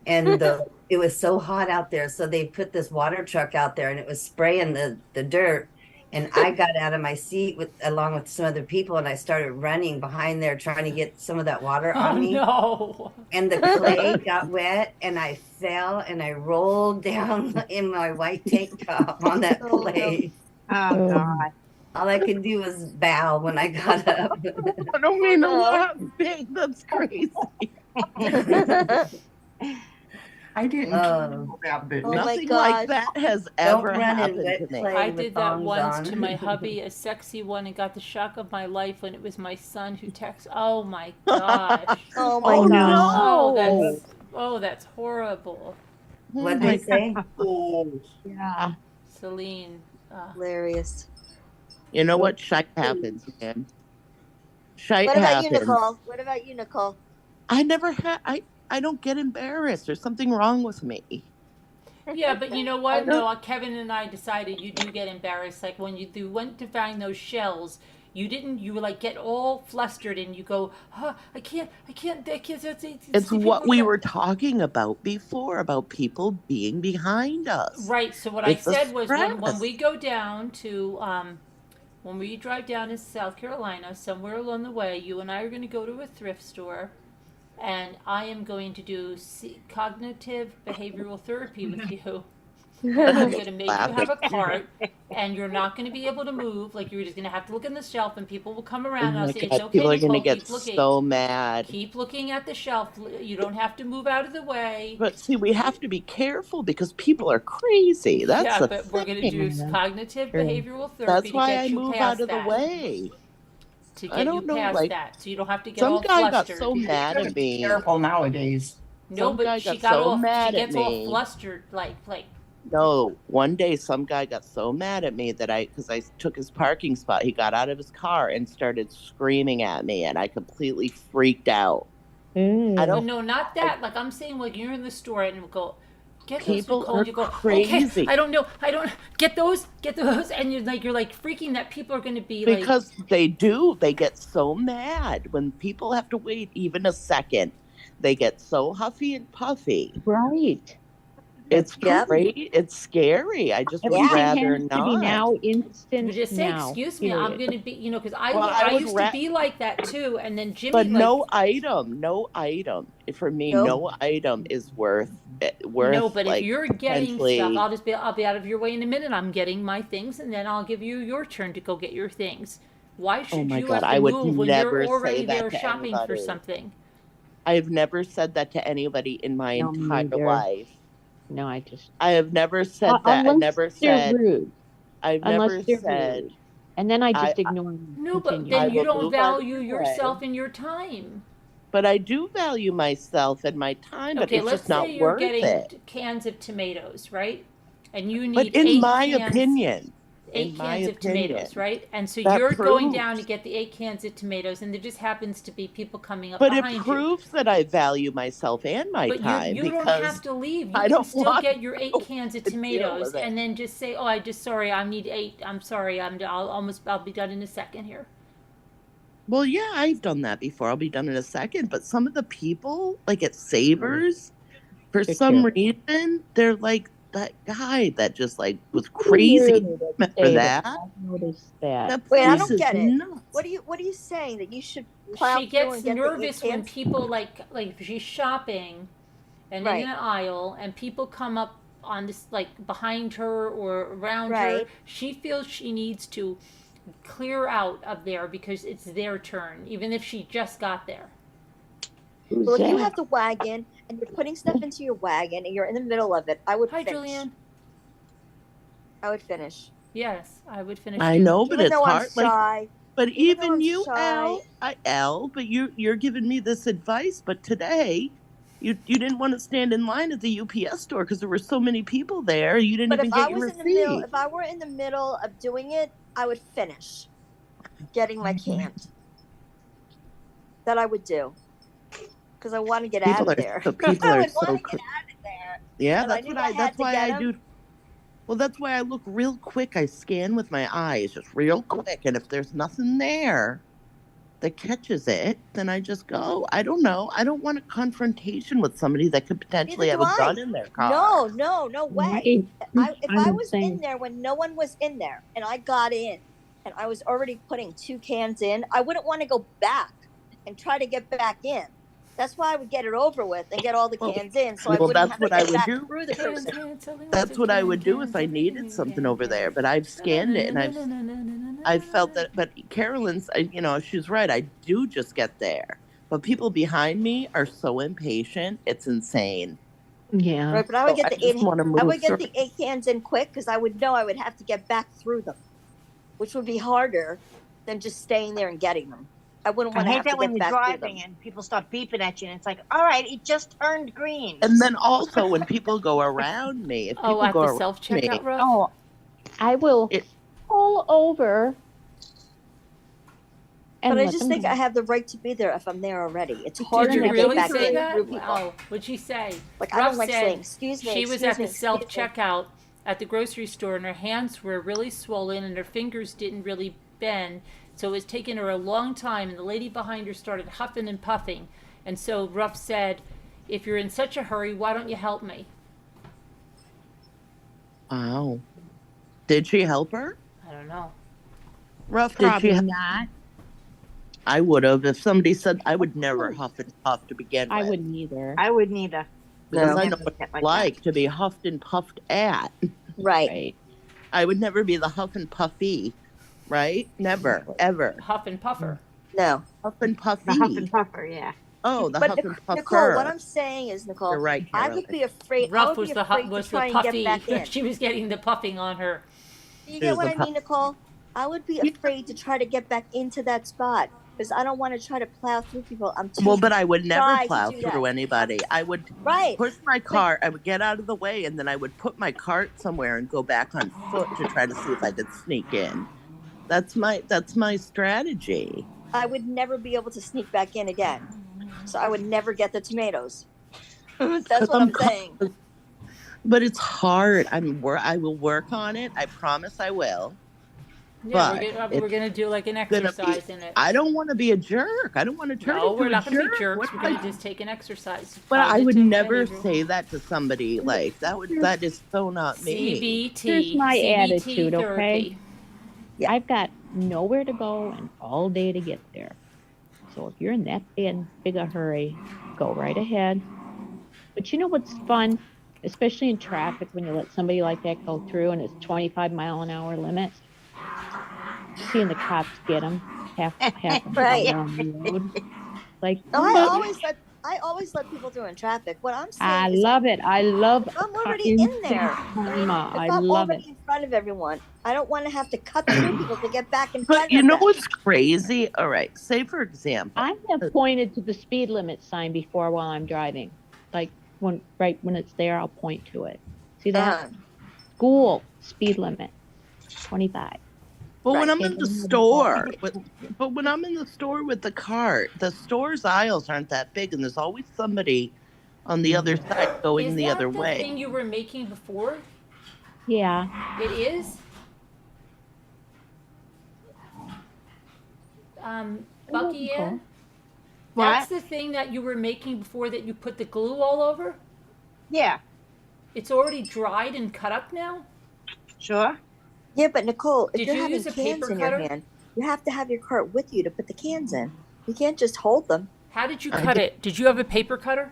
I: And it was so hot out there. So they put this water truck out there and it was spraying the dirt. And I got out of my seat along with some other people, and I started running behind there trying to get some of that water on me.
A: No.
I: And the clay got wet, and I fell, and I rolled down in my white tank top on that clay.
C: Oh God.
I: All I could do was bow when I got up.
H: I don't mean to laugh, big. That's crazy.
D: I didn't know that, but
G: Oh my
H: Nothing
G: God.
H: like that has
I: Don't
H: ever
I: run in
H: happened
I: wet
H: to me.
I: clay.
A: I
I: with
A: did that
I: thongs
A: once
I: on.
A: to my hubby, a sexy one, and got the shock of my life when it was my son who texted. Oh my gosh.
G: Oh my
H: Oh,
G: gosh.
H: no.
A: That's horrible.
I: What'd they say?
H: Yeah.
A: Celine.
G: Hilarious.
H: You know what? Shite happens, man. Shite
G: What about
H: happens.
G: you, Nicole? What about you, Nicole?
H: I never had. I don't get embarrassed. There's something wrong with me.
A: Yeah, but you know what? No, Kevin and I decided you do get embarrassed. Like when you went to find those shells, you were like get all flustered and you go, I can't.
H: It's what we were talking about before, about people being behind us.
A: Right. So what
H: It's
A: I
H: a
A: said was when
H: stress.
A: we go down to, when we drive down to South Carolina, somewhere along the way, you and I are going to go to a thrift store. And I am going to do cognitive behavioral therapy with you. And I'm going to make you have a cart, and you're not going to be able to move. Like you're just going to have to look in the shelf, and people will come around.
H: Oh
A: And I'll
H: my
A: say,
H: God,
A: "It's okay,
H: people are
A: Nicole.
H: going to get
A: Keep looking.
H: so mad.
A: Keep looking at the shelf. You don't have to move out of the way."
H: But see, we have to be careful because people are crazy. That's
A: yeah,
H: the
A: but
H: thing.
A: we're going to do cognitive behavioral therapy
H: That's
A: to
H: why
A: get
H: I
A: you
H: move
A: past
H: out of
A: that.
H: the way.
A: To
H: I
A: get
H: don't
A: you
H: know,
A: past
H: like,
A: that, so you don't have to get
H: Some
A: all
H: guy got
A: flustered.
H: so mad at me.
D: Careful nowadays.
A: No,
H: Some
A: but
H: guy
A: she
H: got
A: got
H: so
A: all.
H: mad
A: She
H: at
A: gets all
H: me.
A: flustered, like.
H: No, one day some guy got so mad at me that because I took his parking spot, he got out of his car and started screaming at me, and I completely freaked out. I
A: But
H: don't.
A: no, not that. Like I'm saying, like you're in the store and we'll go, get those,
H: People
A: Nicole.
H: are
A: And you go,
H: crazy.
A: okay, I don't know, get those, and you're like freaking that people are going to be
H: Because they do. They get so mad when people have to wait even a second. They get so huffy and puffy.
E: Right.
H: It's
G: Yep.
H: great. It's scary. I just would
E: Everything
H: rather
E: has to be
H: not.
E: now,
A: like,
E: instant
A: just say,
E: now.
A: excuse me, I'm
E: period.
A: going to be, because I
H: Well, I would
A: used to be like that too, and then Jimmy,
H: But
A: like,
H: no item. For me,
G: Nope.
H: no item is worth.
A: no, but
H: like,
A: if you're getting
H: potentially-
A: stuff, I'll be out of your way in a minute. I'm getting my things, and then I'll give you your turn to go get your things. Why should
H: my
A: you
H: God,
A: have to
H: I would
A: move when
H: never
A: you're
H: say
A: already
H: that
A: there
H: to
A: shopping for
H: anybody.
A: something?
H: I've never said that to anybody in my
E: No, me
H: entire
E: neither.
H: life.
E: No, I just.
H: I have never said that. I
E: Unless
H: never
E: they're
H: said.
E: rude.
H: I've
E: Unless
H: never
E: they're
H: said.
E: rude. And then I just
H: I-
E: ignore them.
A: No, but
E: continue.
H: I
A: then you
H: will
A: don't
H: move out of
A: value
H: your
A: yourself
H: way.
A: and your time.
H: But I do value myself and my time. But
A: Okay,
H: it's
A: let's
H: just not
A: say you're
H: worth
A: getting
H: it.
A: cans of tomatoes, right? And you
H: But
A: need
H: in
A: 8
H: my
A: cans,
H: opinion,
A: 8
H: in my
A: cans of
H: opinion,
A: tomatoes, right? And so
H: that
A: you're going down
H: proves-
A: to get the 8 cans of tomatoes, and there just happens to be people coming up
H: But it
A: behind you.
H: proves that I value myself and my
A: But
H: time
A: you don't
H: because
A: have to leave. You
H: I
A: can
H: don't
A: still
H: want
A: get your 8 cans of
H: to deal
A: tomatoes,
H: with it.
A: and then just say, "Oh, I need 8. I'm sorry. I'll be done in a second here."
H: Well, yeah, I've done that before. I'll be done in a second. But some of the people, like at Savers, for
E: They're
H: some
E: terrible.
H: reason, they're like that guy that just like was crazy. Remember that?
E: I've noticed that.
H: That
G: Wait, I
H: place
G: don't
H: is
G: get it.
H: nuts.
G: What are you saying that you should plow
A: She
G: through
A: gets
G: and get
A: nervous
G: the 8
A: when
G: cans?
A: people like if she's shopping and
G: Right.
A: in an aisle and people come up on this like behind her or around her.
G: Right.
A: She feels she needs to clear out of there because it's their turn, even if she just got there.
E: Who's
G: Well, if you
E: that?
G: have the wagon and you're putting stuff into your wagon and you're in the middle of it, I would
A: Hi,
G: finish.
A: Julianne.
G: I would finish.
A: Yes, I would finish.
H: I
A: too.
H: know, but
G: Even
H: it's
G: though I'm
H: hard. Like,
G: shy.
H: but
G: even though
H: even
G: I'm
H: you,
G: shy-
H: Al, but you're giving me this advice. But today, You didn't want to stand in line at the UPS store because there were so many people there. You didn't
G: But
H: even
G: if
H: get
G: I
H: your
G: was in the middle,
H: receipt.
G: if I were in the middle of doing it, I would finish getting my cans. That I would do. Because I want to get out of there.
H: People
G: I
H: are
G: would
H: so
G: want to get out of there.
H: Yeah,
G: And I
H: that's
G: knew
H: what
G: I
H: I
G: had
H: that's
G: to
H: why
G: get
H: I
G: 'em.
H: do. Well, that's why I look real quick. I scan with my eyes just real quick, and if there's nothing there that catches it, then I just go. I don't know. I don't want a confrontation with somebody that could potentially
G: Neither
H: have
G: do
H: a gun
G: I.
H: in their car.
G: No way. If
E: I'm
G: I
E: the
G: was
E: same.
G: in there when no one was in there and I got in and I was already putting 2 cans in, I wouldn't want to go back and try to get back in. That's why I would get it over with and get all the cans in, so I
H: Well,
G: wouldn't
H: that's
G: have
H: what
G: to
H: I
G: get
H: would
G: back
H: do.
G: through the person.
H: That's what I would do if I needed something over there. But I've scanned it, and I've felt that. But Carolyn's, she's right. I do just get there, but people behind me are so impatient. It's insane.
E: Yeah.
G: Right, but I would get
H: I
G: the
H: just
G: 8
H: wanna
G: I
H: move
G: would get
H: through.
G: the 8 cans in quick because I would know I would have to get back through them, which would be harder than just staying there and getting them. I wouldn't
C: I
G: want to
C: hate
G: have to
C: that when
G: get
C: you're
G: back through them.
C: driving and people start beeping at you, and it's like, all right, it just turned green.
H: And then also when people go around me, if people
A: at
H: go
A: the
H: around
A: self-checkout,
H: me,
A: Ruff?
E: Oh, I will pull over. And
G: But I
E: let
G: just
E: them
G: think
E: go.
G: I have the right to be there if I'm there already. It's
A: Did
G: hard
A: you
G: to
A: really
G: get back
A: say
G: in
A: that?
G: through people.
A: Wow. What'd she say?
G: Like I
A: Ruff
G: don't like
A: said
G: saying, excuse me.
A: she was
G: excuse
A: at
G: me,
A: the
G: excuse me."
A: self-checkout at the grocery store and her hands were really swollen and her fingers didn't really bend. So it was taking her a long time, and the lady behind her started huffing and puffing. And so Ruff said, if you're in such a hurry, why don't you help me?
H: wow. Did she help her?
A: I don't know.
H: Ruff, did
E: Probably
H: she help?
E: not.
H: I would have. If somebody said, I would never huff and puff to begin with.
E: I wouldn't either.
C: I wouldn't either.
H: Because
G: No.
H: I know what
C: Get
H: it's
C: like
H: like to be huffed and puffed at.
G: Right.
E: Right.
H: I would never be the huff and puffy, right? Never, ever.
A: Huff and puffer.
G: No.
H: Huff and puffy.
C: The huff and puffer, yeah.
H: Oh, the
G: But
H: huff and puffer.
G: Nicole, what I'm saying is, Nicole,
H: You're right,
G: I
H: Carolyn.
G: would be afraid. I
A: Ruff
G: would
A: was
G: be
A: the
G: afraid
A: was
G: to
A: the
G: try and get
A: puffy.
G: back in.
A: She was getting the puffing on her.
G: You get what I mean, Nicole? I would be afraid to try to get back into that spot because I don't want to try to plow through people. I'm too
H: Well, but I would never
G: shy to
H: plow
G: do
H: through
G: that.
H: anybody. I would
G: Right.
H: push my cart. I would get out of the way, and then I would put my cart somewhere and go back on foot to try to see if I could sneak in. That's my strategy.
G: I would never be able to sneak back in again. So I would never get the tomatoes. That's what I'm saying.
H: But it's hard. I will work on it. I promise I will.
A: Yeah,
H: But
A: we're gonna do like an
H: gonna be-
A: exercise in it.
H: I don't want to be a jerk. I don't want to turn
A: No,
H: into
A: we're
H: a
A: not gonna
H: jerk.
A: be jerks.
H: What
A: We're
H: if I-
A: gonna just take an exercise.
H: But I would
A: Positive
H: never
A: behavior.
H: say that to somebody. Like that is so not me.
A: CBT.
E: Here's my
A: CBT
E: attitude, okay?
A: therapy.
G: Yeah.
E: I've got nowhere to go and all day to get there. So if you're in that big a hurry, go right ahead. But you know what's fun? Especially in traffic when you let somebody like that go through and it's 25-mile-an-hour limit. Seeing the cops get them half a
G: Right.
E: mile down the road. Like,
G: No, I
E: look,
G: always let people through in traffic. What I'm saying
E: I
G: is
E: love it. I love
G: I'm already in there.
E: Karma.
G: If
E: I
G: I'm
E: love it.
G: already in front of everyone, I don't want to have to cut through people to get back in
H: But
G: front
H: you
G: of
H: know
G: them.
H: what's crazy? All right, say for example,
E: I have pointed to the speed limit sign before while I'm driving. Like when it's there, I'll point to it. See that?
G: Uh-huh.
E: School speed limit, 25.
H: but when
G: Right.
H: I'm in the store, but when I'm in the store with the cart, the store's aisles aren't that big, and there's always somebody on the other side going
A: Is
H: the
A: that
H: other
A: the
H: way.
A: thing you were making before?
E: Yeah.
A: It is. Bucky
E: Cool.
A: Ann?
C: What?
A: That's the thing that you were making before that you put the glue all over?
C: Yeah,
A: It's already dried and cut up now?
C: sure.
G: Yeah, but Nicole, if
A: Did
G: you're
A: you
G: having
A: use a
G: cans
A: paper
G: in your
A: cutter?
G: hand, you have to have your cart with you to put the cans in. You can't just hold them.
A: How did you cut it? Did you have a paper cutter?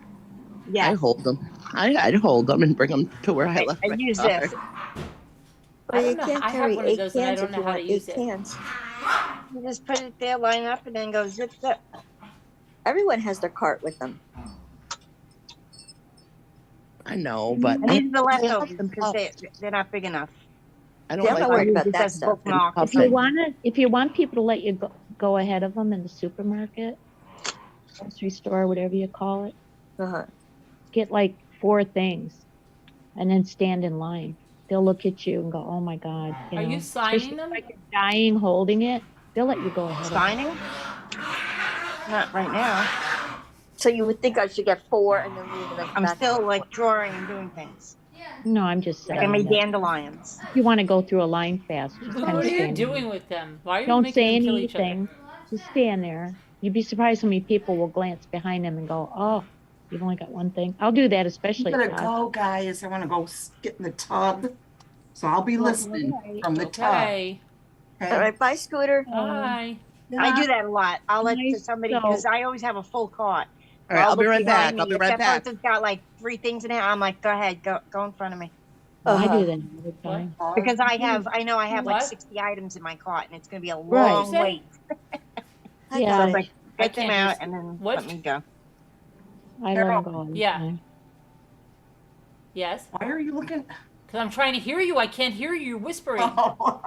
C: Yeah.
H: I hold them. I'd hold them and bring them to where I left
C: I
H: my
C: use
H: cart.
C: this.
G: But you
A: don't know.
G: can't
A: I have
G: carry
A: one of
G: 8
A: those and I
G: cans
A: don't
G: if
A: know
G: you
A: how to
G: want
A: use
G: 8
A: it.
G: cans.
C: You just put it there, line up, and then go zip, zip.
G: Everyone has their cart with them.
H: I know, but
C: And these are the
H: I
C: leftovers
H: huff and
C: because
H: puff.
C: they're not big enough.
H: I don't
G: Yeah, I'm
H: like
G: not worried about
C: It
G: that
C: says
G: stuff.
C: bookmark.
H: Puff
E: If you
H: it.
E: if you want people to let you go ahead of them in the supermarket, grocery store, whatever you call it,
G: Uh-huh.
E: get like 4 things and then stand in line. They'll look at you and go, oh my God.
A: Are you
E: especially
A: signing them?
E: if you're dying holding it, they'll let you go ahead.
C: Signing? Not right now.
G: So you would think I should get 4 and then leave and then come
C: I'm
G: back.
C: still like drawing and doing things.
E: No, I'm just
C: Like
E: saying.
C: I made
E: that.
C: dandelions.
E: If you want to go through a line fast, just
A: What
E: kind of
A: are you
E: stand there.
A: doing with them? Why are you
E: Don't
A: making
E: say
A: them kill each other?
E: anything. Just stand there. You'd be surprised how many people will glance behind them and go, oh, you've only got one thing. I'll do that,
D: I'm
E: especially
D: gonna
E: at class.
D: go, guys. I want to go get in the tub. So I'll be listening
E: right.
D: from the tub.
A: Okay.
D: Okay.
G: All right, bye, Scooter.
A: Bye.
C: I do that a lot. I'll let
E: Nice
C: somebody,
E: to-
C: because I always have a full cart.
H: All right, I'll be
C: look
H: right
C: behind
H: back. I'll
C: me.
H: be
C: If
H: right
C: that
H: back.
C: person's got like 3 things in it, I'm like, go ahead, go in front of me.
E: I do that all the time.
C: Because I know I have like
A: What?
C: 60 items in my cart, and it's going to be a
E: Right.
C: long
A: Say?
C: wait.
G: I
E: Yeah.
C: So
G: got
C: it's
G: it.
C: like,
A: I
C: get them
A: can't
C: out
A: use-
C: and then
A: What?
C: let me go.
E: I
D: Carol.
E: don't go all the
A: Yeah.
E: time.
A: Yes?
D: Why are you looking?
A: Because I'm trying to hear you. I can't hear you. You're whispering.
D: Oh,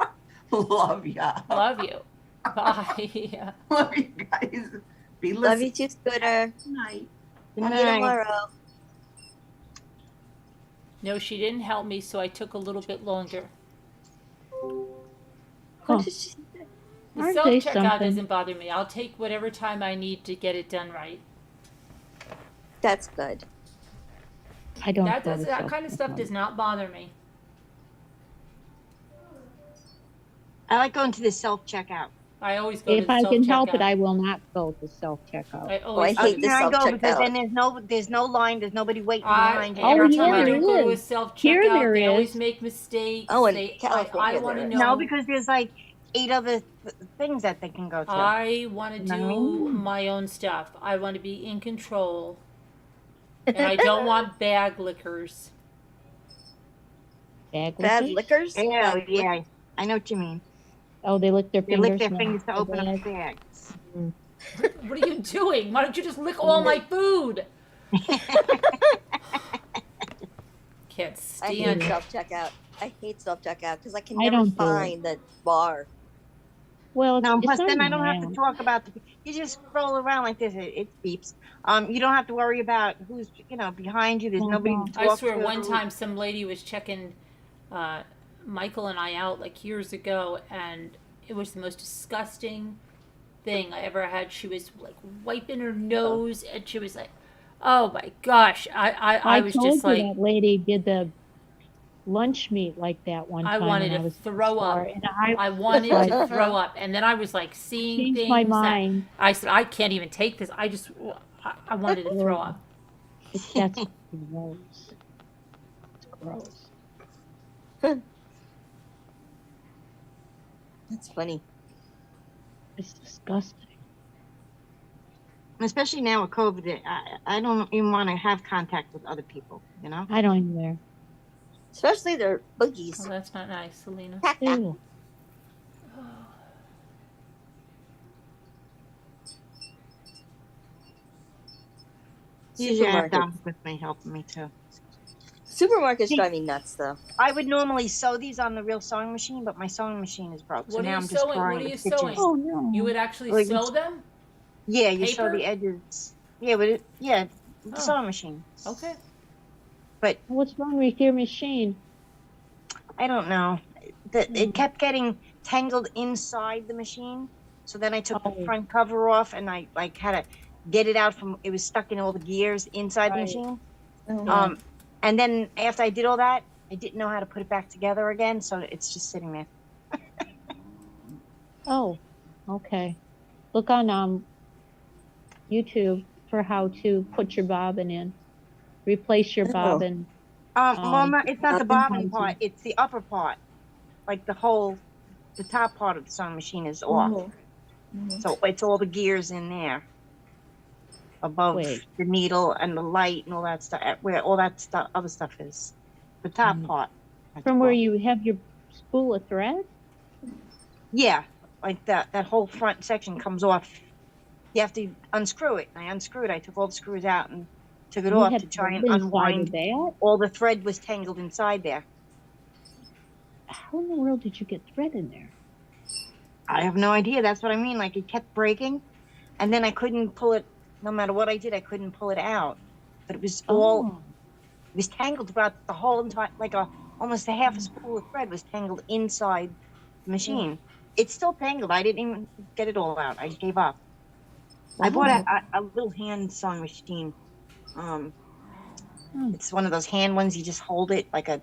D: love ya.
A: Love you. Bye.
D: Love you guys. Be listening.
G: Love you too, Scooter.
D: Night.
C: Good
G: See you
C: night.
G: tomorrow.
A: No, she didn't help me, so I took a little bit longer.
E: Huh.
G: What did she say?
A: The
E: Aren't they
A: self-checkout
E: something?
A: doesn't bother me. I'll take whatever time I need to get it done right.
G: That's good.
E: I don't.
A: That
E: go to
A: kind of stuff
E: self-checkout.
A: does not bother me.
C: I like going to the self-checkout.
A: I always go to
E: If
A: the
E: I can help it,
A: self-checkout.
E: I will not go to self-checkout.
A: I always
G: I hate
A: do.
G: the
C: Can I go because
G: self-checkout.
C: then there's no line, there's nobody waiting behind you.
E: Oh,
A: Every
E: yeah,
A: time I
E: there
A: do go to a
E: is.
A: self-checkout,
E: Here there
A: they always
E: is.
A: make mistakes.
G: Oh, in
A: I
G: California
A: want to
G: there
A: know.
G: is.
C: No, because there's like 8 other things that they can go to.
A: I want to
C: You know what I
A: do my own stuff. I want to be in control. And I don't want bag lickers.
E: Bag
G: Bad
E: lickers?
G: liquors?
C: Yeah,
G: Bad
C: yeah. I know what you mean.
E: Oh, they lick their
C: They
E: fingers.
C: lick their
E: now.
C: fingers to open up
E: Bag.
C: the bags.
A: What are you doing? Why don't you just lick all my food? Can't
G: I hate
A: stand it.
G: self-checkout. I hate self-checkout because I can
E: I
G: never
E: don't do it.
G: find the bar.
E: Well, it's,
C: No,
E: it's
C: plus
E: not
C: then I
E: even
C: don't have to
E: that.
C: talk about you just scroll around like this. It beeps. You don't have to worry about who's behind you. There's nobody to talk
A: I swear,
C: to.
A: one time some lady was checking Michael and I out like years ago, and it was the most disgusting thing I ever had. She was like wiping her nose, and she was like, "Oh my gosh!" I was
E: told
A: just
E: you
A: like,
E: that lady did the lunch meat like that one
A: I
E: time.
A: wanted
E: when
A: to
E: I was
A: throw up.
E: sorry, and
A: I wanted to throw up, and then I was like seeing
E: changed
A: things.
E: my
A: that
E: mind.
A: I said, I can't even take this. I wanted to throw up.
E: That's gross. It's gross.
G: That's funny.
E: It's disgusting.
C: Especially now with COVID, I don't even want to have contact with other people.
E: I don't either.
G: Especially their
A: Oh,
G: boogies.
A: that's not nice, Selena.
E: Ew.
C: Usually I have
G: Supermarkets.
C: Dom with me helping me too.
G: Supermarkets drive me nuts though.
C: I would normally sew these on the real sewing machine, but my sewing machine is broke. So
A: What are
C: now
A: you
C: I'm just
A: sewing?
C: drawing
A: What are
C: the
A: you
C: stitches.
A: sewing?
E: Oh no.
A: You would actually
C: Like,
A: sew them?
C: Yeah, you sew
A: Paper?
C: the edges. Yeah, but the
A: Oh.
C: sewing machine.
A: Okay.
E: What's wrong with your machine?
C: I don't know. It kept getting tangled inside the machine. So then I took the
E: Oh.
C: front cover off and I had to get it out from. It was stuck in all the gears inside the
E: Right.
C: machine.
G: Oh.
C: And then after I did all that, I didn't know how to put it back together again. So it's just sitting there.
E: Oh, okay. Look on YouTube for how to put your bobbin in. Replace your
G: Oh.
E: bobbin.
C: Well, it's not the
G: bobbin
C: bobbin part. It's the upper part. Like the top part of the sewing machine is off.
G: Mhm.
C: So it's all the gears in there. Above
E: Wait.
C: the needle and the light and all that stuff, where all that stuff, other stuff is. The top part. that's
E: From where
C: off.
E: you have your spool of thread?
C: Yeah, like that whole front section comes off. You have to unscrew it. I unscrewed. I took all the screws out and took it
E: You
C: off
E: had
C: to try and
E: thread inside of
C: unwind.
E: that?
C: All the thread was tangled inside there.
E: How in the world did you get thread in there?
C: I have no idea. That's what I mean. Like it kept breaking, and then I couldn't pull it. No matter what I did, I couldn't pull it out. but it was all,
E: Oh,
C: it was tangled throughout the whole entire, like almost a half a spool of thread was tangled inside the machine. It's still tangled. I didn't even get it all out. I gave up. I bought
E: wow.
C: a little hand sewing machine. Um,
E: Hmm.
C: it's one of those hand ones. You just hold it like a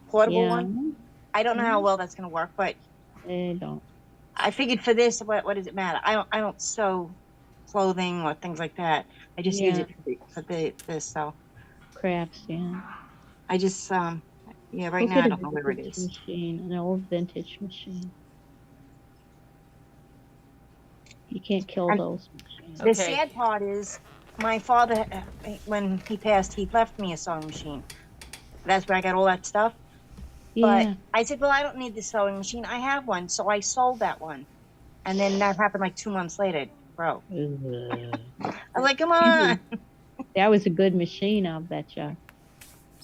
C: portable
E: Yeah,
C: one. I don't know how well that's going to work, but
E: they don't.
C: I figured for this, what does it matter? I don't sew clothing or things like that. I just use
E: Yeah.
C: it for this. So
E: Crafts, yeah.
C: I just yeah, right
E: Look
C: now
E: at
C: I
E: a
C: don't know where it
E: vintage
C: is.
E: machine, an old vintage machine. You can't kill
C: And
E: those machines.
C: the
A: Okay.
C: sad part is, my father, when he passed, he left me a sewing machine. That's where I got all that stuff. But
E: Yeah.
C: I said, well, I don't need the sewing machine. I have one, so I sold that one. And then that happened like 2 months later, bro.
E: Ugh.
C: I'm like, come on.
E: That was a good machine, I'll betcha.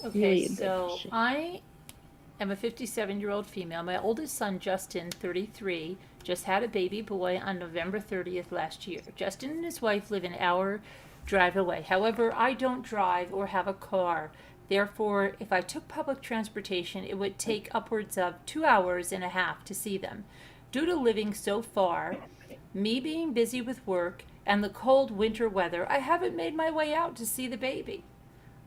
A: Okay,
E: Really a good
A: so
E: machine.
A: I am a 57-year-old female. My oldest son, Justin, 33, just had a baby boy on November 30th last year. Justin and his wife live an hour drive away. However, I don't drive or have a car. Therefore, if I took public transportation, it would take upwards of 2 hours and a half to see them. Due to living so far, me being busy with work, and the cold winter weather, I haven't made my way out to see the baby.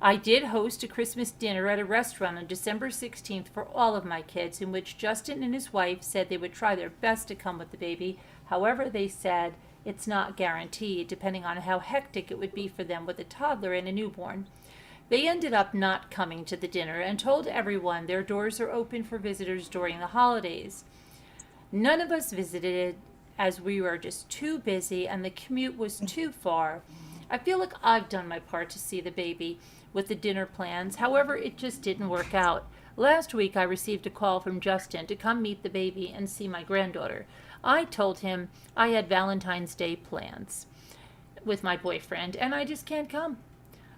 A: I did host a Christmas dinner at a restaurant on December 16th for all of my kids, in which Justin and his wife said they would try their best to come with the baby. However, they said it's not guaranteed, depending on how hectic it would be for them with a toddler and a newborn. They ended up not coming to the dinner and told everyone their doors are open for visitors during the holidays. None of us visited as we were just too busy and the commute was too far. I feel like I've done my part to see the baby with the dinner plans. However, it just didn't work out. Last week, I received a call from Justin to come meet the baby and see my granddaughter. I told him I had Valentine's Day plans with my boyfriend and I just can't come.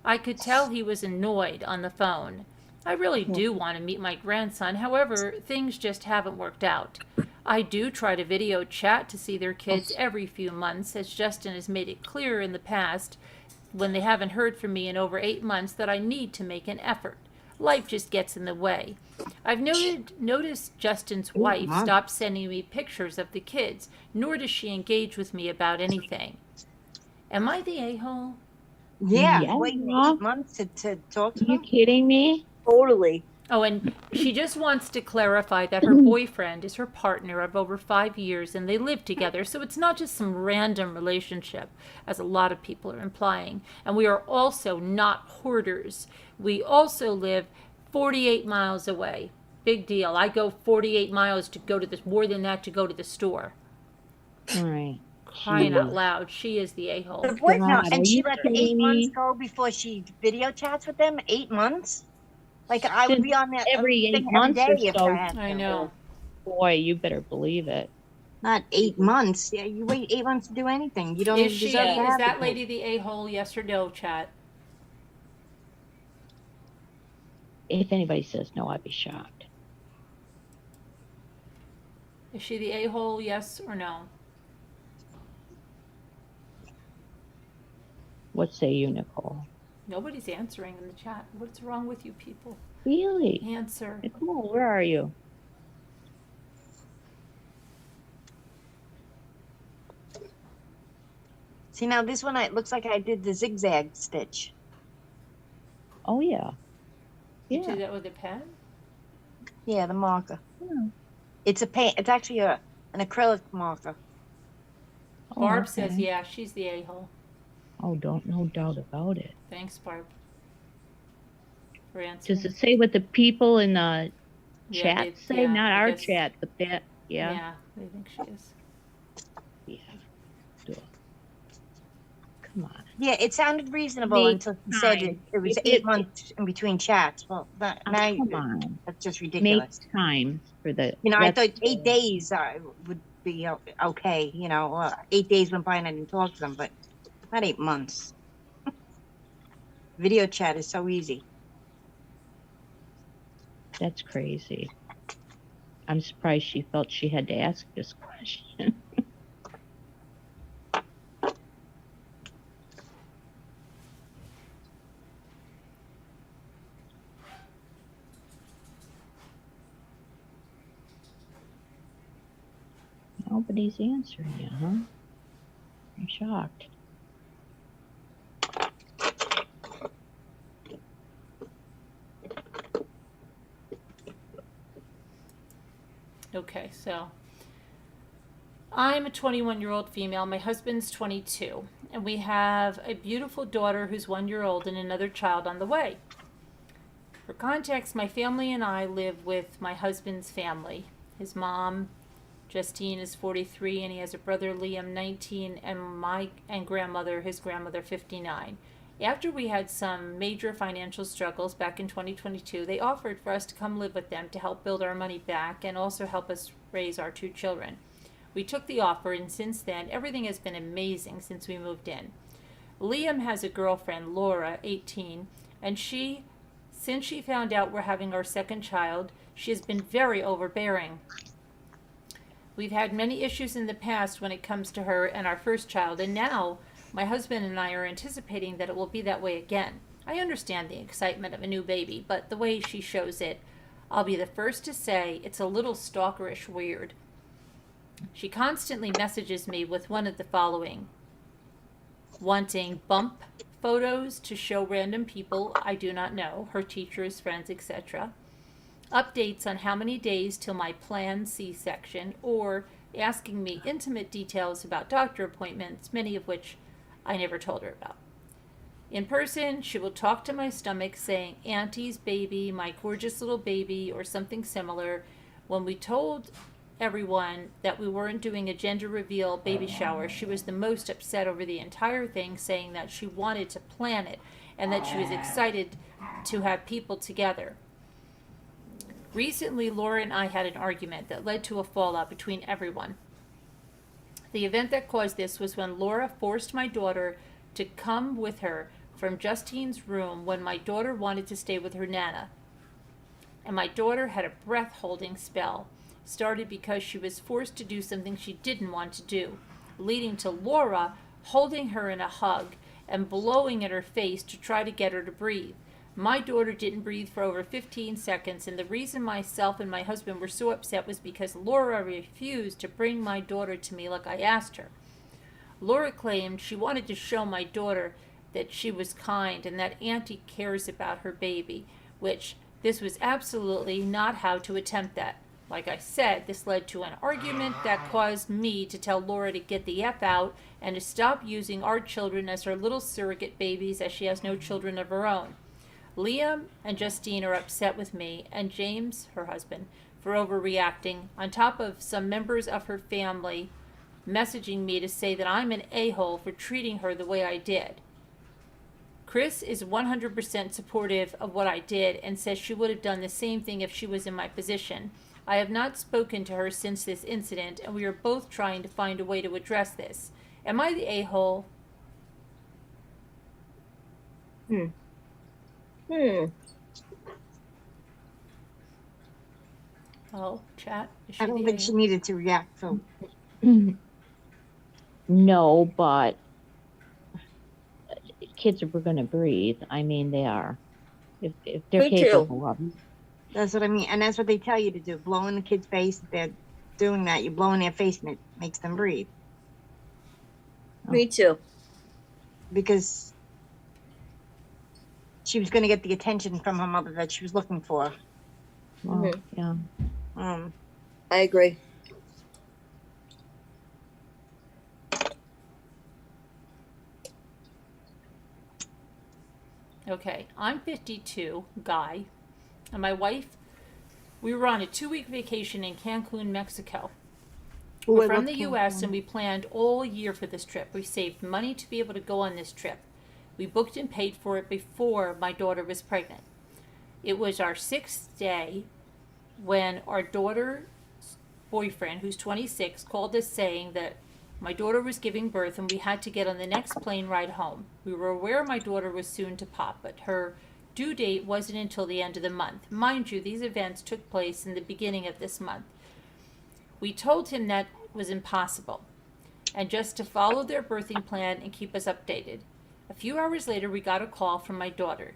A: I could tell he was annoyed on the phone. I really do want to meet my grandson. However, things just haven't worked out. I do try to video chat to see their kids every few months, as Justin has made it clear in the past, when they haven't heard from me in over 8 months, that I need to make an effort. Life just gets in the way. I've noticed Justin's wife stopped sending me pictures of the kids, nor does she engage with me about anything. Am I the a-hole?
C: Yeah,
E: Yeah.
C: waiting 8 months to talk to
E: Are you
C: them.
E: kidding me?
G: Totally.
A: Oh, and she just wants to clarify that her boyfriend is her partner of over 5 years and they live together. So it's not just some random relationship, as a lot of people are implying. And we are also not hoarders. We also live 48 miles away. Big deal. I go 48 miles to go to this, more than that to go to the store.
E: All right.
A: Crying out
E: Jeez.
A: loud. She is the a-hole.
G: The boyfriend.
E: God,
C: And
E: are
C: she
E: you
C: let the 8
E: kidding
C: months
E: me?
C: go before she video chats with them. 8 months. Like I would
E: Since
C: be on that
E: every 8
C: thing every
E: months
C: day
E: or
C: if
E: so.
C: I had
A: I
C: to.
A: know.
E: Boy, you better believe it.
C: Not 8 months. Yeah, you wait 8 months to do anything. You don't
A: Is
C: even
A: she,
C: deserve to
A: is
C: have
A: that
C: it.
A: lady the a-hole, yes or no, chat?
E: If anybody says no, I'd be shocked.
A: Is she the a-hole, yes or no?
E: What say you, Nicole?
A: Nobody's answering in the chat. What's wrong with you people?
E: Really?
A: Answer.
E: Nicole, where are you?
C: See, now this one, it looks like I did the zigzag stitch.
E: Oh, yeah.
A: You
E: Yeah.
A: did that with a pen?
C: Yeah, the marker.
E: Yeah.
C: It's a paint. It's actually an acrylic marker.
E: Oh,
A: Barb
E: okay.
A: says, yeah, she's the a-hole.
E: Oh, no doubt about it.
A: Thanks, Barb, for answering.
E: Does it say what the people in the
A: Yeah,
E: chat
A: they-
E: say?
A: yeah,
E: Not
A: I
E: our
A: guess-
E: chat, but that. Yeah.
A: Yeah, they think she is.
E: Yeah. Duh. Come on.
C: Yeah, it sounded reasonable
E: Make
C: until she said
E: time.
C: it was
E: If
C: 8
E: it-
C: months in between chats. Well, that, now
E: Come on.
C: that's just
E: Make
C: ridiculous.
E: time for the.
C: You know, I
E: that's-
C: thought 8 days would be okay. You know, 8 days went by and I didn't talk to them, but not 8 months. Video chat is so easy.
E: That's crazy. I'm surprised she felt she had to ask this question. Nobody's answering you, huh? I'm shocked.
A: Okay, so I'm a 21-year-old female. My husband's 22, and we have a beautiful daughter who's 1 year old and another child on the way. For context, my family and I live with my husband's family. His mom, Justine, is 43, and he has a brother, Liam, 19, and grandmother, his grandmother, 59. After we had some major financial struggles back in 2022, they offered for us to come live with them to help build our money back and also help us raise our 2 children. We took the offer, and since then, everything has been amazing since we moved in. Liam has a girlfriend, Laura, 18, and since she found out we're having our second child, she has been very overbearing. We've had many issues in the past when it comes to her and our first child, and now my husband and I are anticipating that it will be that way again. I understand the excitement of a new baby, but the way she shows it, I'll be the first to say it's a little stalkerish weird. She constantly messages me with one of the following: wanting bump photos to show random people I do not know, her teachers, friends, etc., updates on how many days till my planned C-section, or asking me intimate details about doctor appointments, many of which I never told her about. In person, she will talk to my stomach saying, "Auntie's baby, my gorgeous little baby," or something similar. When we told everyone that we weren't doing a gender reveal baby shower, she was the most upset over the entire thing, saying that she wanted to plan it and that she was excited to have people together. Recently, Laura and I had an argument that led to a fallout between everyone. The event that caused this was when Laura forced my daughter to come with her from Justine's room when my daughter wanted to stay with her Nana. And my daughter had a breath-holding spell. Started because she was forced to do something she didn't want to do, leading to Laura holding her in a hug and blowing at her face to try to get her to breathe. My daughter didn't breathe for over 15 seconds, and the reason myself and my husband were so upset was because Laura refused to bring my daughter to me like I asked her. Laura claimed she wanted to show my daughter that she was kind and that Auntie cares about her baby, which this was absolutely not how to attempt that. Like I said, this led to an argument that caused me to tell Laura to get the F out and to stop using our children as her little surrogate babies, as she has no children of her own. Liam and Justine are upset with me and James, her husband, for overreacting, on top of some members of her family messaging me to say that I'm an a-hole for treating her the way I did. Chris is 100% supportive of what I did and says she would have done the same thing if she was in my position. I have not spoken to her since this incident, and we are both trying to find a way to address this. Am I the a-hole? Oh, chat.
C: I don't think she needed to react. So
E: No, but kids are going to breathe. I mean, they are. If they're
G: Me too.
E: capable of it.
C: that's what I mean, and that's what they tell you to do. Blow in the kid's face. If they're doing that, you blow in their face, and it makes them breathe.
G: Me too.
C: Because she was going to get the attention from her mother that she was looking for.
E: Well, yeah.
G: I agree.
A: Okay, I'm 52, guy, and my wife, we were on a 2-week vacation in Cancun, Mexico. We're from the U.S. and we planned all year for this trip. We saved money to be able to go on this trip. We booked and paid for it before my daughter was pregnant. It was our 6th day when our daughter's boyfriend, who's 26, called us saying that my daughter was giving birth and we had to get on the next plane ride home. We were aware my daughter was soon to pop, but her due date wasn't until the end of the month. Mind you, these events took place in the beginning of this month. We told him that was impossible, and just to follow their birthing plan and keep us updated. A few hours later, we got a call from my daughter,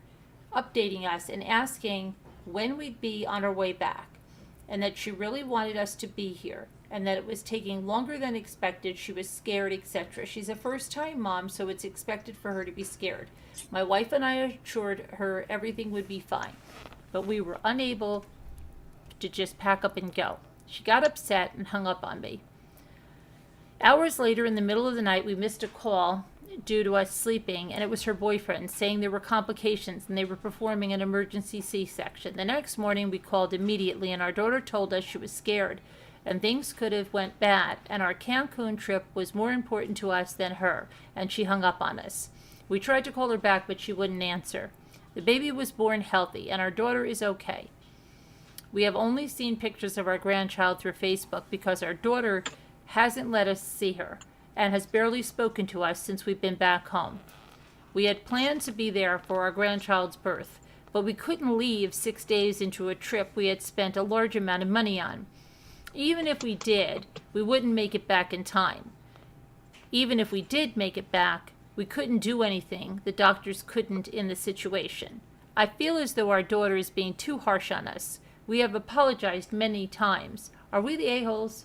A: updating us and asking when we'd be on our way back, and that she really wanted us to be here. and that it was taking longer than expected. She was scared, etc. She's a first-time mom, so it's expected for her to be scared. My wife and I assured her everything would be fine, but we were unable to just pack up and go. She got upset and hung up on me. Hours later, in the middle of the night, we missed a call due to us sleeping, and it was her boyfriend saying there were complications and they were performing an emergency C-section. The next morning, we called immediately, and our daughter told us she was scared and things could have went bad, and our Cancun trip was more important to us than her, and she hung up on us. We tried to call her back, but she wouldn't answer. The baby was born healthy, and our daughter is okay. We have only seen pictures of our grandchild through Facebook because our daughter hasn't let us see her and has barely spoken to us since we've been back home. We had planned to be there for our grandchild's birth, but we couldn't leave 6 days into a trip we had spent a large amount of money on. Even if we did, we wouldn't make it back in time. Even if we did make it back, we couldn't do anything the doctors couldn't in the situation. I feel as though our daughter is being too harsh on us. We have apologized many times. Are we the a-holes?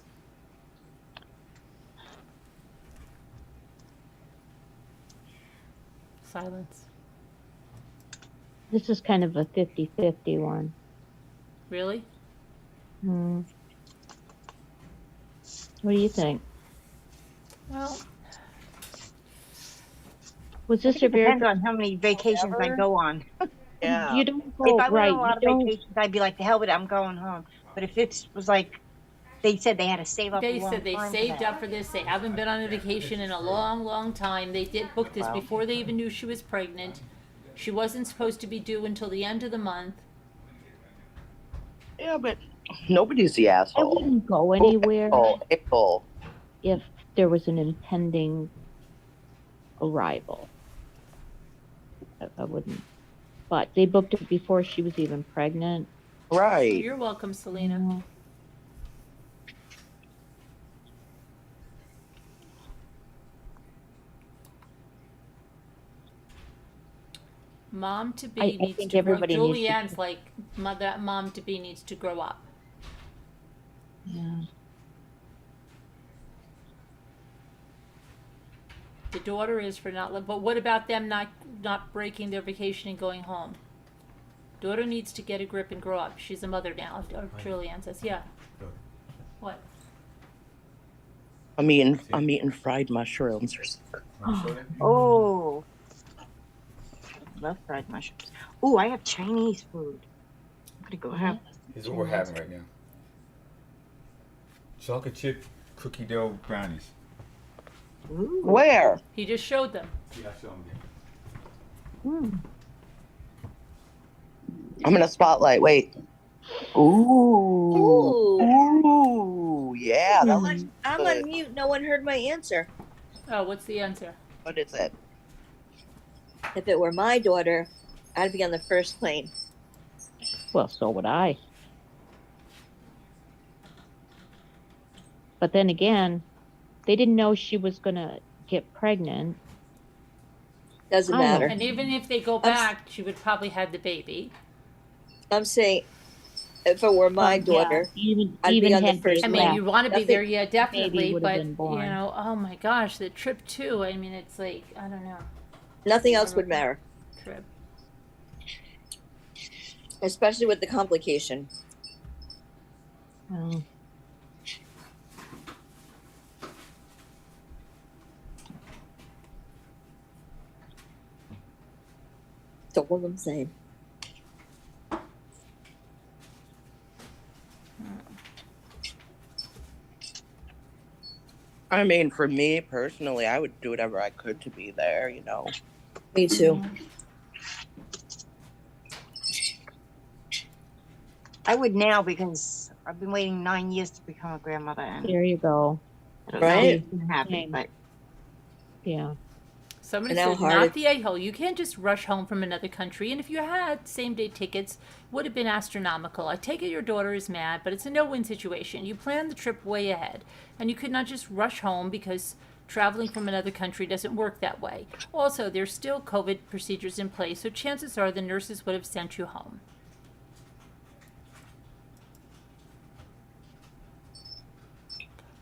A: Silence.
E: This is kind of a 50-50 one.
A: Really?
E: What do you think?
A: Well,
E: Was this
C: It
E: your very
C: depends on how many vacations I go on.
H: Yeah.
E: You don't
C: If
E: go
C: I went
E: right.
C: on a lot of
E: You don't.
C: vacations, I'd be like, the hell with it, I'm going home. But if it was like, they said they had to save up
A: they
C: a long
A: said they
C: time for
A: saved
C: that.
A: up for this. They haven't been on a vacation in a long, long time. They did book this before they even knew she was pregnant. She wasn't supposed to be due until the end of the month.
H: Yeah, but nobody's the
E: I
H: asshole.
E: wouldn't go anywhere
H: Asshole.
E: if there was an impending arrival. I wouldn't. But they booked it before she was even pregnant.
H: Right.
A: You're welcome, Selena. Mom to be
E: I
A: needs
E: think
A: to grow.
E: everybody needs to-
A: Julianne's like, that mom to be needs to grow up.
E: Yeah.
A: The daughter is for not. But what about them not breaking their vacation and going home? Daughter needs to get a grip and grow up. She's a mother now. Julianne says, yeah. What?
H: I'm eating fried mushrooms.
C: Oh. Love fried mushrooms. Oh, I have Chinese food. I'm gonna go have.
F: Here's what we're having right now. Chocolate chip cookie dough brownies.
C: Ooh.
H: Where?
A: He just showed them.
F: See, I show them again.
H: I'm in a spotlight. Wait. Ooh. Ooh. Yeah. That looks
G: I'm
H: good.
G: on mute. No one heard my answer.
A: Oh, what's the answer?
H: What is it?
G: If it were my daughter, I'd be on the first plane.
E: Well, so would I. But then again, they didn't know she was gonna get pregnant.
G: Doesn't
E: I don't
G: matter.
A: And even if they go back, she would probably have the baby.
G: I'm saying, if it were my
E: Yeah,
G: daughter,
E: even
G: I'd be
E: even
G: on the
E: had
G: first
A: I
E: they
A: mean,
E: left,
A: you want to be
G: Nothing-
A: there, yeah, definitely.
E: would've
A: But
E: been born.
A: you know, oh my gosh, the trip too. I mean, it's like I don't know,
G: nothing else would matter,
A: trip.
G: especially with the complication.
E: Oh.
G: That's all I'm saying.
H: I mean, for me personally, I would do whatever I could to be there, you know.
G: Me too.
C: I would now because I've been waiting 9 years to become a grandmother, and
E: There you go.
C: I don't know
G: Right?
C: if it's gonna happen.
E: Same.
C: But
E: Yeah.
A: Somebody
G: And how
A: said,
G: hard
A: not
G: it-
A: the a-hole. You can't just rush home from another country. And if you had same-day tickets, would have been astronomical. I take it your daughter is mad, but it's a no-win situation. You planned the trip way ahead, and you could not just rush home because traveling from another country doesn't work that way. Also, there's still COVID procedures in place, so chances are the nurses would have sent you home.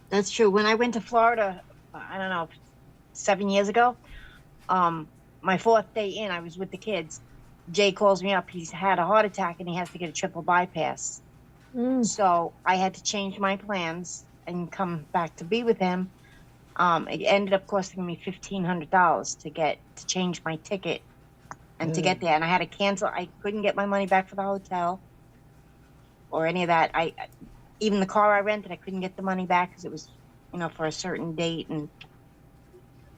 C: That's true. When I went to Florida, I don't know, 7 years ago, my 4th day in, I was with the kids. Jay calls me up. He's had a heart attack and he has to get a triple bypass. So I had to change my plans and come back to be with him. It ended up costing me $1,500 to change my ticket and to get there. And I had to cancel. I couldn't get my money back for the hotel or any of that. Even the car I rented, I couldn't get the money back because it was, for a certain date. And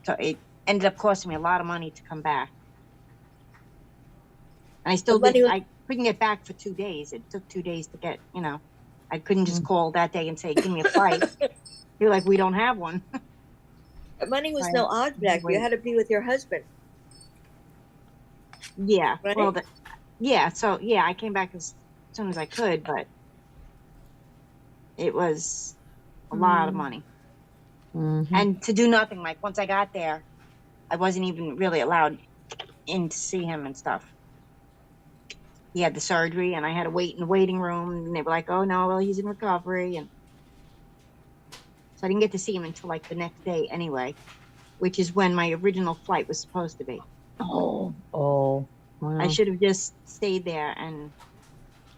C: so it ended up costing me a lot of money to come back. And I still didn't, I couldn't get back for 2 days. It took 2 days to get, I couldn't just call that day and say, give me a flight. You're like, we don't have one.
G: Money was no object. You had to be with your husband.
C: Yeah.
G: Right?
C: Well, I came back as soon as I could, but it was a lot of money. And to do nothing. Like once I got there, I wasn't even really allowed in to see him and stuff. He had the surgery and I had to wait in the waiting room and they were like, oh no, well, he's in recovery. And so I didn't get to see him until like the next day anyway, which is when my original flight was supposed to be.
E: Oh, wow.
C: I should have just stayed there and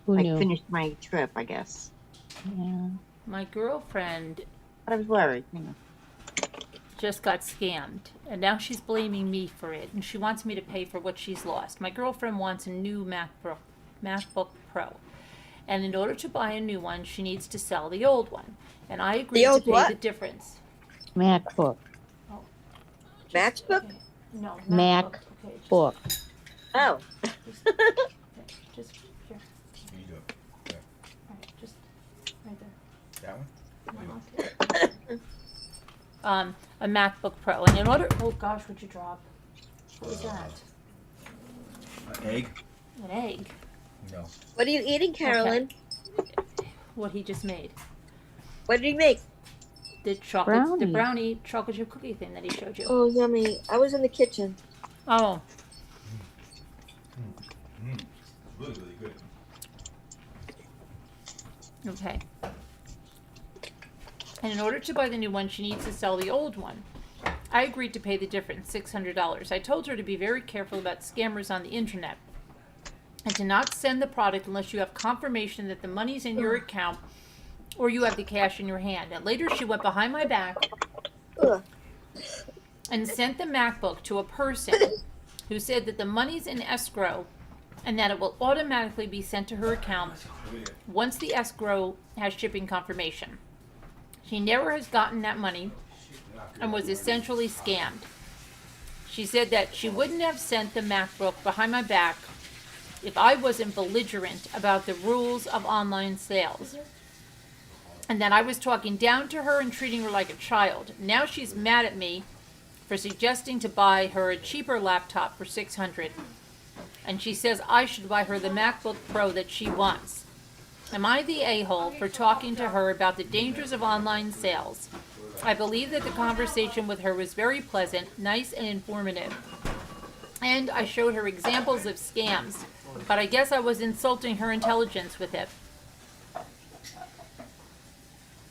C: finished my trip, I guess.
E: Yeah.
A: My girlfriend
C: But I was worried,
A: just got scammed, and now she's blaming me for it, and she wants me to pay for what she's lost. My girlfriend wants a new MacBook Pro, and in order to buy a new one, she needs to sell the old one, and I agreed to pay the difference.
E: MacBook.
G: MacBook?
A: Okay. No,
E: MacBook.
A: Okay,
G: Oh.
A: just here.
F: You do it. Yeah.
A: All right, just right there.
F: That one?
A: A MacBook Pro, and in order, oh gosh, what'd you drop? What was that?
F: An egg?
A: An egg.
F: No.
G: What are you eating, Carolyn?
A: What he just made.
G: What did he make?
A: The chocolate, the brownie chocolate chip cookie thing that he showed you.
G: Oh, yummy. I was in the kitchen.
A: Oh.
F: Really, really good.
A: Okay. And in order to buy the new one, she needs to sell the old one. I agreed to pay the difference, $600. I told her to be very careful about scammers on the internet and to not send the product unless you have confirmation that the money's in your account or you have the cash in your hand. And later she went behind my back and sent the MacBook to a person who said that the money's in escrow and that it will automatically be sent to her account once the escrow has shipping confirmation. She never has gotten that money and was essentially scammed. She said that she wouldn't have sent the MacBook behind my back if I wasn't belligerent about the rules of online sales, and that I was talking down to her and treating her like a child. Now she's mad at me for suggesting to buy her a cheaper laptop for $600, and she says I should buy her the MacBook Pro that she wants. Am I the a-hole for talking to her about the dangers of online sales? I believe that the conversation with her was very pleasant, nice, and informative. And I showed her examples of scams, but I guess I was insulting her intelligence with it.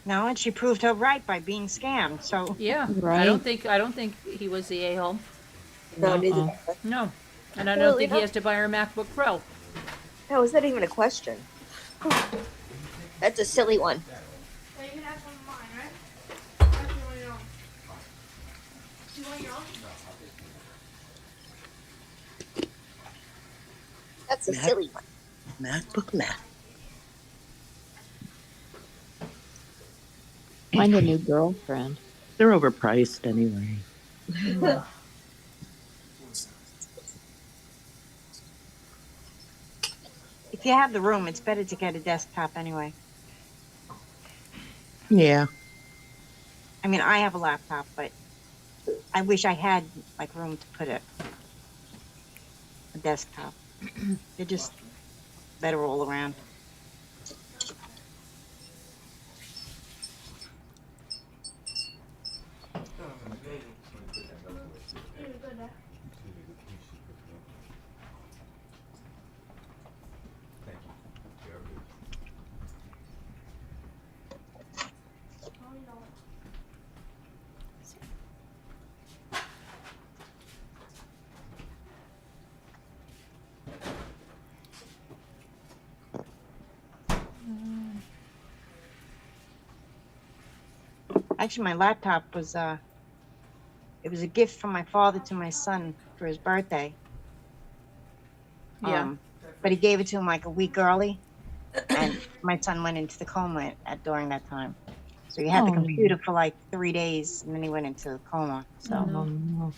C: No, and she proved her right by being scammed. So
A: yeah,
E: right.
A: I don't think he was the a-hole.
G: No, neither.
A: No, and I don't think he has to buy her a MacBook Pro.
G: How is that even a question? That's a silly one.
J: You can have some of mine, right? Or do you want your own? Do you want your own?
G: That's a silly one.
H: MacBook Mac.
E: Find a new girlfriend.
H: They're overpriced anyway.
C: if you have the room, it's better to get a desktop anyway.
H: Yeah.
C: I mean, I have a laptop, but I wish I had like room to put a desktop. They're just better all around. Actually, my laptop was it was a gift from my father to my son for his birthday.
A: Yeah.
C: But he gave it to him like a week early, and my son went into the coma during that time. So he had the
E: Oh.
C: computer for like 3 days, and then he went into the coma. So
E: No.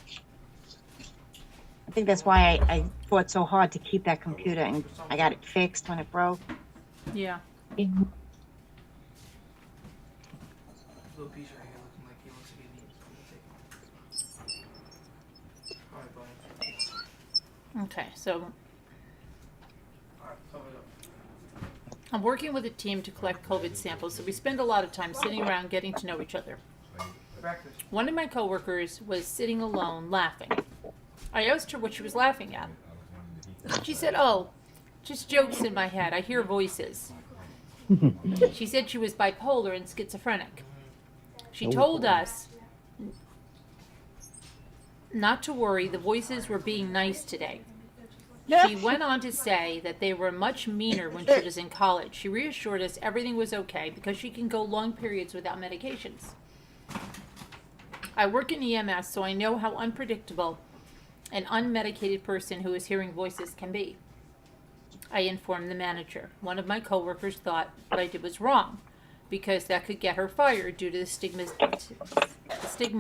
C: I think that's why I fought so hard to keep that computer, and I got it fixed when it broke.
A: Yeah.
J: Little piece right here looking like he wants to get neat. Alright, buddy.
A: Okay, so
J: Alright, cover it up.
A: I'm working with a team to collect COVID samples, so we spend a lot of time sitting around getting to know each other.
J: Breakfast.
A: One of my coworkers was sitting alone laughing. I asked her what she was laughing at. She said, "Oh, just jokes in my head. I hear voices." She said she was bipolar and schizophrenic. She told us not to worry, the voices were being nice today. She went on to say that they were much meaner when she was in college. She reassured us everything was okay because she can go long periods without medications. I work in EMS, so I know how unpredictable an unmedicated person who is hearing voices can be. I informed the manager. One of my coworkers thought what I did was wrong because that could get her fired due to the stigma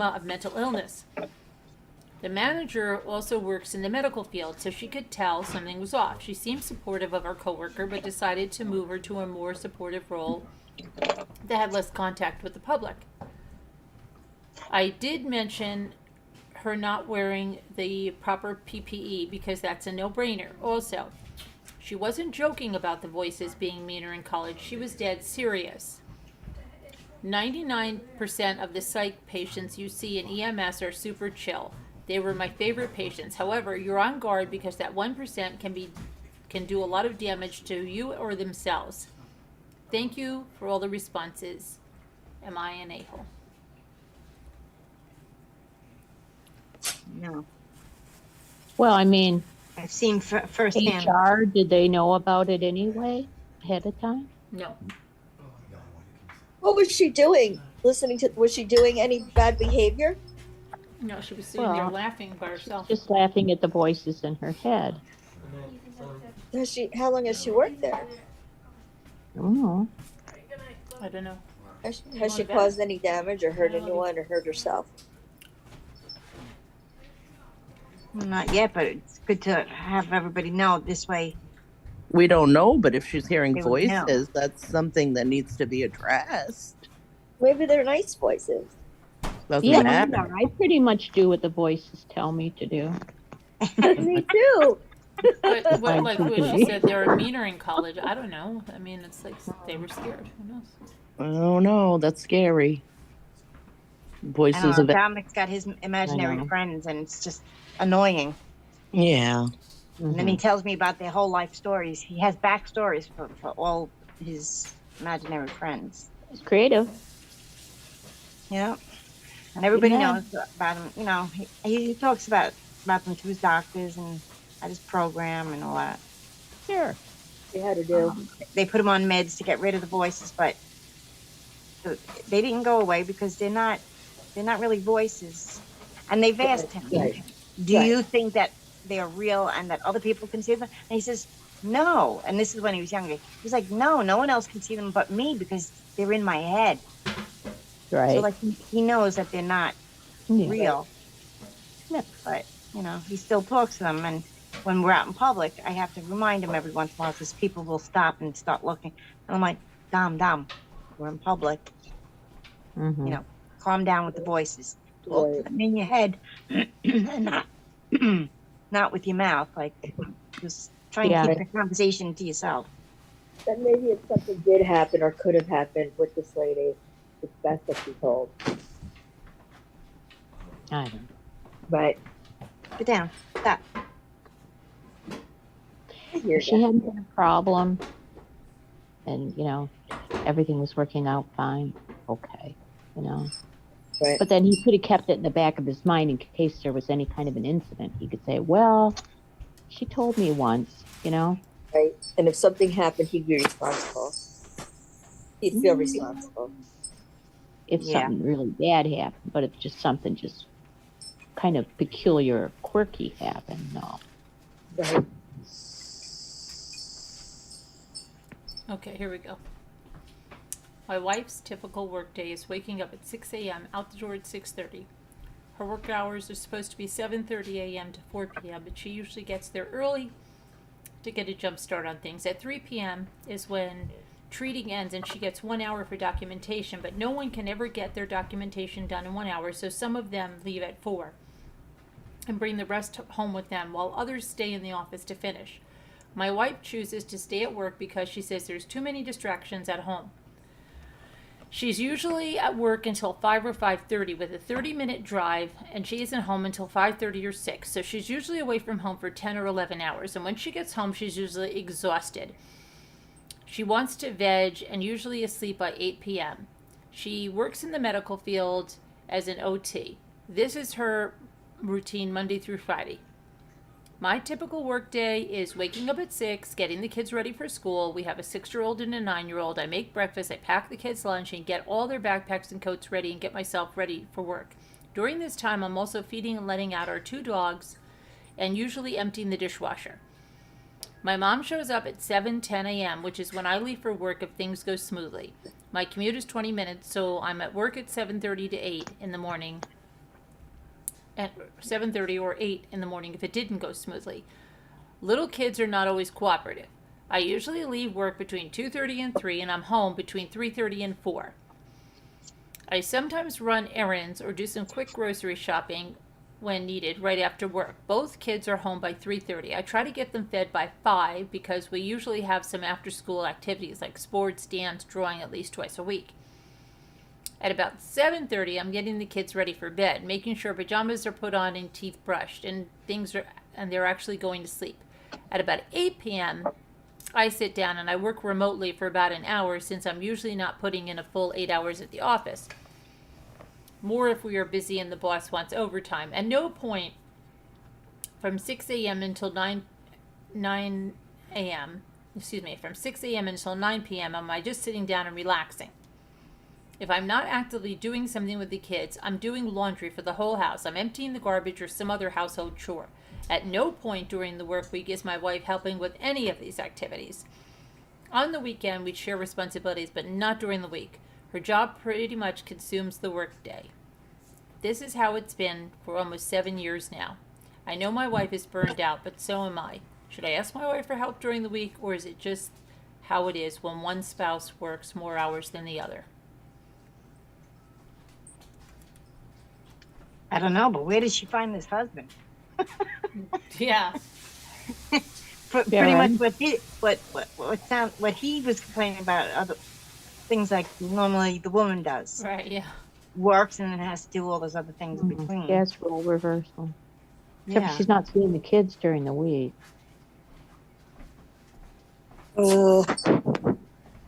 A: of mental illness. The manager also works in the medical field, so she could tell something was off. She seemed supportive of our coworker, but decided to move her to a more supportive role that had less contact with the public. I did mention her not wearing the proper PPE because that's a no-brainer. Also, she wasn't joking about the voices being meaner in college. She was dead serious. 99% of the psych patients you see in EMS are super chill. They were my favorite patients. However, you're on guard because that 1% can do a lot of damage to you or themselves. Thank you for all the responses. Am I an a-hole?
C: No,
E: Well, I mean,
C: I've seen firsthand.
E: HR, did they know about it anyway ahead of time?
A: No.
G: What was she doing? Was she doing any bad behavior?
A: No, she was sitting there
E: Well,
A: laughing by herself.
E: Just laughing at the voices in her head.
G: How long has she worked there?
E: I don't know.
A: I don't know.
G: Has she caused any damage or hurt anyone or hurt herself?
C: Not yet, but it's good to have everybody know this way.
H: We don't know, but if she's hearing
C: They would know.
H: voices, that's something that needs to be addressed.
G: Maybe they're nice voices.
H: Doesn't
E: Yeah,
H: matter.
E: I pretty much do what the voices tell me to do.
G: Me too.
A: But like what she said, they were meaner in college. I don't know. I mean, it's like they were scared. Who knows?
H: I don't know. That's scary. Voices of
C: Dominic's got his imaginary
H: know.
C: friends, and it's just annoying.
H: yeah.
C: And then he tells me about their whole life stories. He has backstories for all his imaginary friends.
E: It's creative.
C: Yeah. And everybody
E: Yeah.
C: knows about him. You know, he talks about them to his doctors and at his program and all that.
E: Sure.
G: She had to do.
C: They put him on meds to get rid of the voices, but they didn't go away because they're not really voices. And they've asked him,
G: Right.
C: do
G: Right.
C: you think that they are real and that other people can see them? And he says, no. And this is when he was younger. He's like, no one else can see them but me because they're in my head.
E: Right.
C: So like he knows that they're not
E: Yeah.
C: real.
E: Yeah.
C: But, you know, he still talks to them. And when we're out in public, I have to remind him every once in a while because people will stop and start looking. And I'm like, Dom, we're in public.
E: Mhm.
C: You know, calm down with the voices. Talk to them in your head and not with your mouth. Like, just try and
E: Yeah.
C: keep the conversation to yourself.
G: That maybe if something did happen or could have happened with this lady, it's best that she told.
E: I don't know.
G: Right.
C: Sit down. Stop.
G: I hear
E: She
G: that.
E: hadn't been a problem, and everything was working out fine. Okay,
G: Right.
E: But then he could have kept it in the back of his mind in case there was any kind of an incident. He could say, "Well, she told me once,"
G: Right. And if something happened, he'd be responsible. He'd feel responsible.
E: if
C: Yeah.
E: something really bad happened, but if just something just kind of peculiar, quirky happened, no.
G: Right.
A: Okay, here we go. My wife's typical workday is waking up at 6 a.m., out the door at 6:30. Her work hours are supposed to be 7:30 a.m. to 4 p.m., but she usually gets there early to get a jump start on things. At 3 p.m. is when treating ends and she gets 1 hour for documentation, but no one can ever get their documentation done in 1 hour, so some of them leave at 4 and bring the rest home with them, while others stay in the office to finish. My wife chooses to stay at work because she says there's too many distractions at home. She's usually at work until 5 or 5:30 with a 30-minute drive, and she isn't home until 5:30 or 6. So she's usually away from home for 10 or 11 hours, and when she gets home, she's usually exhausted. She wants to veg and usually asleep by 8 p.m. She works in the medical field as an OT. This is her routine Monday through Friday. My typical work day is waking up at 6, getting the kids ready for school. We have a 6-year-old and a 9-year-old. I make breakfast, I pack the kids' lunch, and get all their backpacks and coats ready and get myself ready for work. During this time, I'm also feeding and letting out our 2 dogs and usually emptying the dishwasher. My mom shows up at 7:10 a.m., which is when I leave for work if things go smoothly. My commute is 20 minutes, so I'm at work at 7:30 to 8 in the morning. At 7:30 or 8 in the morning if it didn't go smoothly. Little kids are not always cooperative. I usually leave work between 2:30 and 3, and I'm home between 3:30 and 4. I sometimes run errands or do some quick grocery shopping when needed right after work. Both kids are home by 3:30. I try to get them fed by 5 because we usually have some after-school activities like sports, dance, drawing at least twice a week. At about 7:30, I'm getting the kids ready for bed, making sure pajamas are put on and teeth brushed, and they're actually going to sleep. At about 8 p.m., I sit down and I work remotely for about an hour since I'm usually not putting in a full 8 hours at the office. More if we are busy and the boss wants overtime. At no point from 6 a.m. until 9 a.m., from 6 a.m. until 9 p.m. am I just sitting down and relaxing. If I'm not actively doing something with the kids, I'm doing laundry for the whole house. I'm emptying the garbage or some other household chore. At no point during the work week is my wife helping with any of these activities. On the weekend, we share responsibilities, but not during the week. Her job pretty much consumes the work day. This is how it's been for almost 7 years now. I know my wife is burned out, but so am I. Should I ask my wife for help during the week, or is it just how it is when one spouse works more hours than the other?
C: I don't know, but where did she find this husband?
A: Yeah.
C: Pretty much what he was complaining about, other things like normally the woman does.
A: Right, yeah.
C: Works and then has to do all those other things in between.
E: Yes, role reversal. Except
C: Yeah.
E: she's not seeing the kids during the week.
C: Yeah,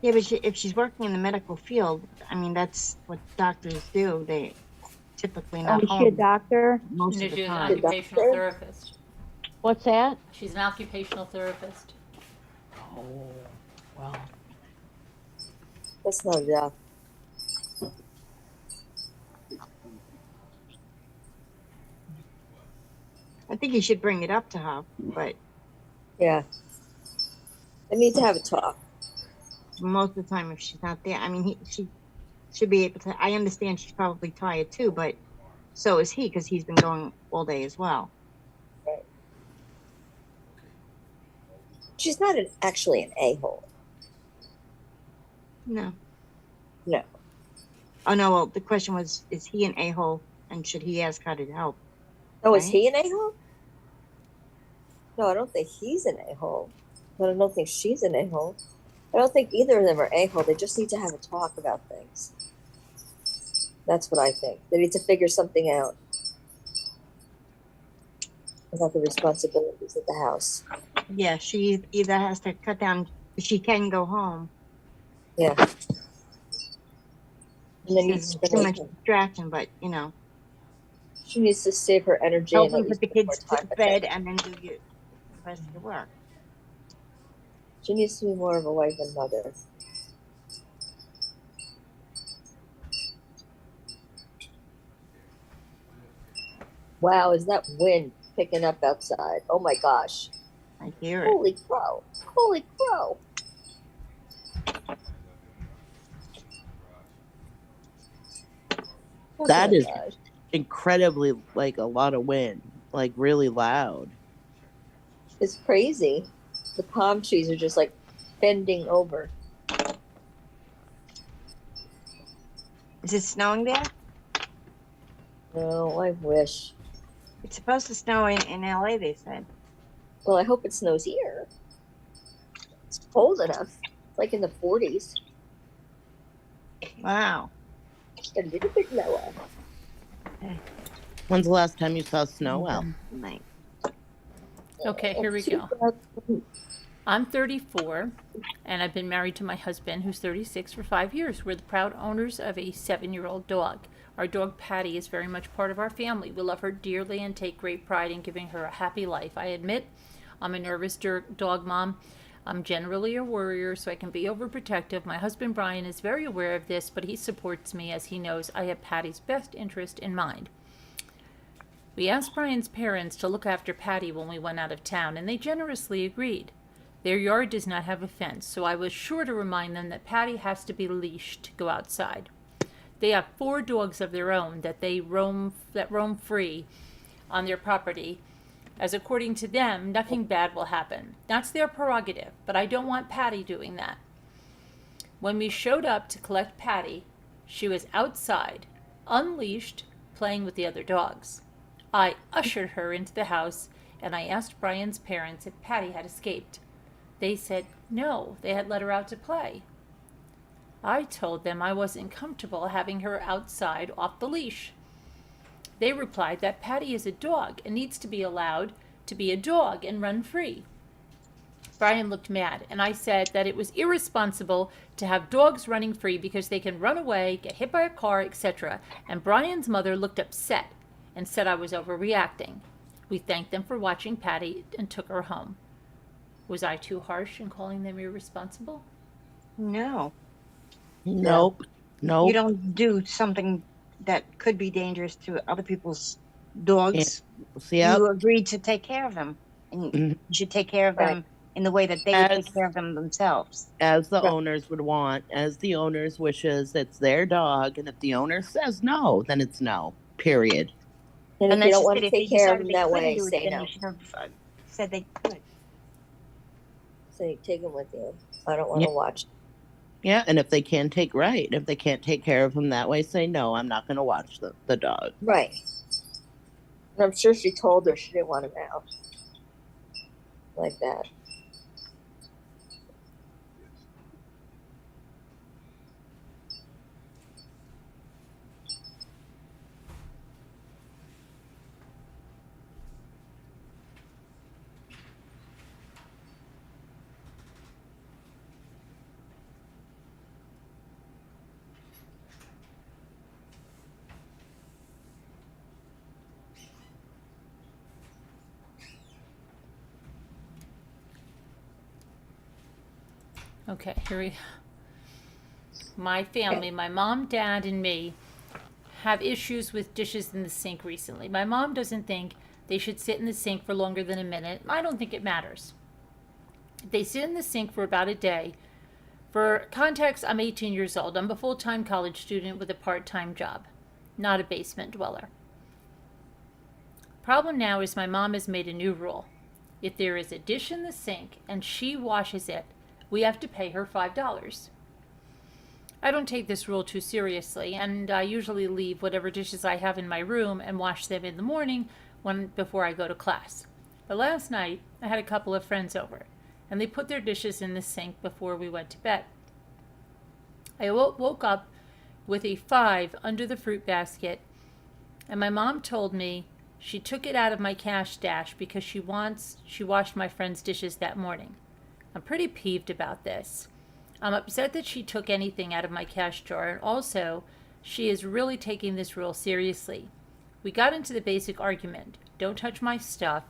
C: but if she's working in the medical field, I mean, that's what doctors do. They typically not
E: Is
C: home
E: she a doctor?
C: most
A: No,
C: of the
A: she's an
C: time.
A: occupational therapist.
E: What's that?
A: She's an occupational therapist.
E: Oh, well.
G: That's not enough.
C: I think you should bring it up to her, but
G: Yeah. I need to have a talk.
C: most of the time, if she's not there, I mean, she should be able to. I understand she's probably tired too, but so is he because he's been going all day as well.
G: She's not actually an a-hole.
C: No.
G: No.
C: Oh no. Well, the question was: is he an a-hole, and should he ask her to help?
G: Oh, is
C: Right.
G: he an a-hole? No, I don't think he's an a-hole. But I don't think she's an a-hole. I don't think either of them are a-hole. They just need to have a talk about things. That's what I think. They need to figure something out about the responsibilities of the house.
C: Yeah, she either has to cut down. She can go home.
G: Yeah. And then
C: There's too much distraction, but you know,
G: she needs to save her energy
C: help
G: and
C: them
G: at
C: put
G: least
C: the
G: put more
C: kids
G: time
C: to
G: with
C: bed
G: it.
C: and then do the rest of the work.
G: She needs to be more of a wife and mother. Wow, is that wind picking up outside? Oh my gosh.
C: I hear it.
G: Holy crow. Holy crow. Oh
H: That
G: my
H: is
G: gosh.
H: incredibly like a lot of wind, like really loud.
G: It's crazy. The palm trees are just like bending over.
C: Is it snowing there?
G: Oh, I wish.
C: It's supposed to snow in LA, they said.
G: Well, I hope it snows here. It's cold enough. It's like in the 40s.
C: Wow.
G: A little bit lower.
H: When's the last time you saw snow out?
C: Night.
A: Okay, here we go. I'm 34, and I've been married to my husband, who's 36, for 5 years. We're the proud owners of a 7-year-old dog. Our dog, Patty, is very much part of our family. We love her dearly and take great pride in giving her a happy life. I admit I'm a nervous dog mom. I'm generally a worrier, so I can be overprotective. My husband, Brian, is very aware of this, but he supports me as he knows I have Patty's best interest in mind. We asked Brian's parents to look after Patty when we went out of town, and they generously agreed. Their yard does not have a fence, so I was sure to remind them that Patty has to be leashed to go outside. They have 4 dogs of their own that roam free on their property, as according to them, nothing bad will happen. That's their prerogative, but I don't want Patty doing that. When we showed up to collect Patty, she was outside, unleashed, playing with the other dogs. I ushered her into the house, and I asked Brian's parents if Patty had escaped. They said no, they had let her out to play. I told them I wasn't comfortable having her outside off the leash. They replied that Patty is a dog and needs to be allowed to be a dog and run free. Brian looked mad, and I said that it was irresponsible to have dogs running free because they can run away, get hit by a car, etc. And Brian's mother looked upset and said I was overreacting. We thanked them for watching Patty and took her home. Was I too harsh in calling them irresponsible?
C: No.
H: Nope. Nope.
C: You don't do something that could be dangerous to other people's dogs.
H: Yep.
C: You agreed to take care of them. And you should take care of them in the way that they would take care of them themselves.
H: As the owners would want, as the owner's wishes. It's their dog, and if the owner says no, then it's no. Period.
G: And if you don't want to
C: if they
G: take care of
C: decided
G: them
C: they
G: that
C: couldn't
G: way,
C: do it,
G: say
C: then
G: no.
C: you should have said they could.
G: Say, take them with you. I don't want to watch.
H: Yeah, and if they can't take care of him that way, say no, I'm not going to watch the dog.
G: Right. And I'm sure she told her she didn't want him out. Like that.
A: Okay, here we My family, my mom, dad, and me have issues with dishes in the sink recently. My mom doesn't think they should sit in the sink for longer than a minute. I don't think it matters. They sit in the sink for about a day. For context, I'm 18 years old. I'm a full-time college student with a part-time job, not a basement dweller. Problem now is my mom has made a new rule. If there is a dish in the sink and she washes it, we have to pay her $5. I don't take this rule too seriously, and I usually leave whatever dishes I have in my room and wash them in the morning before I go to class. But last night, I had a couple of friends over, and they put their dishes in the sink before we went to bed. I woke up with a 5 under the fruit basket, and my mom told me she took it out of my cash stash because she washed my friend's dishes that morning. I'm pretty peeved about this. I'm upset that she took anything out of my cash jar, and also, she is really taking this rule seriously. We got into the basic argument, don't touch my stuff,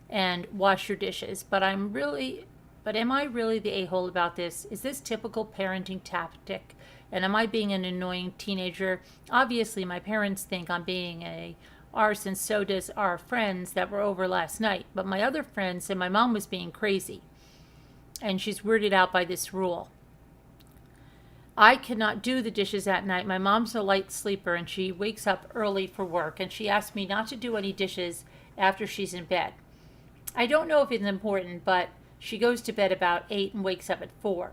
A: and wash your dishes, but am I really the a-hole about this? Is this typical parenting tactic? And am I being an annoying teenager? Obviously, my parents think I'm being a ours, and so does our friends that were over last night. But my other friend said my mom was being crazy, and she's weirded out by this rule. I cannot do the dishes at night. My mom's a light sleeper, and she wakes up early for work, and she asked me not to do any dishes after she's in bed. I don't know if it's important, but she goes to bed about 8 and wakes up at 4.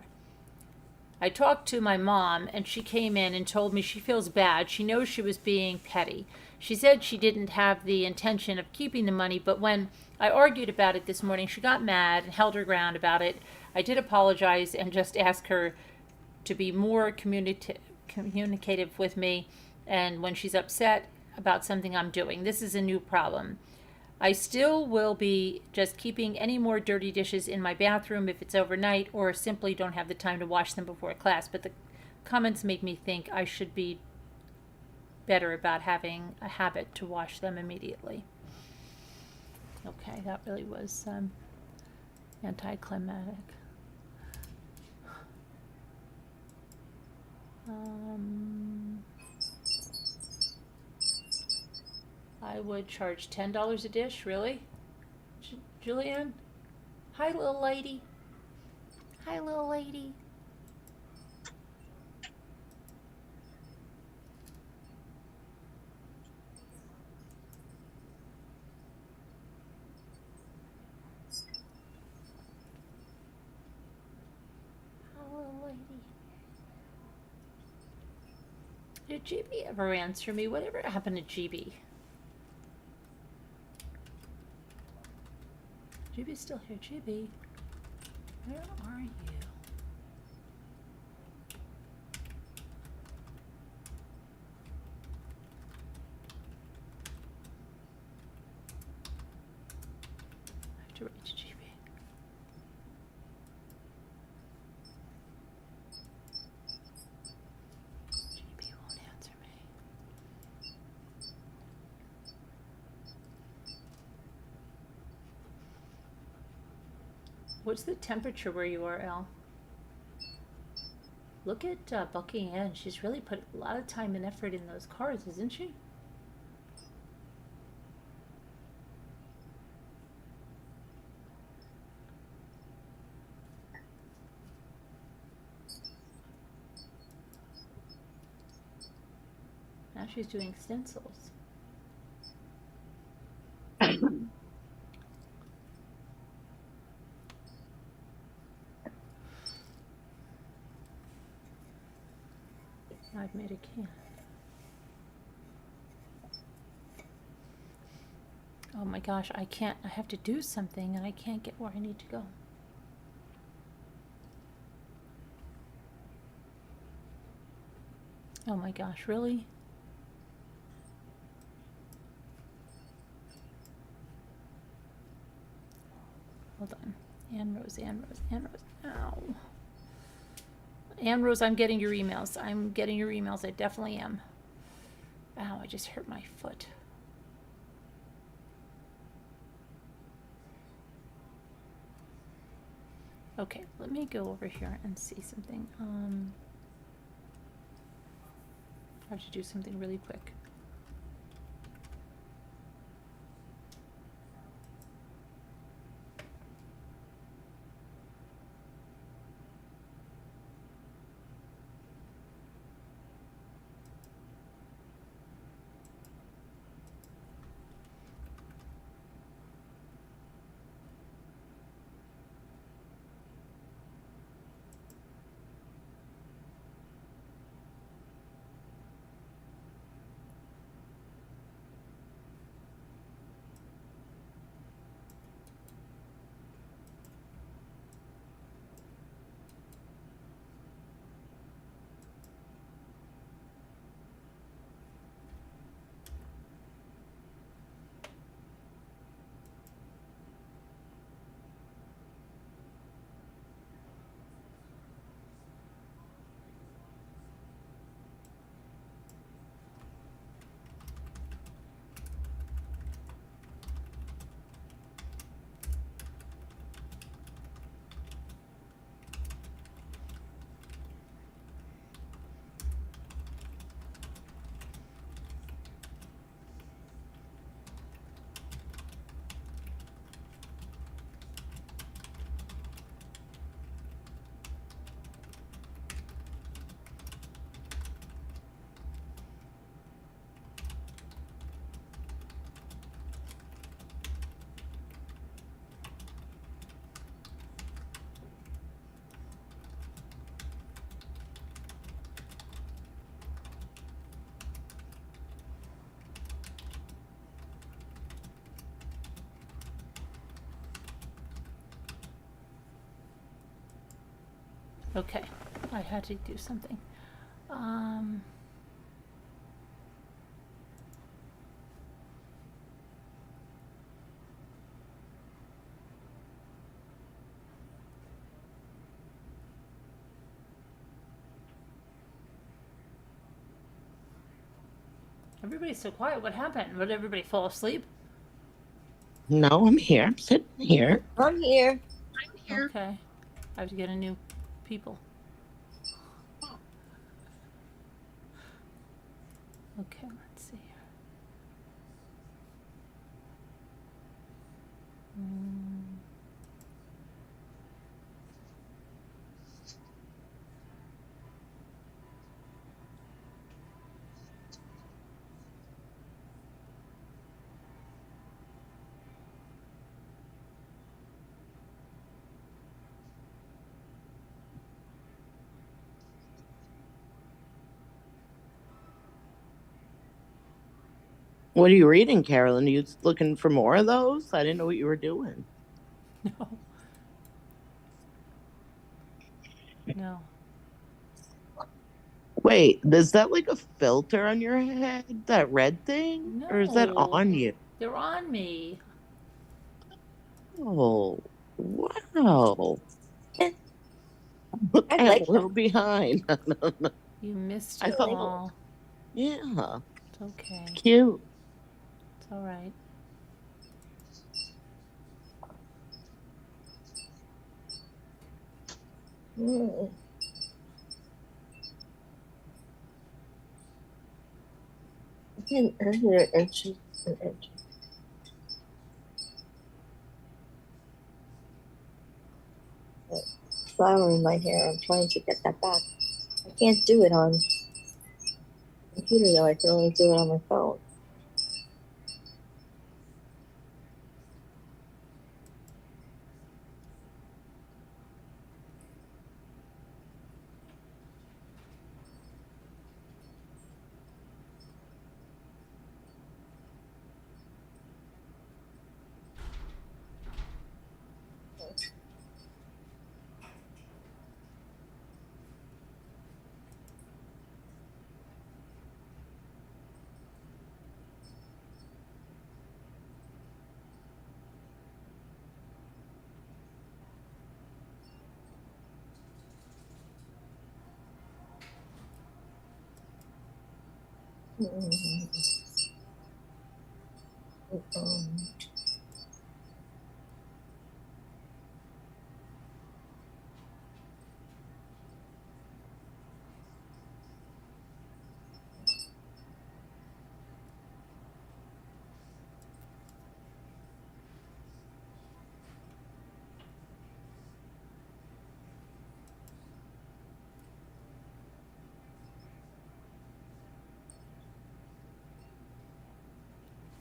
A: I talked to my mom, and she came in and told me she feels bad. She knows she was being petty. She said she didn't have the intention of keeping the money, but when I argued about it this morning, she got mad and held her ground about it. I did apologize and just ask her to be more communicative with me, and when she's upset about something I'm doing. This is a new problem. I still will be just keeping any more dirty dishes in my bathroom if it's overnight, or simply don't have the time to wash them before class. But the comments make me think I should be better about having a habit to wash them immediately. Okay, that really was anticlimactic. I would charge $10 a dish, really? Julianne? Hi, little lady. Hi, little lady. Hi, little lady. Did GB ever answer me? Whatever happened to GB? GB's still here. GB, where are you? I have to write to GB. GB won't answer me. What's the temperature where you are, Elle? Look at Bucky Ann. She's really put a lot of time and effort in those cards, isn't she? Now she's doing stencils. I've made a can. Oh my gosh, I can't, I have to do something and I can't get where I need to go. Oh my gosh, really? Hold on. Ann Rose. Ow. Ann Rose, I'm getting your emails. I definitely am. Ow, I just hurt my foot. Okay, let me go over here and see something. I have to do something really quick. Okay, I had to do something. Everybody's so quiet. What happened? Would everybody fall asleep?
H: No, I'm here. I'm sitting here.
G: I'm here.
A: Okay. I have to get a new people. Okay, let's see here.
H: What are you reading, Carolyn? Are you looking for more of those? I didn't know what you were doing.
A: No. No.
H: Wait, is that like a filter on your head? That red thing?
A: No.
H: Or is that on you?
A: They're on me.
H: Oh, wow.
G: I
H: I'm
G: like
H: a little behind.
A: You missed
H: I
A: it
H: thought-
A: all.
H: Yeah,
A: It's okay.
H: cute.
A: It's all right.
G: Mm. I hear inches and inches. Flower in my hair. I'm trying to get that back. I can't do it on computer though. I can only do it on my phone.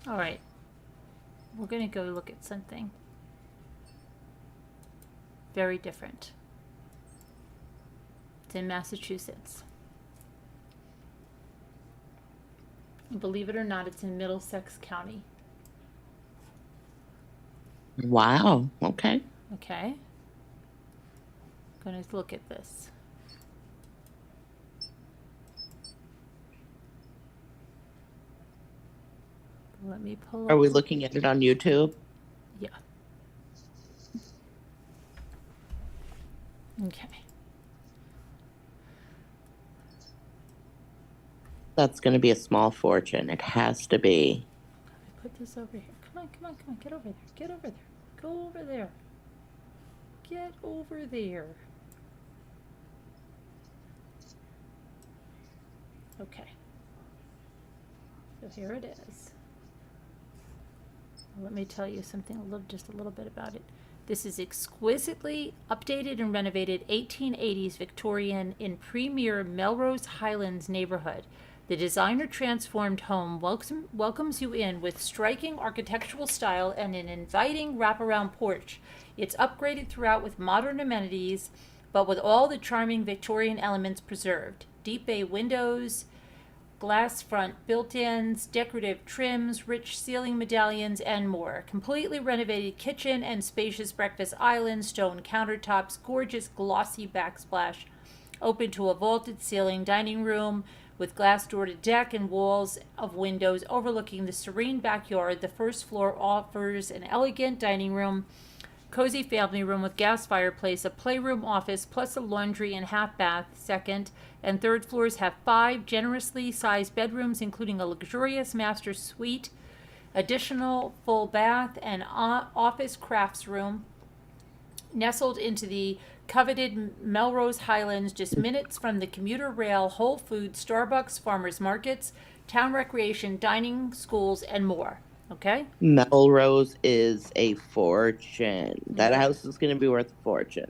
A: All right. We're going to go look at something very different. It's in Massachusetts. And believe it or not, it's in Middlesex County.
H: Wow. Okay.
A: Okay. Going to look at this. Let me pull up.
H: Are we looking at it on YouTube?
A: Yeah. Okay.
H: That's going to be a small fortune. It has to be.
A: I put this over here. Come on, come on, come on. Get over there. Get over there. Go over there. Get over there. Okay. So here it is. Let me tell you something just a little bit about it. This is exquisitely updated and renovated 1880s Victorian in premier Melrose Highlands neighborhood. The designer transformed home welcomes you in with striking architectural style and an inviting wraparound porch. It's upgraded throughout with modern amenities, but with all the charming Victorian elements preserved. Deep bay windows, glass front built-ins, decorative trims, rich ceiling medallions, and more. Completely renovated kitchen and spacious breakfast island, stone countertops, gorgeous glossy backsplash, open to a vaulted ceiling dining room with glass door to deck and walls of windows overlooking the serene backyard. The first floor offers an elegant dining room, cozy family room with gas fireplace, a playroom office, plus a laundry and half bath. Second and third floors have 5 generously sized bedrooms, including a luxurious master suite, additional full bath, and office crafts room. Nestled into the coveted Melrose Highlands, just minutes from the commuter rail, Whole Foods, Starbucks, farmers markets, town recreation, dining, schools, and more. Okay?
H: Melrose is a fortune. That house is going to be worth a fortune.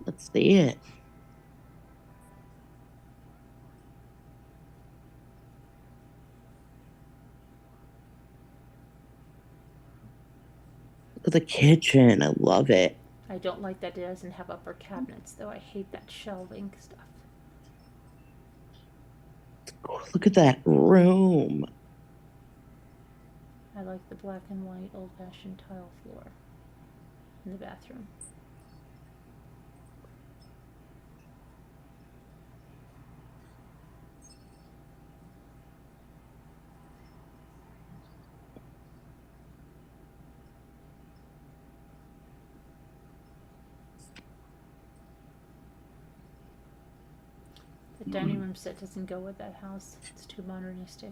H: Let's see it. Look at the kitchen. I love it.
A: I don't like that it doesn't have upper cabinets, though. I hate that shelving stuff.
H: Oh, look at that room.
A: I like the black and white old-fashioned tile floor in the bathroom. The dining room set doesn't go with that house. It's too modernistic.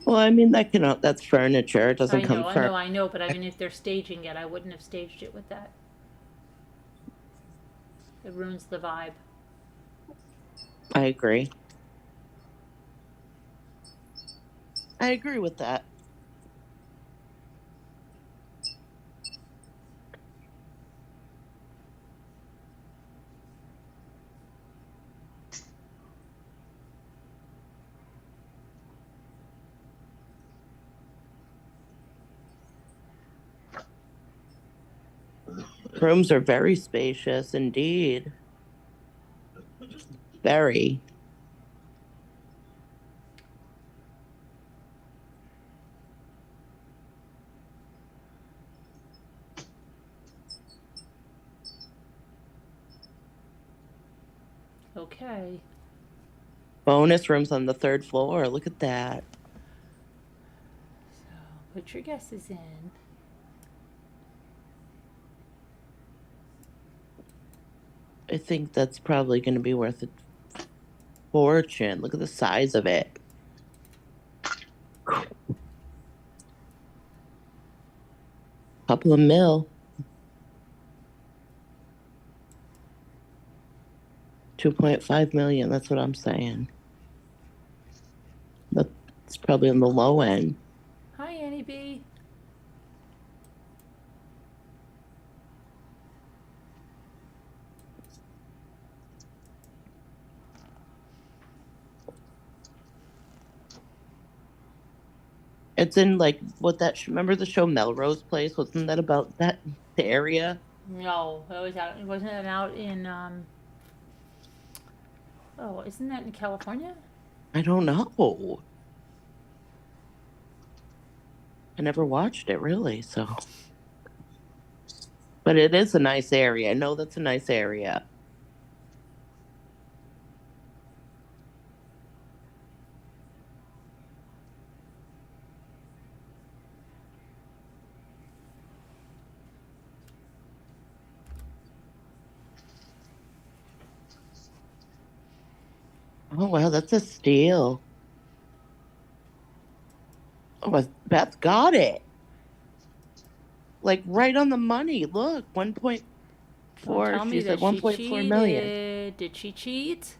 H: Well, I mean, that's furniture. It doesn't come from.
A: I know, but I mean, if they're staging it, I wouldn't have staged it with that. It ruins the vibe.
H: I agree. I agree with that. Rooms are very spacious indeed. Very.
A: Okay.
H: Bonus rooms on the 3rd floor. Look at that.
A: So put your guesses in.
H: I think that's probably going to be worth a fortune. Look at the size of it. Couple of mil. 2.5 million. That's what I'm saying. That's probably on the low end.
A: Hi, Annie B.
H: It's in remember the show Melrose Place? Wasn't that about that area?
A: No, it wasn't it out in oh, isn't that in California?
H: I don't know. I never watched it really, so. But it is a nice area. I know that's a nice area. Oh, wow, that's a steal. Oh, Beth got it. Like right on the money. Look, 1.4. She said 1.4 million.
A: Did she cheat?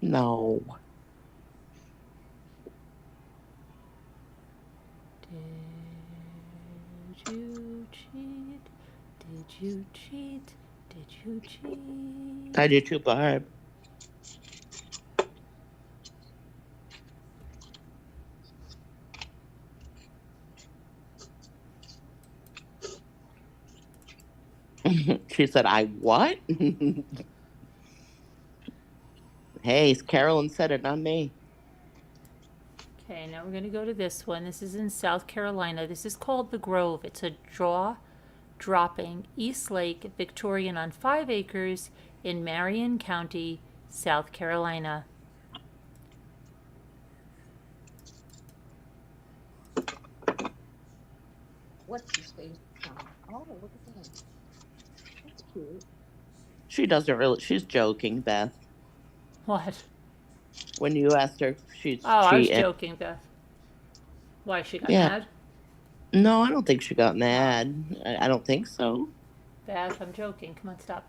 H: No.
A: Did you cheat? Did you cheat? Did you cheat?
H: I do too, Barb. She said, I what? Hey, Carolyn said it, not me.
A: Okay, now we're going to go to this one. This is in South Carolina. This is called The Grove. It's a jaw-dropping East Lake Victorian on 5 acres in Marion County, South Carolina.
E: What's his face? Oh, look at that. That's cute.
H: She doesn't really, she's joking, Beth.
A: What?
H: When you asked her, she
A: I was joking, Beth. Why, she got mad?
H: No, I don't think she got mad. I don't think so.
A: Beth, I'm joking. Come on, stop.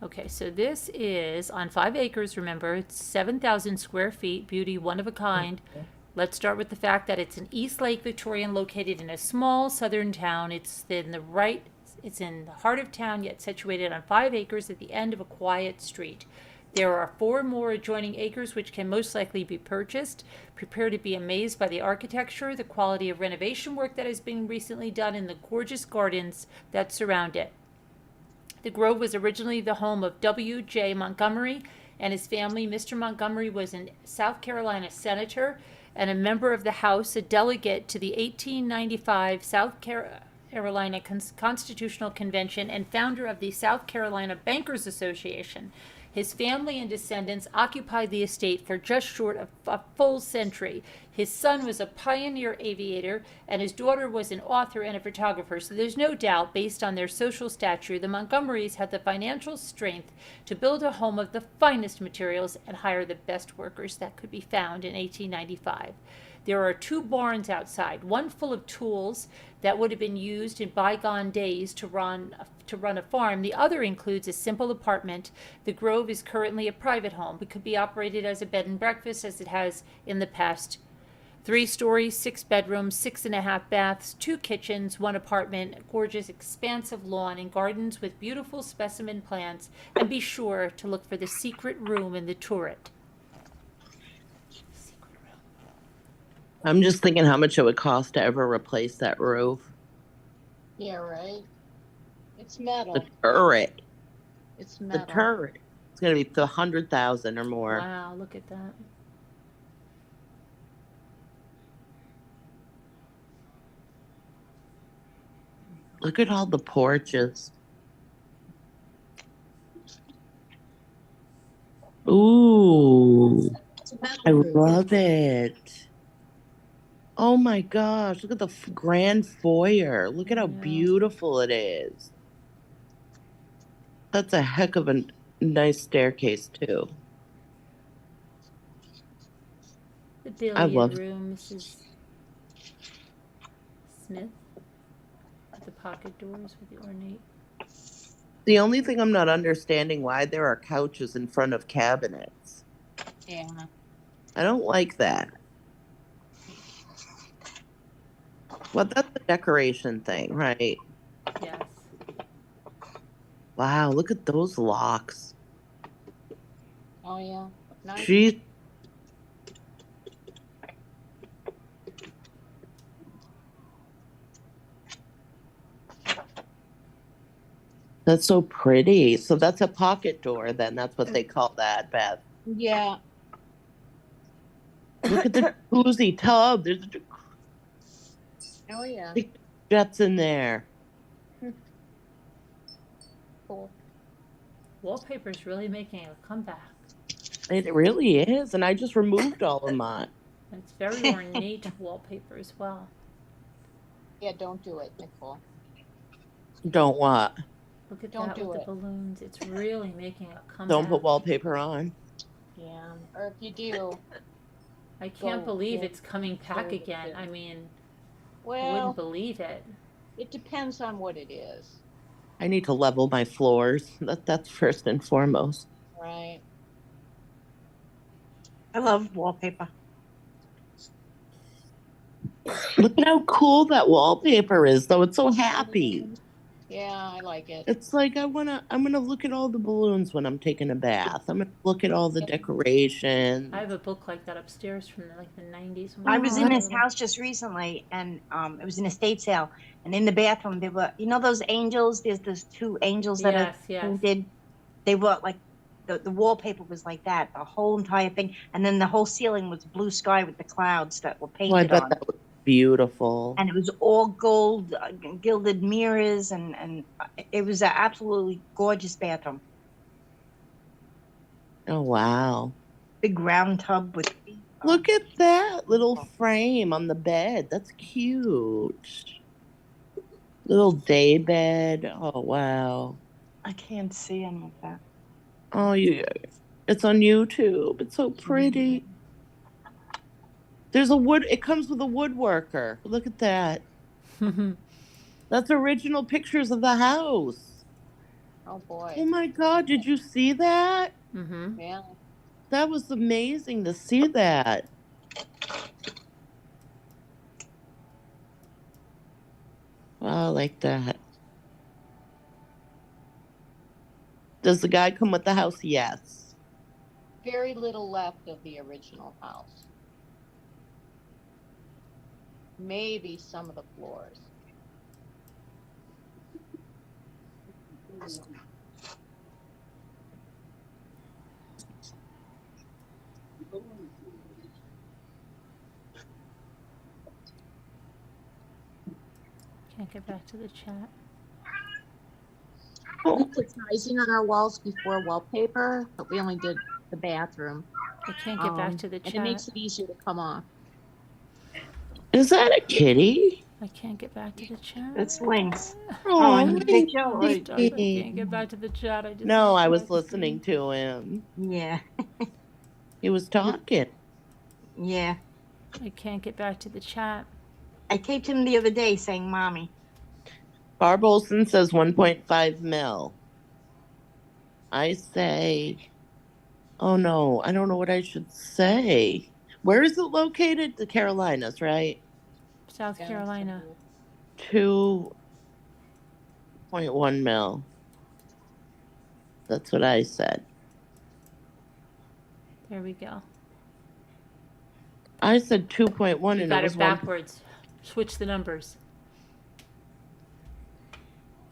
A: Okay, so this is on 5 acres, remember. It's 7,000 square feet, beauty, one of a kind.
E: Okay.
A: Let's start with the fact that it's an East Lake Victorian located in a small southern town. It's in the heart of town, yet situated on 5 acres at the end of a quiet street. There are 4 more adjoining acres which can most likely be purchased. Prepare to be amazed by the architecture, the quality of renovation work that has been recently done, and the gorgeous gardens that surround it. The Grove was originally the home of W.J. Montgomery and his family. Mr. Montgomery was a South Carolina senator and a member of the House, a delegate to the 1895 South Carolina Constitutional Convention, and founder of the South Carolina Bankers Association. His family and descendants occupied the estate for just short of a full century. His son was a pioneer aviator, and his daughter was an author and a photographer. So there's no doubt, based on their social stature, the Montgomerys had the financial strength to build a home of the finest materials and hire the best workers that could be found in 1895. There are 2 barns outside, one full of tools that would have been used in bygone days to run a farm. The other includes a simple apartment. The Grove is currently a private home, but could be operated as a bed and breakfast as it has in the past. 3 stories, 6 bedrooms, 6.5 baths, 2 kitchens, 1 apartment, a gorgeous expansive lawn and gardens with beautiful specimen plants. And be sure to look for the secret room in the turret.
H: I'm just thinking how much it would cost to ever replace that roof.
E: Yeah, right. It's metal.
H: The turret.
E: It's metal.
H: The turret. It's going to be $100,000 or more.
A: Wow, look at that.
H: Look at all the porches. Ooh, I love it. Oh my gosh, look at the grand foyer. Look at how beautiful it is. That's a heck of a nice staircase, too.
A: The billiard room, Mrs. Smith. The pocket doors with the ornate.
H: The only thing I'm not understanding why there are couches in front of cabinets.
E: Yeah.
H: I don't like that. Well, that's a decoration thing, right?
A: Yes.
H: Wow, look at those locks.
E: Oh, yeah. Nice.
H: Jeez. That's so pretty. So that's a pocket door, then. That's what they call that, Beth.
E: Yeah.
H: Look at the jacuzzi tub. There's a
E: Oh, yeah.
H: jets in there.
E: Cool.
A: Wallpaper's really making a comeback.
H: It really is. And I just removed all of mine.
A: And it's very ornate wallpaper as well.
E: Yeah, don't do it, Nicole.
H: Don't what?
A: Look at
E: Don't
A: that
E: do
A: with
E: it.
A: the balloons. It's really making a comeback.
H: Don't put wallpaper on.
E: Yeah. Or if you do,
A: I can't
E: Go,
A: believe
E: yeah.
A: it's coming back
E: Go,
A: again.
E: yeah.
A: I mean, I
E: well,
A: wouldn't believe it.
E: it depends on what it is,
H: I need to level my floors. That's first and foremost.
E: right?
C: I love wallpaper.
H: Look at how cool that wallpaper is, though. It's so happy.
E: Yeah, I like it.
H: It's like I'm gonna look at all the balloons when I'm taking a bath. I'm gonna look at all the decorations.
A: I have a book like that upstairs from like the 90s.
C: I was in his
A: little.
C: house just recently, and it was an estate sale. And in the bathroom, there were, you know, those angels. There's those two angels that
A: Yes,
C: are
A: yes.
C: painted. They were like the wallpaper was like that, the whole entire thing, and then the whole ceiling was blue sky with the clouds that were
H: Well, I
C: painted
H: bet
C: on.
H: that was beautiful.
C: And it was all gold, gilded mirrors, and it was an absolutely gorgeous bathroom.
H: Oh wow!
C: Big round tub with.
H: Look at that little frame on the bed. That's cute. Little day bed. Oh wow.
C: I can't see any of that.
H: Oh yeah. It's on YouTube. It's so pretty. There's a wood. It comes with a woodworker. Look at that. That's original pictures of the house.
E: Oh boy.
H: Oh my God! Did you see that?
A: Mm-hmm.
E: Yeah.
H: That was amazing to see that. Wow, I like that. Does the guy come with the house? Yes.
E: Very little left of the original house. Maybe some of the floors.
A: Can't get back to the chat.
E: We put icing on our walls before wallpaper, but we only did the bathroom.
A: I can't get back to the
E: And
A: chat.
E: it makes it easier to come off.
H: Is that a kitty?
A: I can't get back to the chat.
C: It's Lynx.
H: Oh,
C: and the big Joe.
A: I can't get back to the chat. I just
H: No, I was listening to him.
C: Yeah.
H: He was talking.
C: Yeah.
A: I can't get back to the chat.
C: I taped him the other day saying mommy.
H: Barb Olson says 1.5 mil. I say, oh no, I don't know what I should say. Where is it located? The Carolinas, right?
A: South Carolina.
H: 2.1 mil. That's what I said.
A: There we go.
H: I said 2.1
A: You
H: and
A: got
H: it was
A: it backwards. Switch the numbers.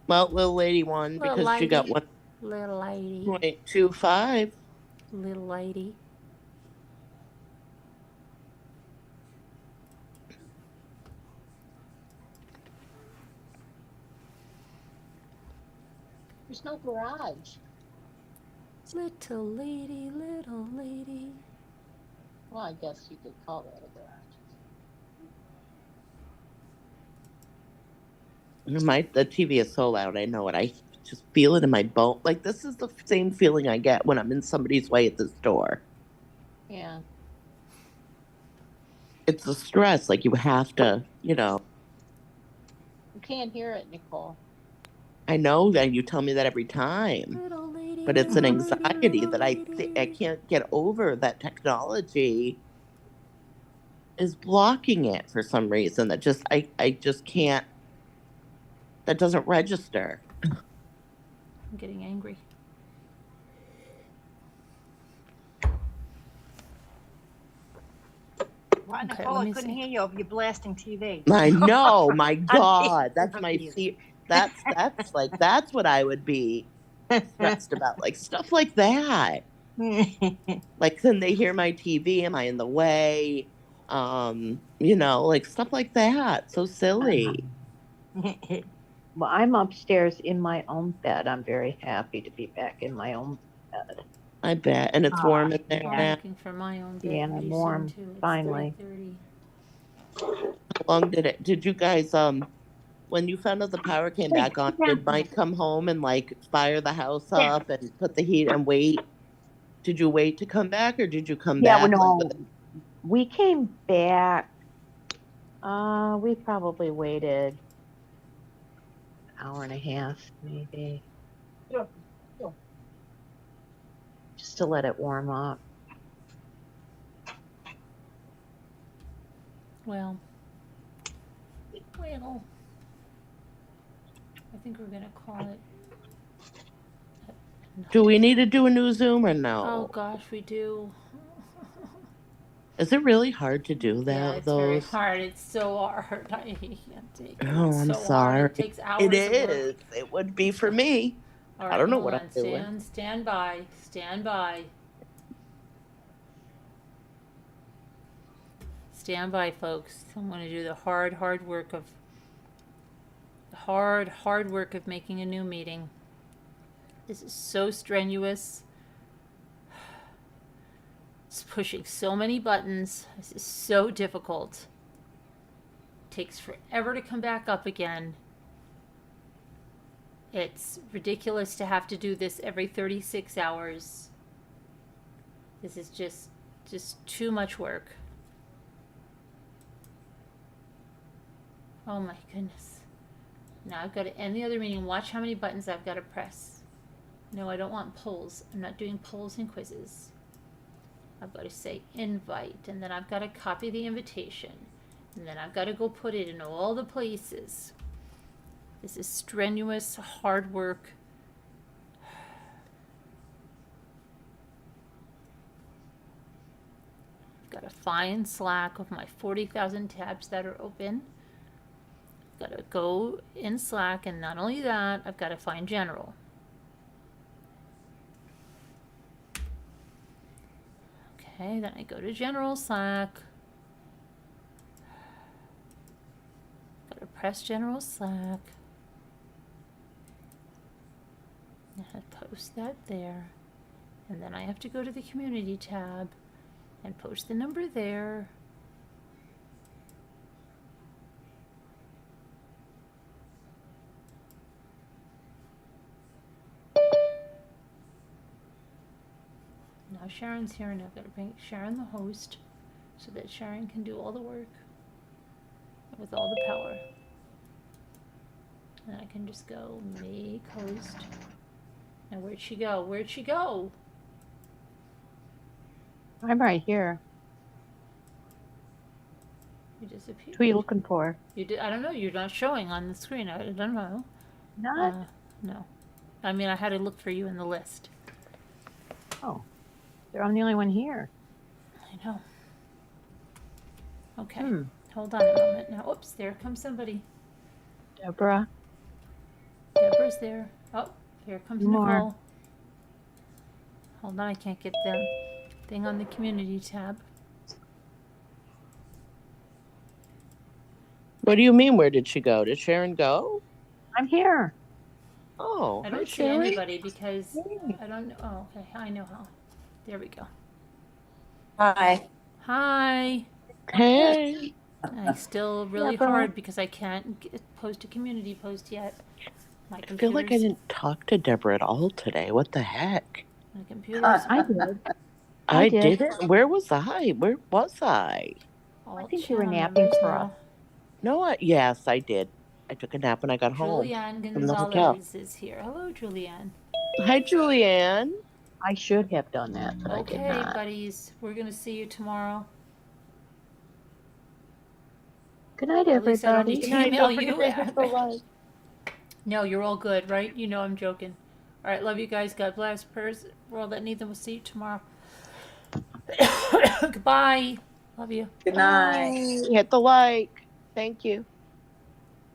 H: Well, little lady won
A: Little
H: because she got
A: lady. Little lady.
H: 1.25.
A: Little lady.
E: There's no garage.
A: Little lady, little lady.
E: Well, I guess you could call that a garage.
H: The TV is so loud. I know it. I just feel it in my bone. Like this is the same feeling I get when I'm in somebody's way at the store.
E: Yeah.
H: It's the stress. Like you have to, you know.
E: You can't hear it, Nicole.
H: I know that you tell me that every time,
A: Little lady.
H: but it's an
A: little lady,
H: anxiety
A: little
H: that I
A: lady.
H: can't get over. That technology is blocking it for some reason. That just I just can't. That doesn't register.
A: I'm getting angry.
C: Why,
A: Okay,
C: Nicole,
A: let
C: I
A: me
C: couldn't
A: see.
C: hear you over your blasting TV.
H: I know, my God, that's my
C: confused.
H: fear. That's like that's what I would be stressed about, like stuff like that. Like, can they hear my TV? Am I in the way? You know, like stuff like that. So silly.
E: Well, I'm upstairs in my own bed. I'm very happy to be back in my own bed.
H: I bet, and it's warm in there
A: I'm
H: now.
A: looking for my own bed
E: Yeah,
A: pretty
E: warm,
A: soon too. It's
E: finally.
A: 3:30.
H: How long did you guys when you found out the power came back on, did Mike come home and like fire the house
C: Yeah.
H: up and put the heat and wait? Did you wait to come back or did you come
E: Yeah,
H: back?
E: well,
H: like,
E: no, we came back. We probably waited an hour and a half, maybe.
C: Sure.
E: Just to let it warm up.
A: Well, I think we're gonna call it.
H: Do we need to do a new Zoom or
A: Oh
H: no?
A: gosh, we do.
H: Is it really hard to do
A: Yeah,
H: that?
A: it's very
H: Those?
A: hard. It's so hard. I can't take it.
H: Oh,
A: It's
H: I'm
A: so hard.
H: sorry.
A: It takes hours
H: It
A: of work.
H: is. It would be for me.
A: All
H: I
A: right,
H: don't know
A: hold
H: what
A: on.
H: I'm doing.
A: Stand by. Stand by. Stand by, folks. I'm going to do the hard work of making a new meeting. This is so strenuous. It's pushing so many buttons. This is so difficult. It takes forever to come back up again. It's ridiculous to have to do this every 36 hours. This is just too much work. Oh my goodness. Now I've got to end the other meeting. Watch how many buttons I've got to press. No, I don't want polls. I'm not doing polls and quizzes. I've got to say invite, and then I've got to copy the invitation, and then I've got to go put it in all the places. This is strenuous, hard work. I've got to find Slack of my 40,000 tabs that are open. I've got to go in Slack, and not only that, I've got to find general. Okay, then I go to general Slack. Gotta press general Slack. And I post that there. And then I have to go to the community tab and post the number there. Now Sharon's here, and I've got to make Sharon the host so that Sharon can do all the work with all the power. And I can just go make host. Now where'd she go? Where'd she go?
E: I'm right here.
A: You disappeared.
E: Who are you looking for?
A: You did. I don't know. You're not showing on the screen. I don't know.
E: Not?
A: No. I mean, I had to look for you in the list.
E: Oh. I'm the only one here.
A: I know. Okay.
E: Hmm.
A: Hold on a moment. Now, oops, there comes somebody.
E: Deborah.
A: Deborah's there. Oh, here comes
E: More.
A: Nicole. Hold on, I can't get the thing on the community tab.
H: What do you mean? Where did she go? Did Sharon go?
E: I'm here.
H: Oh,
A: I
H: hi,
A: don't see
H: Sharon.
A: anybody because I don't know. Oh, okay. I know how. There we go.
I: Hi.
A: Hi.
H: Hey.
A: I still really
E: Deborah.
A: hard because I can't post a community post yet. My
H: I feel like I
A: computer's-
H: didn't talk to Deborah at all today. What the heck?
A: My computer's
E: I did.
H: I
E: did.
H: didn't. Where was I? Where was I?
A: all
E: I think you were
A: channel
E: napping
A: members
E: for
A: now.
E: us.
H: No, yes, I did. I took a nap when I got home
A: Julianne
H: from the hotel.
A: Gonzalez is here. Hello, Julianne.
H: Hi, Julianne.
E: I should have done that, but I did
A: Okay,
E: not.
A: buddies. We're going to see you tomorrow.
E: Good night,
A: At least I don't
E: everybody.
A: need to
H: Good night.
A: email
H: Don't forget
A: you.
H: to hit the like.
A: No, you're all good, right? You know I'm joking. All right, love you guys. God bless. Prayers for all that need them. We'll see you tomorrow. Goodbye. Love you.
B: Good night.
H: Hit the like. Thank you.